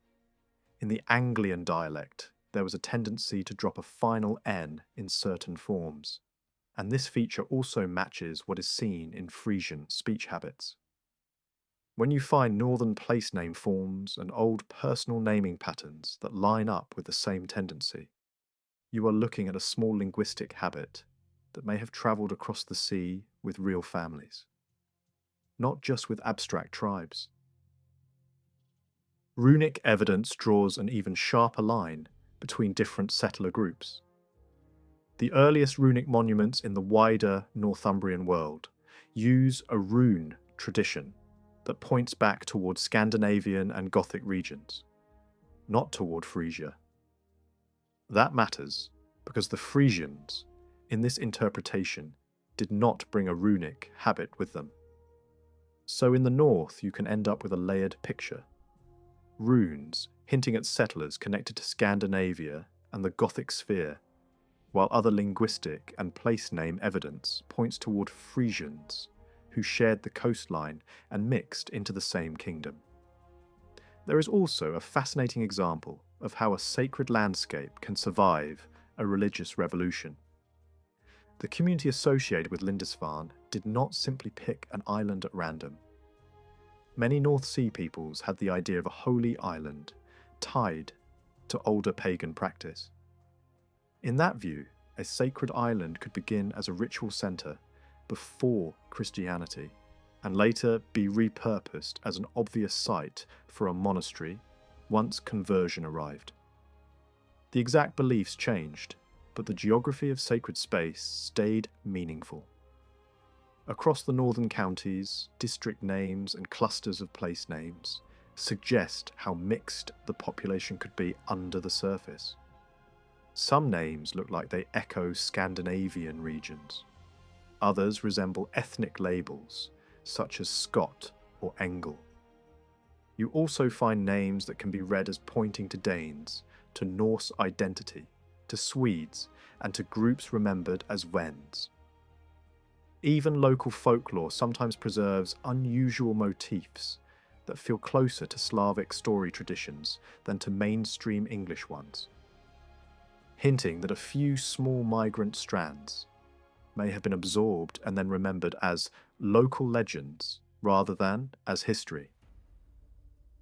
In the Anglian dialect, there was a tendency to drop a final N in certain forms, and this feature also matches what is seen in Frisian speech habits. When you find northern place name forms and old personal naming patterns that line up with the same tendency, you are looking at a small linguistic habit that may have travelled across the sea with real families, not just with abstract tribes. Runic evidence draws an even sharper line between different settler groups. The earliest runic monuments in the wider Northumbrian world use a rune tradition that points back toward Scandinavian and Gothic regions, not toward Frisia. That matters because the Frisians, in this interpretation, did not bring a runic habit with them. So in the north you can end up with a layered picture. Runes hinting at settlers connected to Scandinavia and the Gothic sphere, while other linguistic and place name evidence points toward Frisians who shared the coastline and mixed into the same kingdom. There is also a fascinating example of how a sacred landscape can survive a religious revolution. The community associated with Lindisfarne did not simply pick an island at random. Many North Sea peoples had the idea of a holy island tied to older pagan practice. In that view, a sacred island could begin as a ritual centre before Christianity and later be repurposed as an obvious site for a monastery once conversion arrived. The exact beliefs changed, but the geography of sacred space stayed meaningful. Across the northern counties, district names and clusters of place names suggest how mixed the population could be under the surface. Some names look like they echo Scandinavian regions. Others resemble ethnic labels, such as Scot or Engel. You also find names that can be read as pointing to Danes, to Norse identity, to Swedes, and to groups remembered as Wends. Even local folklore sometimes preserves unusual motifs that feel closer to Slavic story traditions than to mainstream English ones, hinting that a few small migrant strands may have been absorbed and then remembered as local legends rather than as history.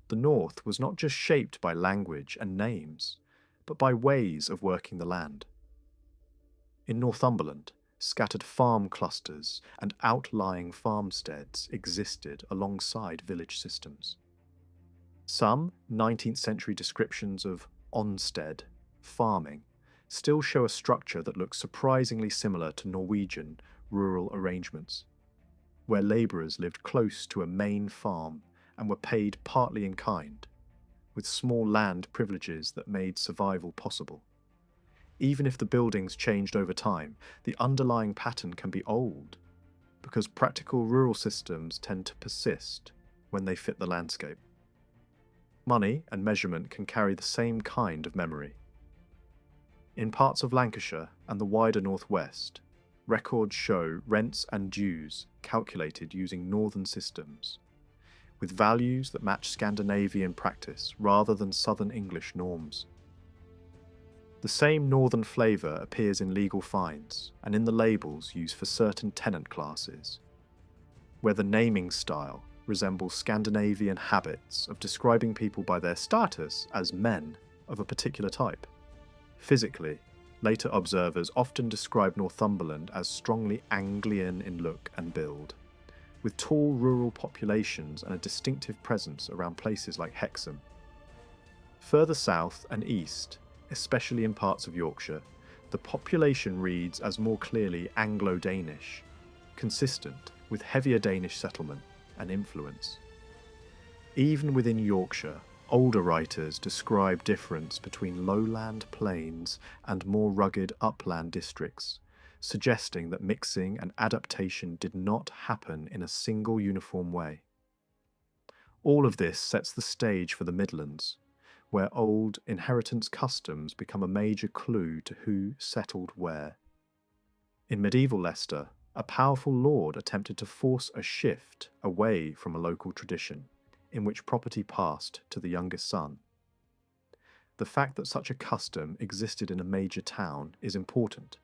The North was not just shaped by language and names, but by ways of working the land. In Northumberland, scattered farm clusters and outlying farmsteads existed alongside village systems. Some 19th century descriptions of onstead, farming, still show a structure that looks surprisingly similar to Norwegian rural arrangements, where labourers lived close to a main farm and were paid partly in kind, with small land privileges that made survival possible. Even if the buildings changed over time, the underlying pattern can be old, because practical rural systems tend to persist when they fit the landscape. Money and measurement can carry the same kind of memory. In parts of Lancashire and the wider northwest, records show rents and dues calculated using northern systems, with values that match Scandinavian practice rather than southern English norms. The same northern flavour appears in legal fines and in the labels used for certain tenant classes, where the naming style resembles Scandinavian habits of describing people by their status as men of a particular type. Physically, later observers often describe Northumberland as strongly Anglian in look and build, with tall rural populations and a distinctive presence around places like Hexham. Further south and east, especially in parts of Yorkshire, the population reads as more clearly Anglo-Danish, consistent with heavier Danish settlement and influence. Even within Yorkshire, older writers describe difference between lowland plains and more rugged upland districts, suggesting that mixing and adaptation did not happen in a single uniform way. All of this sets the stage for the Midlands, where old inheritance customs become a major clue to who settled where. In medieval Leicester, a powerful lord attempted to force a shift away from a local tradition, in which property passed to the youngest son. The fact that such a custom existed in a major town is important,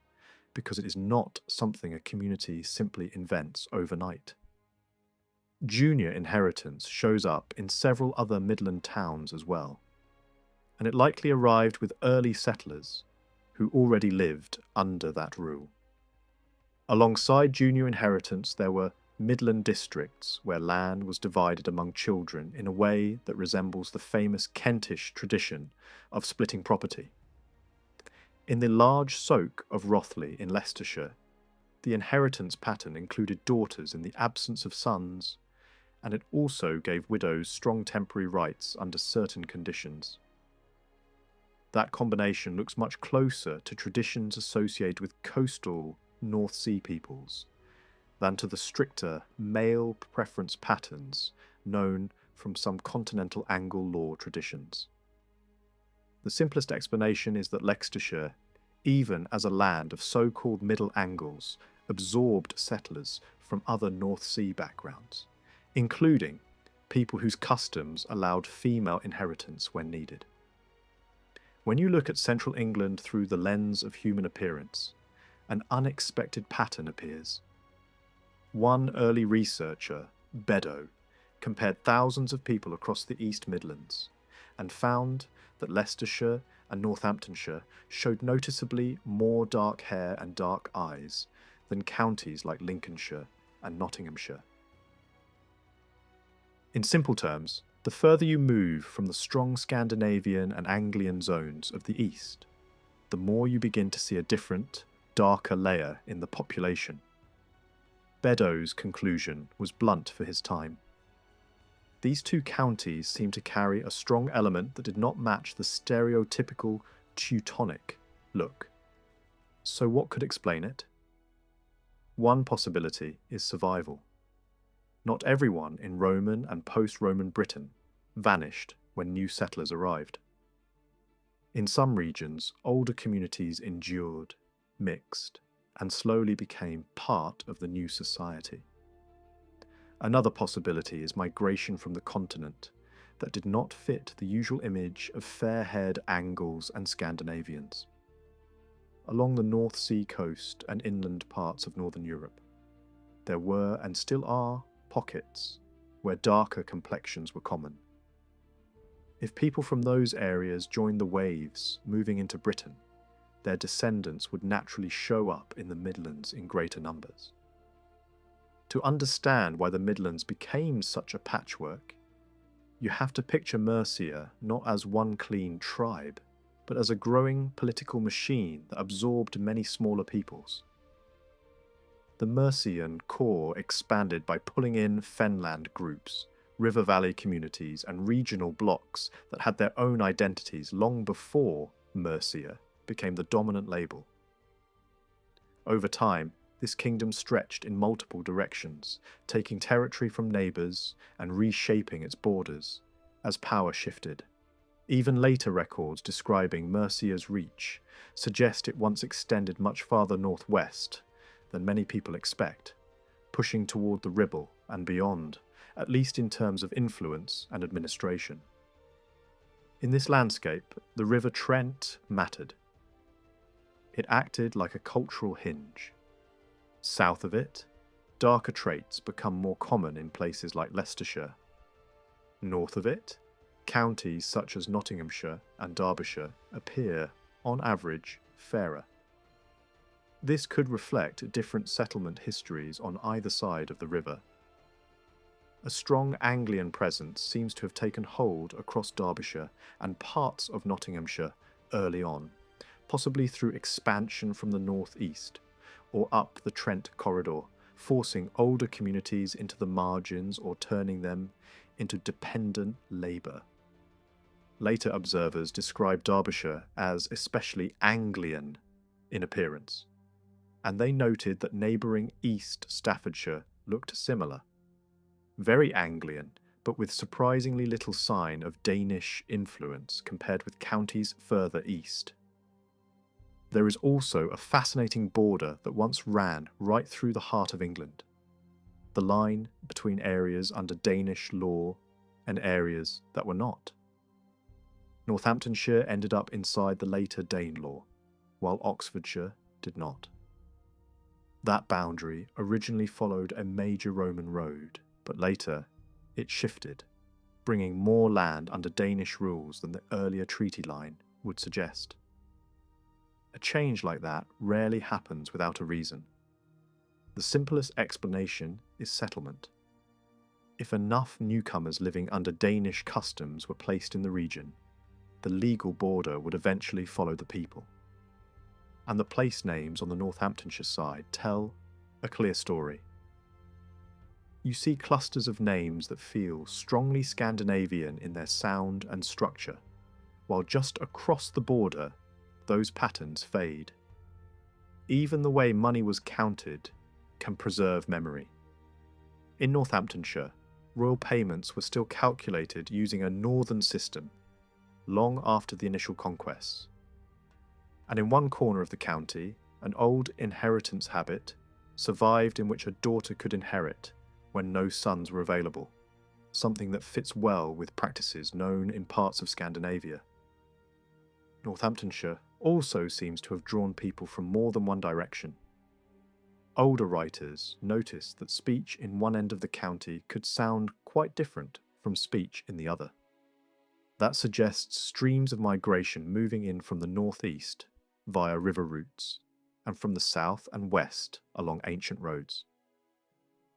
because it is not something a community simply invents overnight. Junior inheritance shows up in several other Midland towns as well, and it likely arrived with early settlers who already lived under that rule. Alongside junior inheritance, there were Midland districts where land was divided among children in a way that resembles the famous Kentish tradition of splitting property. In the large soak of Rothley in Leicestershire, the inheritance pattern included daughters in the absence of sons, and it also gave widows strong temporary rights under certain conditions. That combination looks much closer to traditions associated with coastal North Sea peoples than to the stricter male preference patterns known from some continental Angle law traditions. The simplest explanation is that Leicestershire, even as a land of so-called Middle Angles, absorbed settlers from other North Sea backgrounds, including people whose customs allowed female inheritance when needed. When you look at central England through the lens of human appearance, an unexpected pattern appears. One early researcher, Beddoe, compared thousands of people across the East Midlands and found that Leicestershire and Northamptonshire showed noticeably more dark hair and dark eyes than counties like Lincolnshire and Nottinghamshire. In simple terms, the further you move from the strong Scandinavian and Anglian zones of the East, the more you begin to see a different, darker layer in the population. Beddoe's conclusion was blunt for his time. These two counties seemed to carry a strong element that did not match the stereotypical Teutonic look. So what could explain it? One possibility is survival. Not everyone in Roman and post-Roman Britain vanished when new settlers arrived. In some regions, older communities endured, mixed, and slowly became part of the new society. Another possibility is migration from the continent that did not fit the usual image of fair-haired Angles and Scandinavians. Along the North Sea coast and inland parts of northern Europe, there were and still are pockets where darker complexions were common. If people from those areas joined the waves moving into Britain, their descendants would naturally show up in the Midlands in greater numbers. To understand why the Midlands became such a patchwork, you have to picture Mercia not as one clean tribe, but as a growing political machine that absorbed many smaller peoples. The Mercian core expanded by pulling in fenland groups, river valley communities, and regional blocks that had their own identities long before Mercia became the dominant label. Over time, this kingdom stretched in multiple directions, taking territory from neighbours and reshaping its borders as power shifted. Even later records describing Mercia's reach suggest it once extended much farther northwest than many people expect, pushing toward the Ribble and beyond, at least in terms of influence and administration. In this landscape, the River Trent mattered. It acted like a cultural hinge. South of it, darker traits become more common in places like Leicestershire. North of it, counties such as Nottinghamshire and Derbyshire appear, on average, fairer. This could reflect different settlement histories on either side of the river. A strong Anglian presence seems to have taken hold across Derbyshire and parts of Nottinghamshire early on, possibly through expansion from the northeast or up the Trent corridor, forcing older communities into the margins or turning them into dependent labour. Later observers describe Derbyshire as especially Anglian in appearance, and they noted that neighbouring East Staffordshire looked similar. Very Anglian, but with surprisingly little sign of Danish influence compared with counties further east. There is also a fascinating border that once ran right through the heart of England, the line between areas under Danish law and areas that were not. Northamptonshire ended up inside the later Dane law, while Oxfordshire did not. That boundary originally followed a major Roman road, but later it shifted, bringing more land under Danish rules than the earlier treaty line would suggest. A change like that rarely happens without a reason. The simplest explanation is settlement. If enough newcomers living under Danish customs were placed in the region, the legal border would eventually follow the people. And the place names on the Northamptonshire side tell a clear story. You see clusters of names that feel strongly Scandinavian in their sound and structure, while just across the border, those patterns fade. Even the way money was counted can preserve memory. In Northamptonshire, royal payments were still calculated using a northern system, long after the initial conquests. And in one corner of the county, an old inheritance habit survived in which a daughter could inherit when no sons were available, something that fits well with practices known in parts of Scandinavia. Northamptonshire also seems to have drawn people from more than one direction. Older writers noticed that speech in one end of the county could sound quite different from speech in the other. That suggests streams of migration moving in from the northeast via river routes, and from the south and west along ancient roads.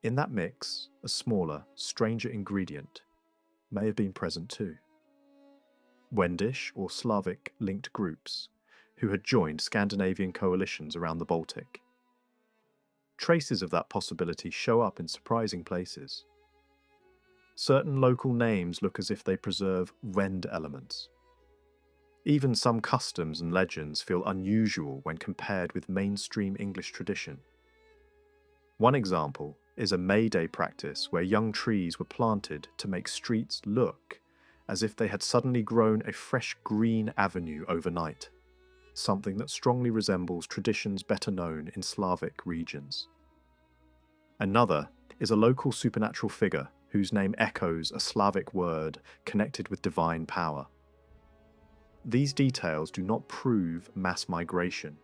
In that mix, a smaller, stranger ingredient may have been present too. Wendish or Slavic-linked groups who had joined Scandinavian coalitions around the Baltic. Traces of that possibility show up in surprising places. Certain local names look as if they preserve Wend elements. Even some customs and legends feel unusual when compared with mainstream English tradition. One example is a May Day practice where young trees were planted to make streets look as if they had suddenly grown a fresh green avenue overnight, something that strongly resembles traditions better known in Slavic regions. Another is a local supernatural figure whose name echoes a Slavic word connected with divine power. These details do not prove mass migration,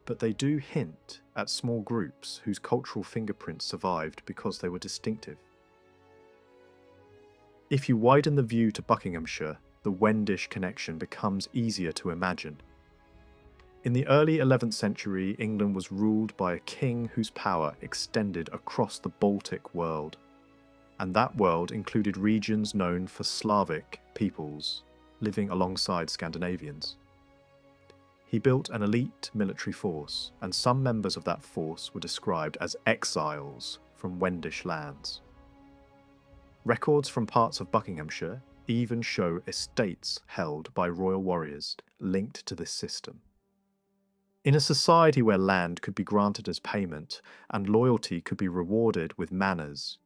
but they do hint at small groups whose cultural fingerprints survived because they were distinctive. If you widen the view to Buckinghamshire, the Wendish connection becomes easier to imagine. In the early 11th century, England was ruled by a king whose power extended across the Baltic world, and that world included regions known for Slavic peoples living alongside Scandinavians. He built an elite military force, and some members of that force were described as exiles from Wendish lands. Records from parts of Buckinghamshire even show estates held by royal warriors linked to this system. In a society where land could be granted as payment and loyalty could be rewarded with manors,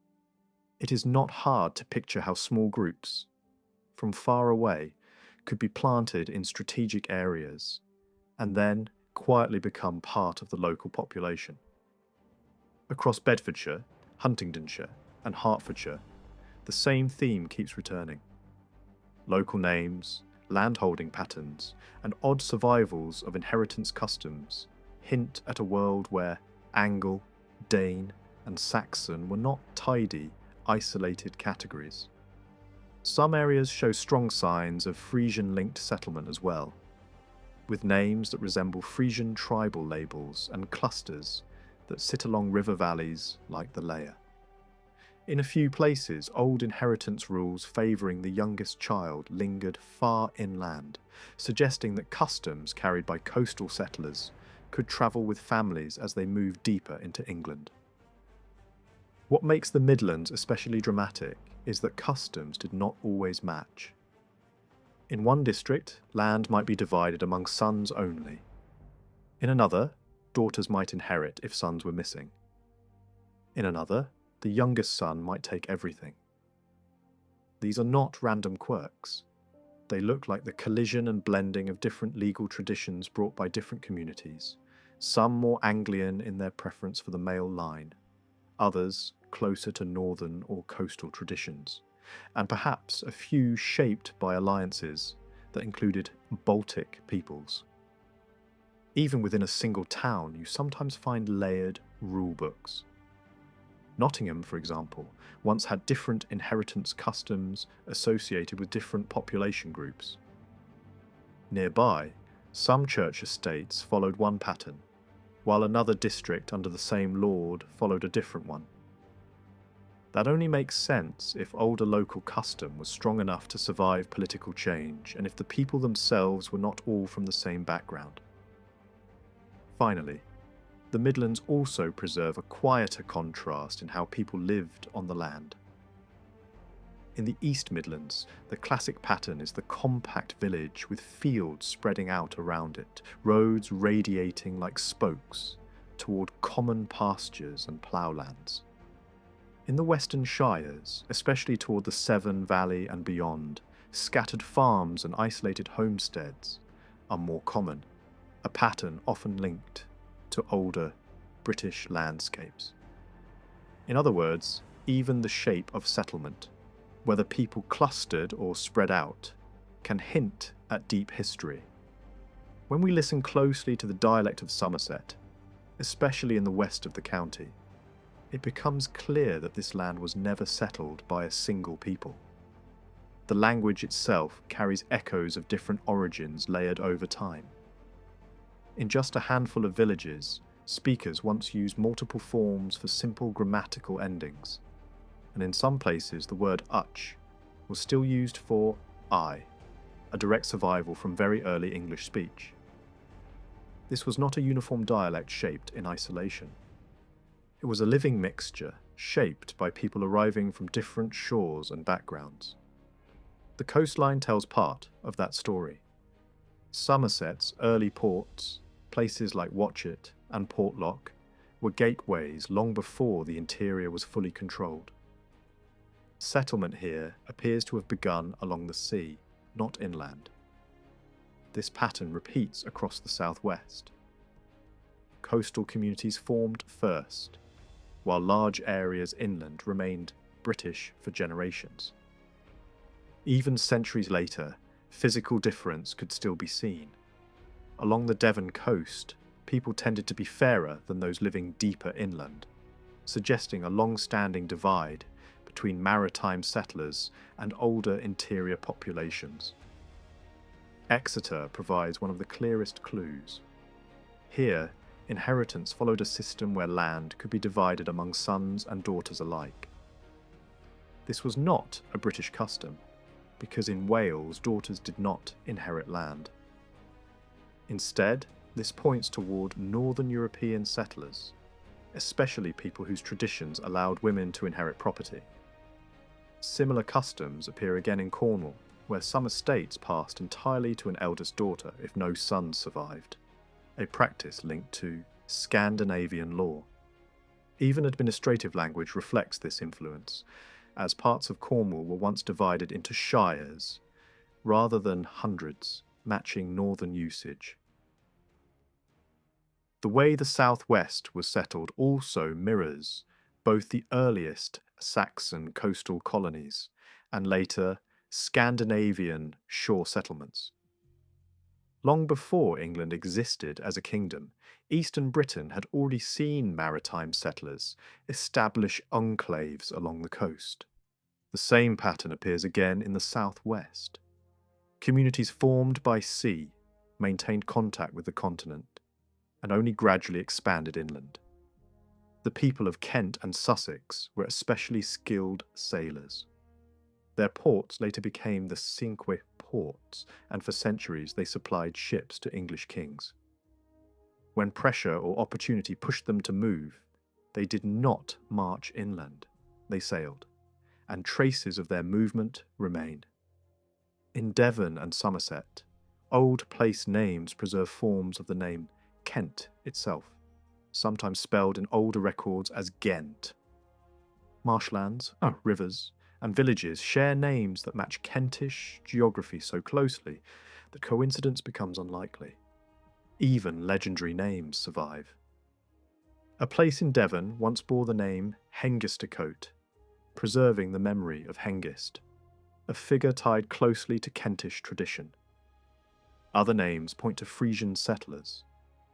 it is not hard to picture how small groups, from far away, could be planted in strategic areas and then quietly become part of the local population. Across Bedfordshire, Huntingdonshire, and Hertfordshire, the same theme keeps returning. Local names, landholding patterns, and odd survivals of inheritance customs hint at a world where Anglo, Dane, and Saxon were not tidy, isolated categories. Some areas show strong signs of Frisian-linked settlement as well, with names that resemble Frisian tribal labels and clusters that sit along river valleys like the Leia. In a few places, old inheritance rules favouring the youngest child lingered far inland, suggesting that customs carried by coastal settlers could travel with families as they moved deeper into England. What makes the Midlands especially dramatic is that customs did not always match. In one district, land might be divided among sons only. In another, daughters might inherit if sons were missing. In another, the youngest son might take everything. These are not random quirks. They look like the collision and blending of different legal traditions brought by different communities, some more Anglian in their preference for the male line, others closer to northern or coastal traditions, and perhaps a few shaped by alliances that included Baltic peoples. Even within a single town, you sometimes find layered rule books. Nottingham, for example, once had different inheritance customs associated with different population groups. Nearby, some church estates followed one pattern, while another district under the same lord followed a different one. That only makes sense if older local custom was strong enough to survive political change and if the people themselves were not all from the same background. Finally, the Midlands also preserve a quieter contrast in how people lived on the land. In the East Midlands, the classic pattern is the compact village with fields spreading out around it, roads radiating like spokes toward common pastures and ploughlands. In the Western Shires, especially toward the Severn Valley and beyond, scattered farms and isolated homesteads are more common, a pattern often linked to older British landscapes. In other words, even the shape of settlement, whether people clustered or spread out, can hint at deep history. When we listen closely to the dialect of Somerset, especially in the west of the county, it becomes clear that this land was never settled by a single people. The language itself carries echoes of different origins layered over time. In just a handful of villages, speakers once used multiple forms for simple grammatical endings, and in some places the word uch was still used for I, a direct survival from very early English speech. This was not a uniform dialect shaped in isolation. It was a living mixture, shaped by people arriving from different shores and backgrounds. The coastline tells part of that story. Somerset's early ports, places like Watchet and Portlock, were gateways long before the interior was fully controlled. Settlement here appears to have begun along the sea, not inland. This pattern repeats across the southwest. Coastal communities formed first, while large areas inland remained British for generations. Even centuries later, physical difference could still be seen. Along the Devon coast, people tended to be fairer than those living deeper inland, suggesting a long-standing divide between maritime settlers and older interior populations. Exeter provides one of the clearest clues. Here, inheritance followed a system where land could be divided among sons and daughters alike. This was not a British custom, because in Wales daughters did not inherit land. Instead, this points toward Northern European settlers, especially people whose traditions allowed women to inherit property. Similar customs appear again in Cornwall, where some estates passed entirely to an eldest daughter if no sons survived, a practice linked to Scandinavian law. Even administrative language reflects this influence, as parts of Cornwall were once divided into shires, rather than hundreds, matching northern usage. The way the southwest was settled also mirrors both the earliest Saxon coastal colonies and later Scandinavian shore settlements. Long before England existed as a kingdom, Eastern Britain had already seen maritime settlers establish enclaves along the coast. The same pattern appears again in the southwest. Communities formed by sea maintained contact with the continent and only gradually expanded inland. The people of Kent and Sussex were especially skilled sailors. Their ports later became the Cinque Ports, and for centuries they supplied ships to English kings. When pressure or opportunity pushed them to move, they did not march inland, they sailed, and traces of their movement remain. In Devon and Somerset, old place names preserve forms of the name Kent itself, sometimes spelled in older records as Ghent. Marshlands, rivers, and villages share names that match Kentish geography so closely that coincidence becomes unlikely. Even legendary names survive. A place in Devon once bore the name Hengisticote, preserving the memory of Hengist, a figure tied closely to Kentish tradition. Other names point to Frisian settlers,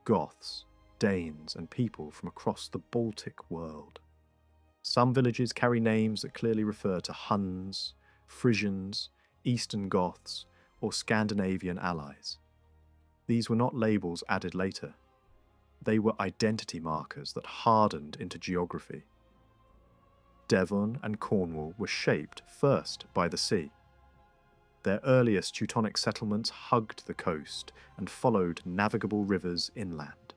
Goths, Danes, and people from across the Baltic world. Some villages carry names that clearly refer to Huns, Frisians, Eastern Goths, or Scandinavian allies. These were not labels added later. They were identity markers that hardened into geography. Devon and Cornwall were shaped first by the sea. Their earliest Teutonic settlements hugged the coast and followed navigable rivers inland.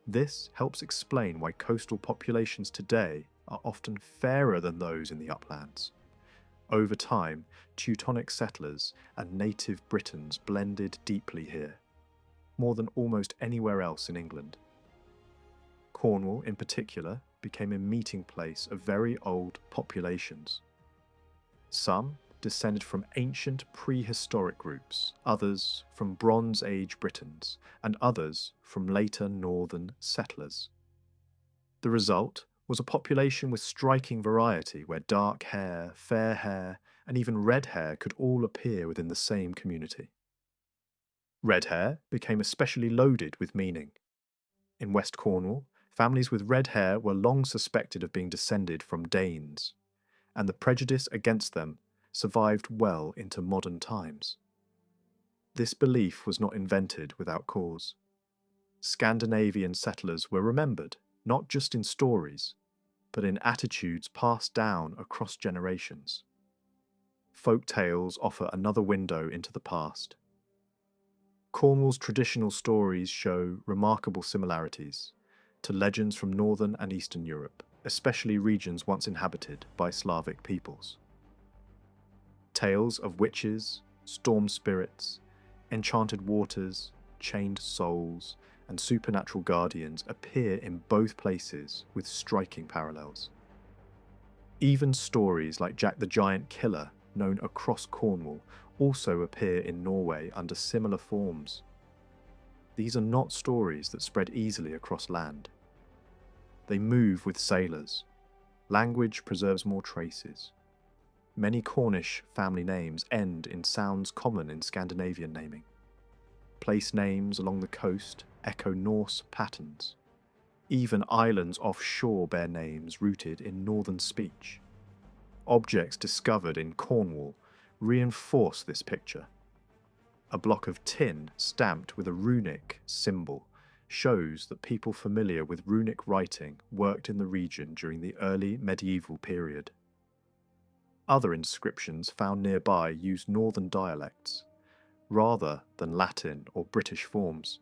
This helps explain why coastal populations today are often fairer than those in the uplands. Over time, Teutonic settlers and native Britons blended deeply here, more than almost anywhere else in England. Cornwall, in particular, became a meeting place of very old populations. Some descended from ancient prehistoric groups, others from Bronze Age Britons, and others from later northern settlers. The result was a population with striking variety where dark hair, fair hair, and even red hair could all appear within the same community. Red hair became especially loaded with meaning. In West Cornwall, families with red hair were long suspected of being descended from Danes, and the prejudice against them survived well into modern times. This belief was not invented without cause. Scandinavian settlers were remembered, not just in stories, but in attitudes passed down across generations. Folk tales offer another window into the past. Cornwall's traditional stories show remarkable similarities to legends from Northern and Eastern Europe, especially regions once inhabited by Slavic peoples. Tales of witches, storm spirits, enchanted waters, chained souls, and supernatural guardians appear in both places with striking parallels. Even stories like Jack the Giant Killer, known across Cornwall, also appear in Norway under similar forms. These are not stories that spread easily across land. They move with sailors. Language preserves more traces. Many Cornish family names end in sounds common in Scandinavian naming. Place names along the coast echo Norse patterns. Even islands offshore bear names rooted in northern speech. Objects discovered in Cornwall reinforce this picture. A block of tin stamped with a runic symbol shows that people familiar with runic writing worked in the region during the early medieval period. Other inscriptions found nearby use northern dialects, rather than Latin or British forms.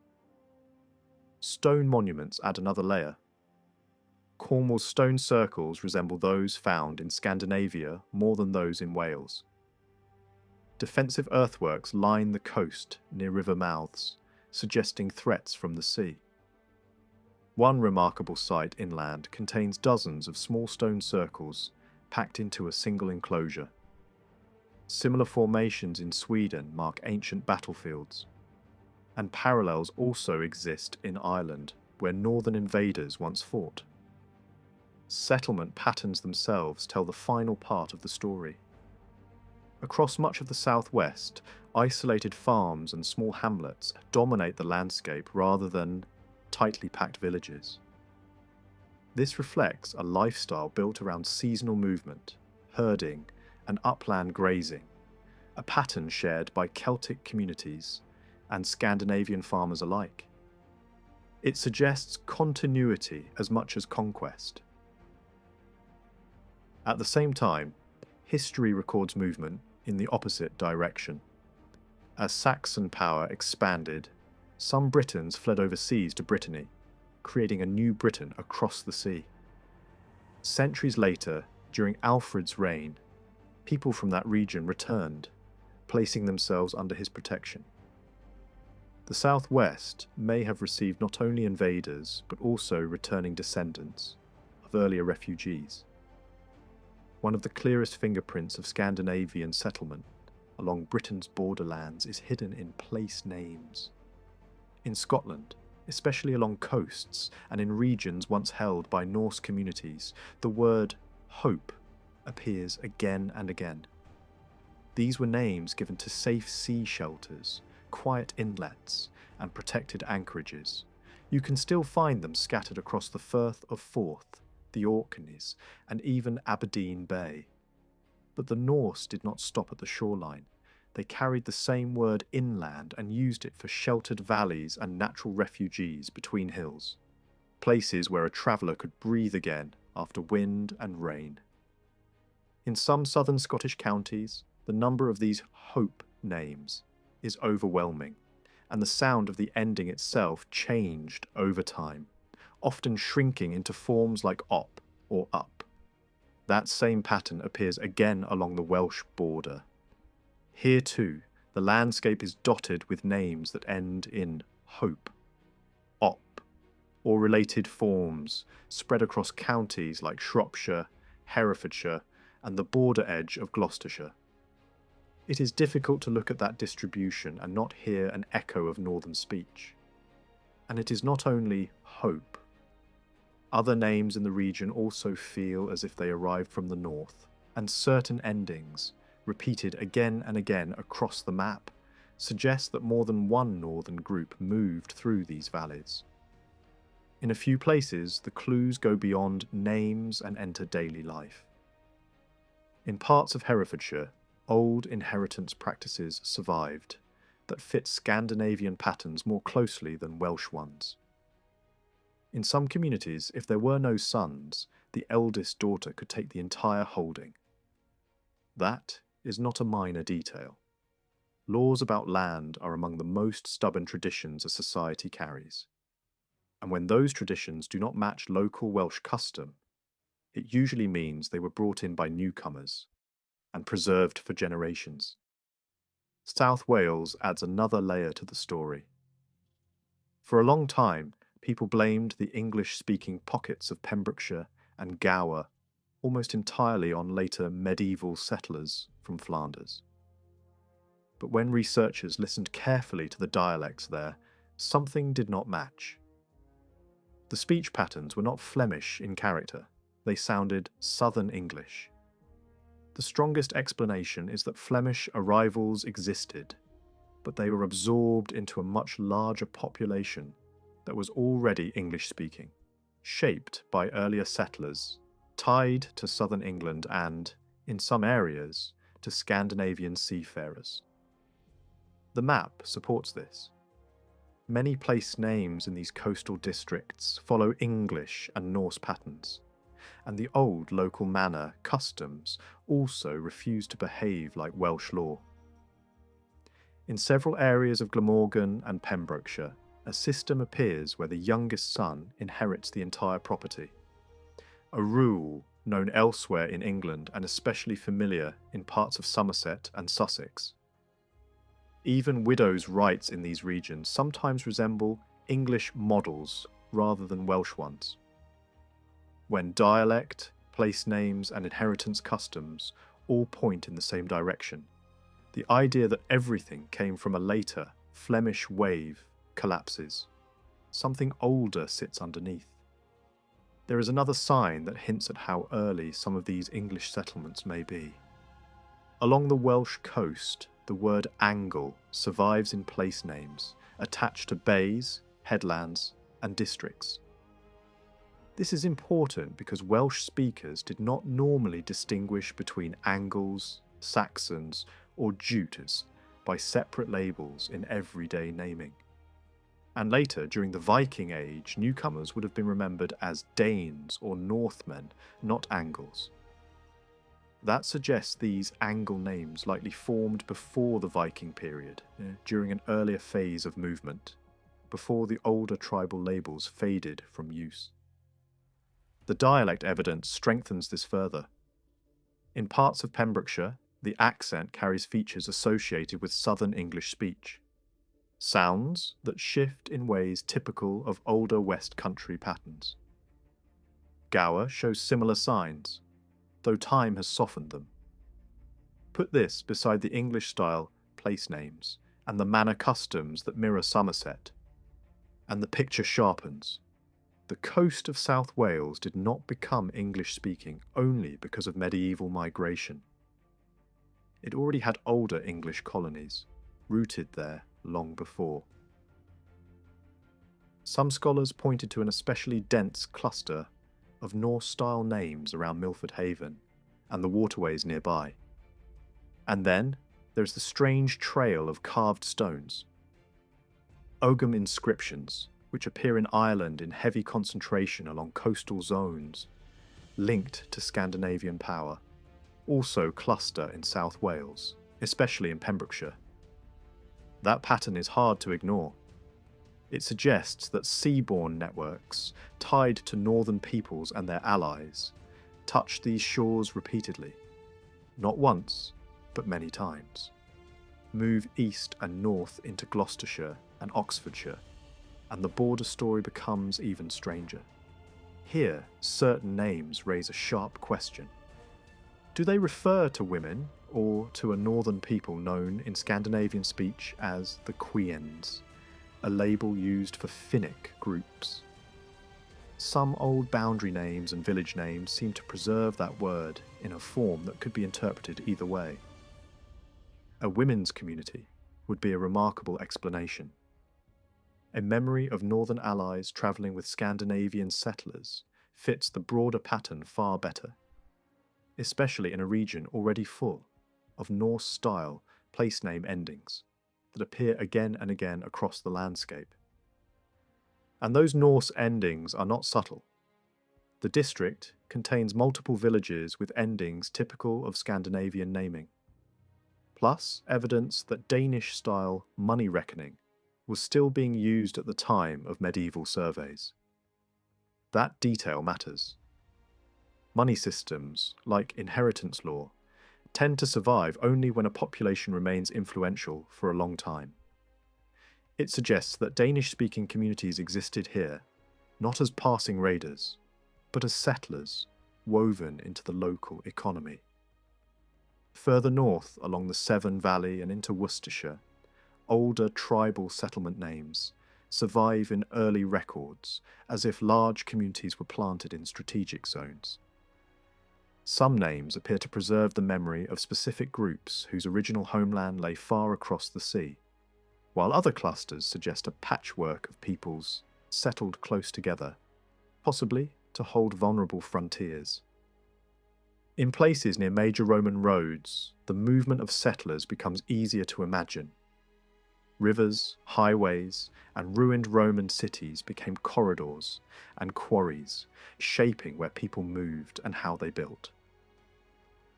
Stone monuments add another layer. Cornwall's stone circles resemble those found in Scandinavia more than those in Wales. Defensive earthworks line the coast near river mouths, suggesting threats from the sea. One remarkable site inland contains dozens of small stone circles packed into a single enclosure. Similar formations in Sweden mark ancient battlefields, and parallels also exist in Ireland, where northern invaders once fought. Settlement patterns themselves tell the final part of the story. Across much of the southwest, isolated farms and small hamlets dominate the landscape rather than tightly packed villages. This reflects a lifestyle built around seasonal movement, herding, and upland grazing, a pattern shared by Celtic communities and Scandinavian farmers alike. It suggests continuity as much as conquest. At the same time, history records movement in the opposite direction. As Saxon power expanded, some Britons fled overseas to Brittany, creating a new Britain across the sea. Centuries later, during Alfred's reign, people from that region returned, placing themselves under his protection. The southwest may have received not only invaders, but also returning descendants of earlier refugees. One of the clearest fingerprints of Scandinavian settlement along Britain's borderlands is hidden in place names. In Scotland, especially along coasts and in regions once held by Norse communities, the word hope appears again and again. These were names given to safe sea shelters, quiet inlets, and protected anchorages. You can still find them scattered across the Firth of Forth, the Orkneys, and even Aberdeen Bay. But the Norse did not stop at the shoreline. They carried the same word inland and used it for sheltered valleys and natural refuges between hills, places where a traveller could breathe again after wind and rain. In some southern Scottish counties, the number of these hope names is overwhelming, and the sound of the ending itself changed over time, often shrinking into forms like op or up. That same pattern appears again along the Welsh border. Here too, the landscape is dotted with names that end in hope, op, or related forms spread across counties like Shropshire, Herefordshire, and the border edge of Gloucestershire. It is difficult to look at that distribution and not hear an echo of northern speech. And it is not only hope. Other names in the region also feel as if they arrived from the north, and certain endings, repeated again and again across the map, suggest that more than one northern group moved through these valleys. In a few places, the clues go beyond names and enter daily life. In parts of Herefordshire, old inheritance practices survived that fit Scandinavian patterns more closely than Welsh ones. In some communities, if there were no sons, the eldest daughter could take the entire holding. That is not a minor detail. Laws about land are among the most stubborn traditions a society carries. And when those traditions do not match local Welsh custom, it usually means they were brought in by newcomers and preserved for generations. South Wales adds another layer to the story. For a long time, people blamed the English-speaking pockets of Pembrokeshire and Gower almost entirely on later medieval settlers from Flanders. But when researchers listened carefully to the dialects there, something did not match. The speech patterns were not Flemish in character, they sounded Southern English. The strongest explanation is that Flemish arrivals existed, but they were absorbed into a much larger population that was already English-speaking, shaped by earlier settlers, tied to southern England and, in some areas, to Scandinavian seafarers. The map supports this. Many place names in these coastal districts follow English and Norse patterns, and the old local manor customs also refuse to behave like Welsh law. In several areas of Glamorgan and Pembrokeshire, a system appears where the youngest son inherits the entire property. A rule known elsewhere in England and especially familiar in parts of Somerset and Sussex. Even widows' rights in these regions sometimes resemble English models rather than Welsh ones. When dialect, place names and inheritance customs all point in the same direction, the idea that everything came from a later, Flemish wave collapses. Something older sits underneath. There is another sign that hints at how early some of these English settlements may be. Along the Welsh coast, the word angle survives in place names attached to bays, headlands, and districts. This is important because Welsh speakers did not normally distinguish between Angles, Saxons, or Jutes by separate labels in everyday naming. And later, during the Viking Age, newcomers would have been remembered as Danes or Northmen, not Angles. That suggests these Angle names likely formed before the Viking period, during an earlier phase of movement, before the older tribal labels faded from use. The dialect evidence strengthens this further. In parts of Pembrokeshire, the accent carries features associated with Southern English speech. Sounds that shift in ways typical of older West Country patterns. Gower shows similar signs, though time has softened them. Put this beside the English-style place names and the manor customs that mirror Somerset, and the picture sharpens. The coast of South Wales did not become English-speaking only because of medieval migration. It already had older English colonies, rooted there long before. Some scholars pointed to an especially dense cluster of Norse-style names around Milford Haven and the waterways nearby. And then there's the strange trail of carved stones. Ogham inscriptions, which appear in Ireland in heavy concentration along coastal zones, linked to Scandinavian power, also cluster in South Wales, especially in Pembrokeshire. That pattern is hard to ignore. It suggests that seaborne networks, tied to northern peoples and their allies, touched these shores repeatedly, not once, but many times. Move east and north into Gloucestershire and Oxfordshire, and the border story becomes even stranger. Here, certain names raise a sharp question. Do they refer to women or to a northern people known in Scandinavian speech as the Queens, a label used for Finnic groups? Some old boundary names and village names seem to preserve that word in a form that could be interpreted either way. A women's community would be a remarkable explanation. A memory of northern allies travelling with Scandinavian settlers fits the broader pattern far better, especially in a region already full of Norse-style place name endings that appear again and again across the landscape. And those Norse endings are not subtle. The district contains multiple villages with endings typical of Scandinavian naming, plus evidence that Danish-style money reckoning was still being used at the time of medieval surveys. That detail matters. Money systems, like inheritance law, tend to survive only when a population remains influential for a long time. It suggests that Danish-speaking communities existed here, not as passing raiders, but as settlers woven into the local economy. Further north along the Severn Valley and into Worcestershire, older tribal settlement names survive in early records, as if large communities were planted in strategic zones. Some names appear to preserve the memory of specific groups whose original homeland lay far across the sea, while other clusters suggest a patchwork of peoples settled close together, possibly to hold vulnerable frontiers. In places near major Roman roads, the movement of settlers becomes easier to imagine. Rivers, highways, and ruined Roman cities became corridors and quarries, shaping where people moved and how they built.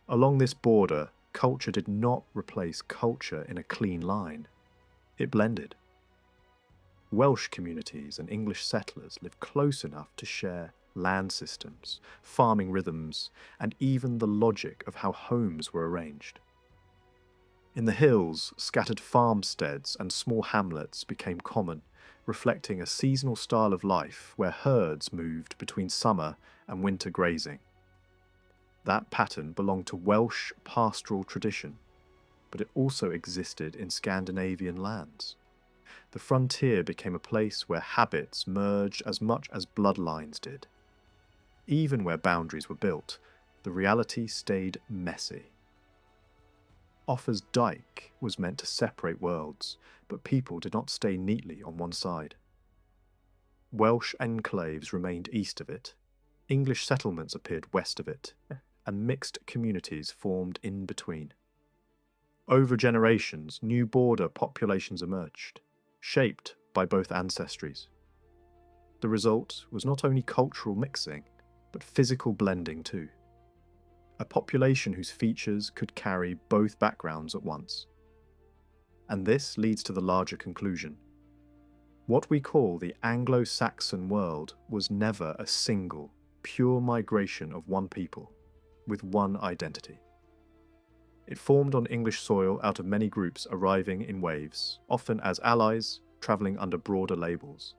Along this border, culture did not replace culture in a clean line. It blended. Welsh communities and English settlers lived close enough to share land systems, farming rhythms, and even the logic of how homes were arranged. In the hills, scattered farmsteads and small hamlets became common, reflecting a seasonal style of life where herds moved between summer and winter grazing. That pattern belonged to Welsh pastoral tradition, but it also existed in Scandinavian lands. The frontier became a place where habits merged as much as bloodlines did. Even where boundaries were built, the reality stayed messy. Offa's dyke was meant to separate worlds, but people did not stay neatly on one side. Welsh enclaves remained east of it, English settlements appeared west of it, and mixed communities formed in between. Over generations, new border populations emerged, shaped by both ancestries. The result was not only cultural mixing, but physical blending too. A population whose features could carry both backgrounds at once. And this leads to the larger conclusion. What we call the Anglo-Saxon world was never a single, pure migration of one people, with one identity. It formed on English soil out of many groups arriving in waves, often as allies, travelling under broader labels.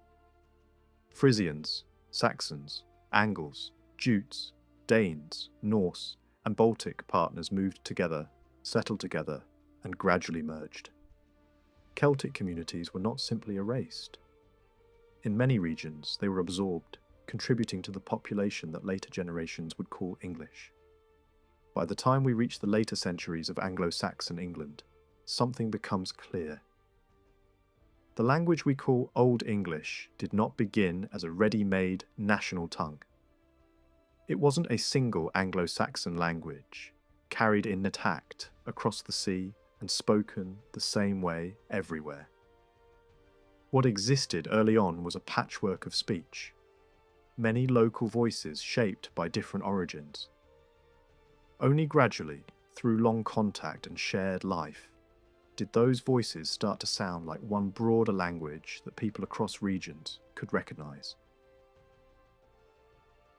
Frisians, Saxons, Angles, Jutes, Danes, Norse, and Baltic partners moved together, settled together, and gradually merged. Celtic communities were not simply erased. In many regions, they were absorbed, contributing to the population that later generations would call English. By the time we reach the later centuries of Anglo-Saxon England, something becomes clear. The language we call Old English did not begin as a ready-made national tongue. It wasn't a single Anglo-Saxon language, carried intact across the sea and spoken the same way everywhere. What existed early on was a patchwork of speech, many local voices shaped by different origins. Only gradually, through long contact and shared life, did those voices start to sound like one broader language that people across regions could recognise.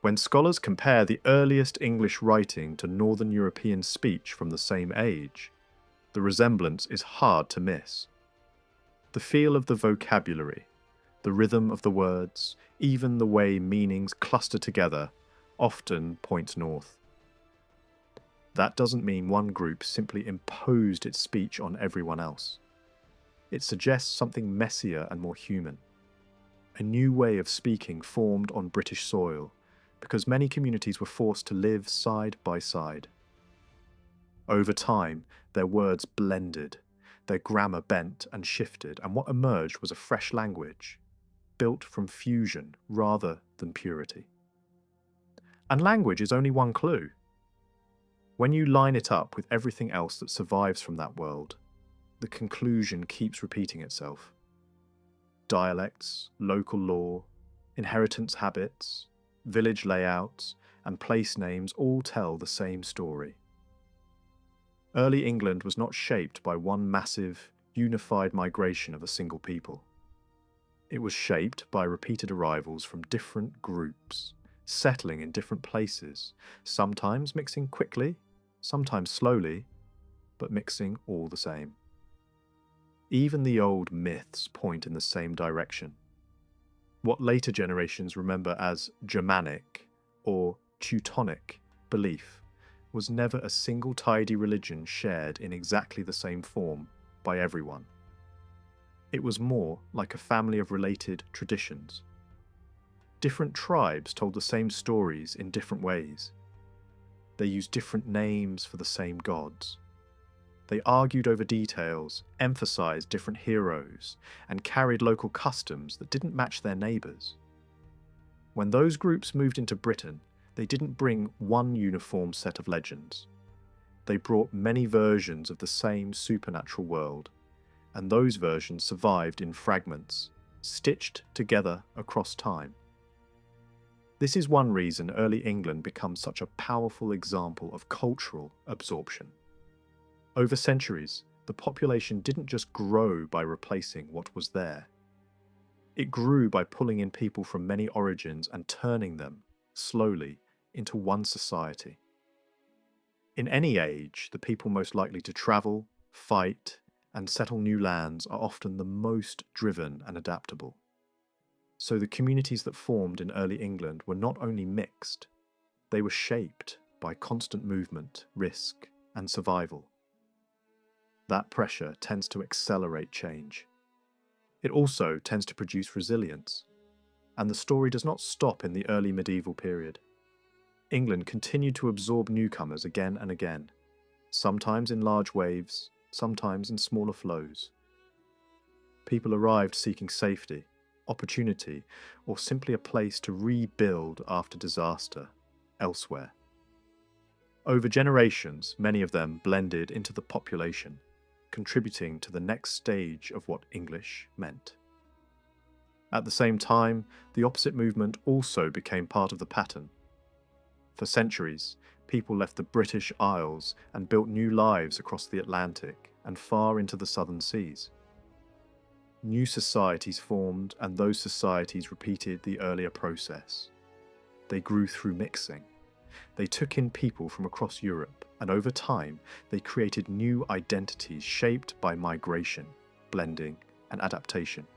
When scholars compare the earliest English writing to Northern European speech from the same age, the resemblance is hard to miss. The feel of the vocabulary, the rhythm of the words, even the way meanings cluster together, often point north. That doesn't mean one group simply imposed its speech on everyone else. It suggests something messier and more human. A new way of speaking formed on British soil, because many communities were forced to live side by side. Over time, their words blended, their grammar bent and shifted, and what emerged was a fresh language, built from fusion rather than purity. And language is only one clue. When you line it up with everything else that survives from that world, the conclusion keeps repeating itself. Dialects, local law, inheritance habits, village layouts, and place names all tell the same story. Early England was not shaped by one massive, unified migration of a single people. It was shaped by repeated arrivals from different groups, settling in different places, sometimes mixing quickly, sometimes slowly, but mixing all the same. Even the old myths point in the same direction. What later generations remember as Germanic or Teutonic belief was never a single tidy religion shared in exactly the same form by everyone. It was more like a family of related traditions. Different tribes told the same stories in different ways. They used different names for the same gods. They argued over details, emphasized different heroes, and carried local customs that didn't match their neighbours. When those groups moved into Britain, they didn't bring one uniform set of legends. They brought many versions of the same supernatural world, and those versions survived in fragments, stitched together across time. This is one reason early England becomes such a powerful example of cultural absorption. Over centuries, the population didn't just grow by replacing what was there. It grew by pulling in people from many origins and turning them, slowly, into one society. In any age, the people most likely to travel, fight, and settle new lands are often the most driven and adaptable. So the communities that formed in early England were not only mixed, they were shaped by constant movement, risk, and survival. That pressure tends to accelerate change. It also tends to produce resilience. And the story does not stop in the early medieval period. England continued to absorb newcomers again and again, sometimes in large waves, sometimes in smaller flows. People arrived seeking safety, opportunity, or simply a place to rebuild after disaster elsewhere. Over generations, many of them blended into the population, contributing to the next stage of what English meant. At the same time, the opposite movement also became part of the pattern. For centuries, people left the British Isles and built new lives across the Atlantic and far into the southern seas. New societies formed, and those societies repeated the earlier process. They grew through mixing. They took in people from across Europe, and over time, they created new identities shaped by migration, blending, and adaptation.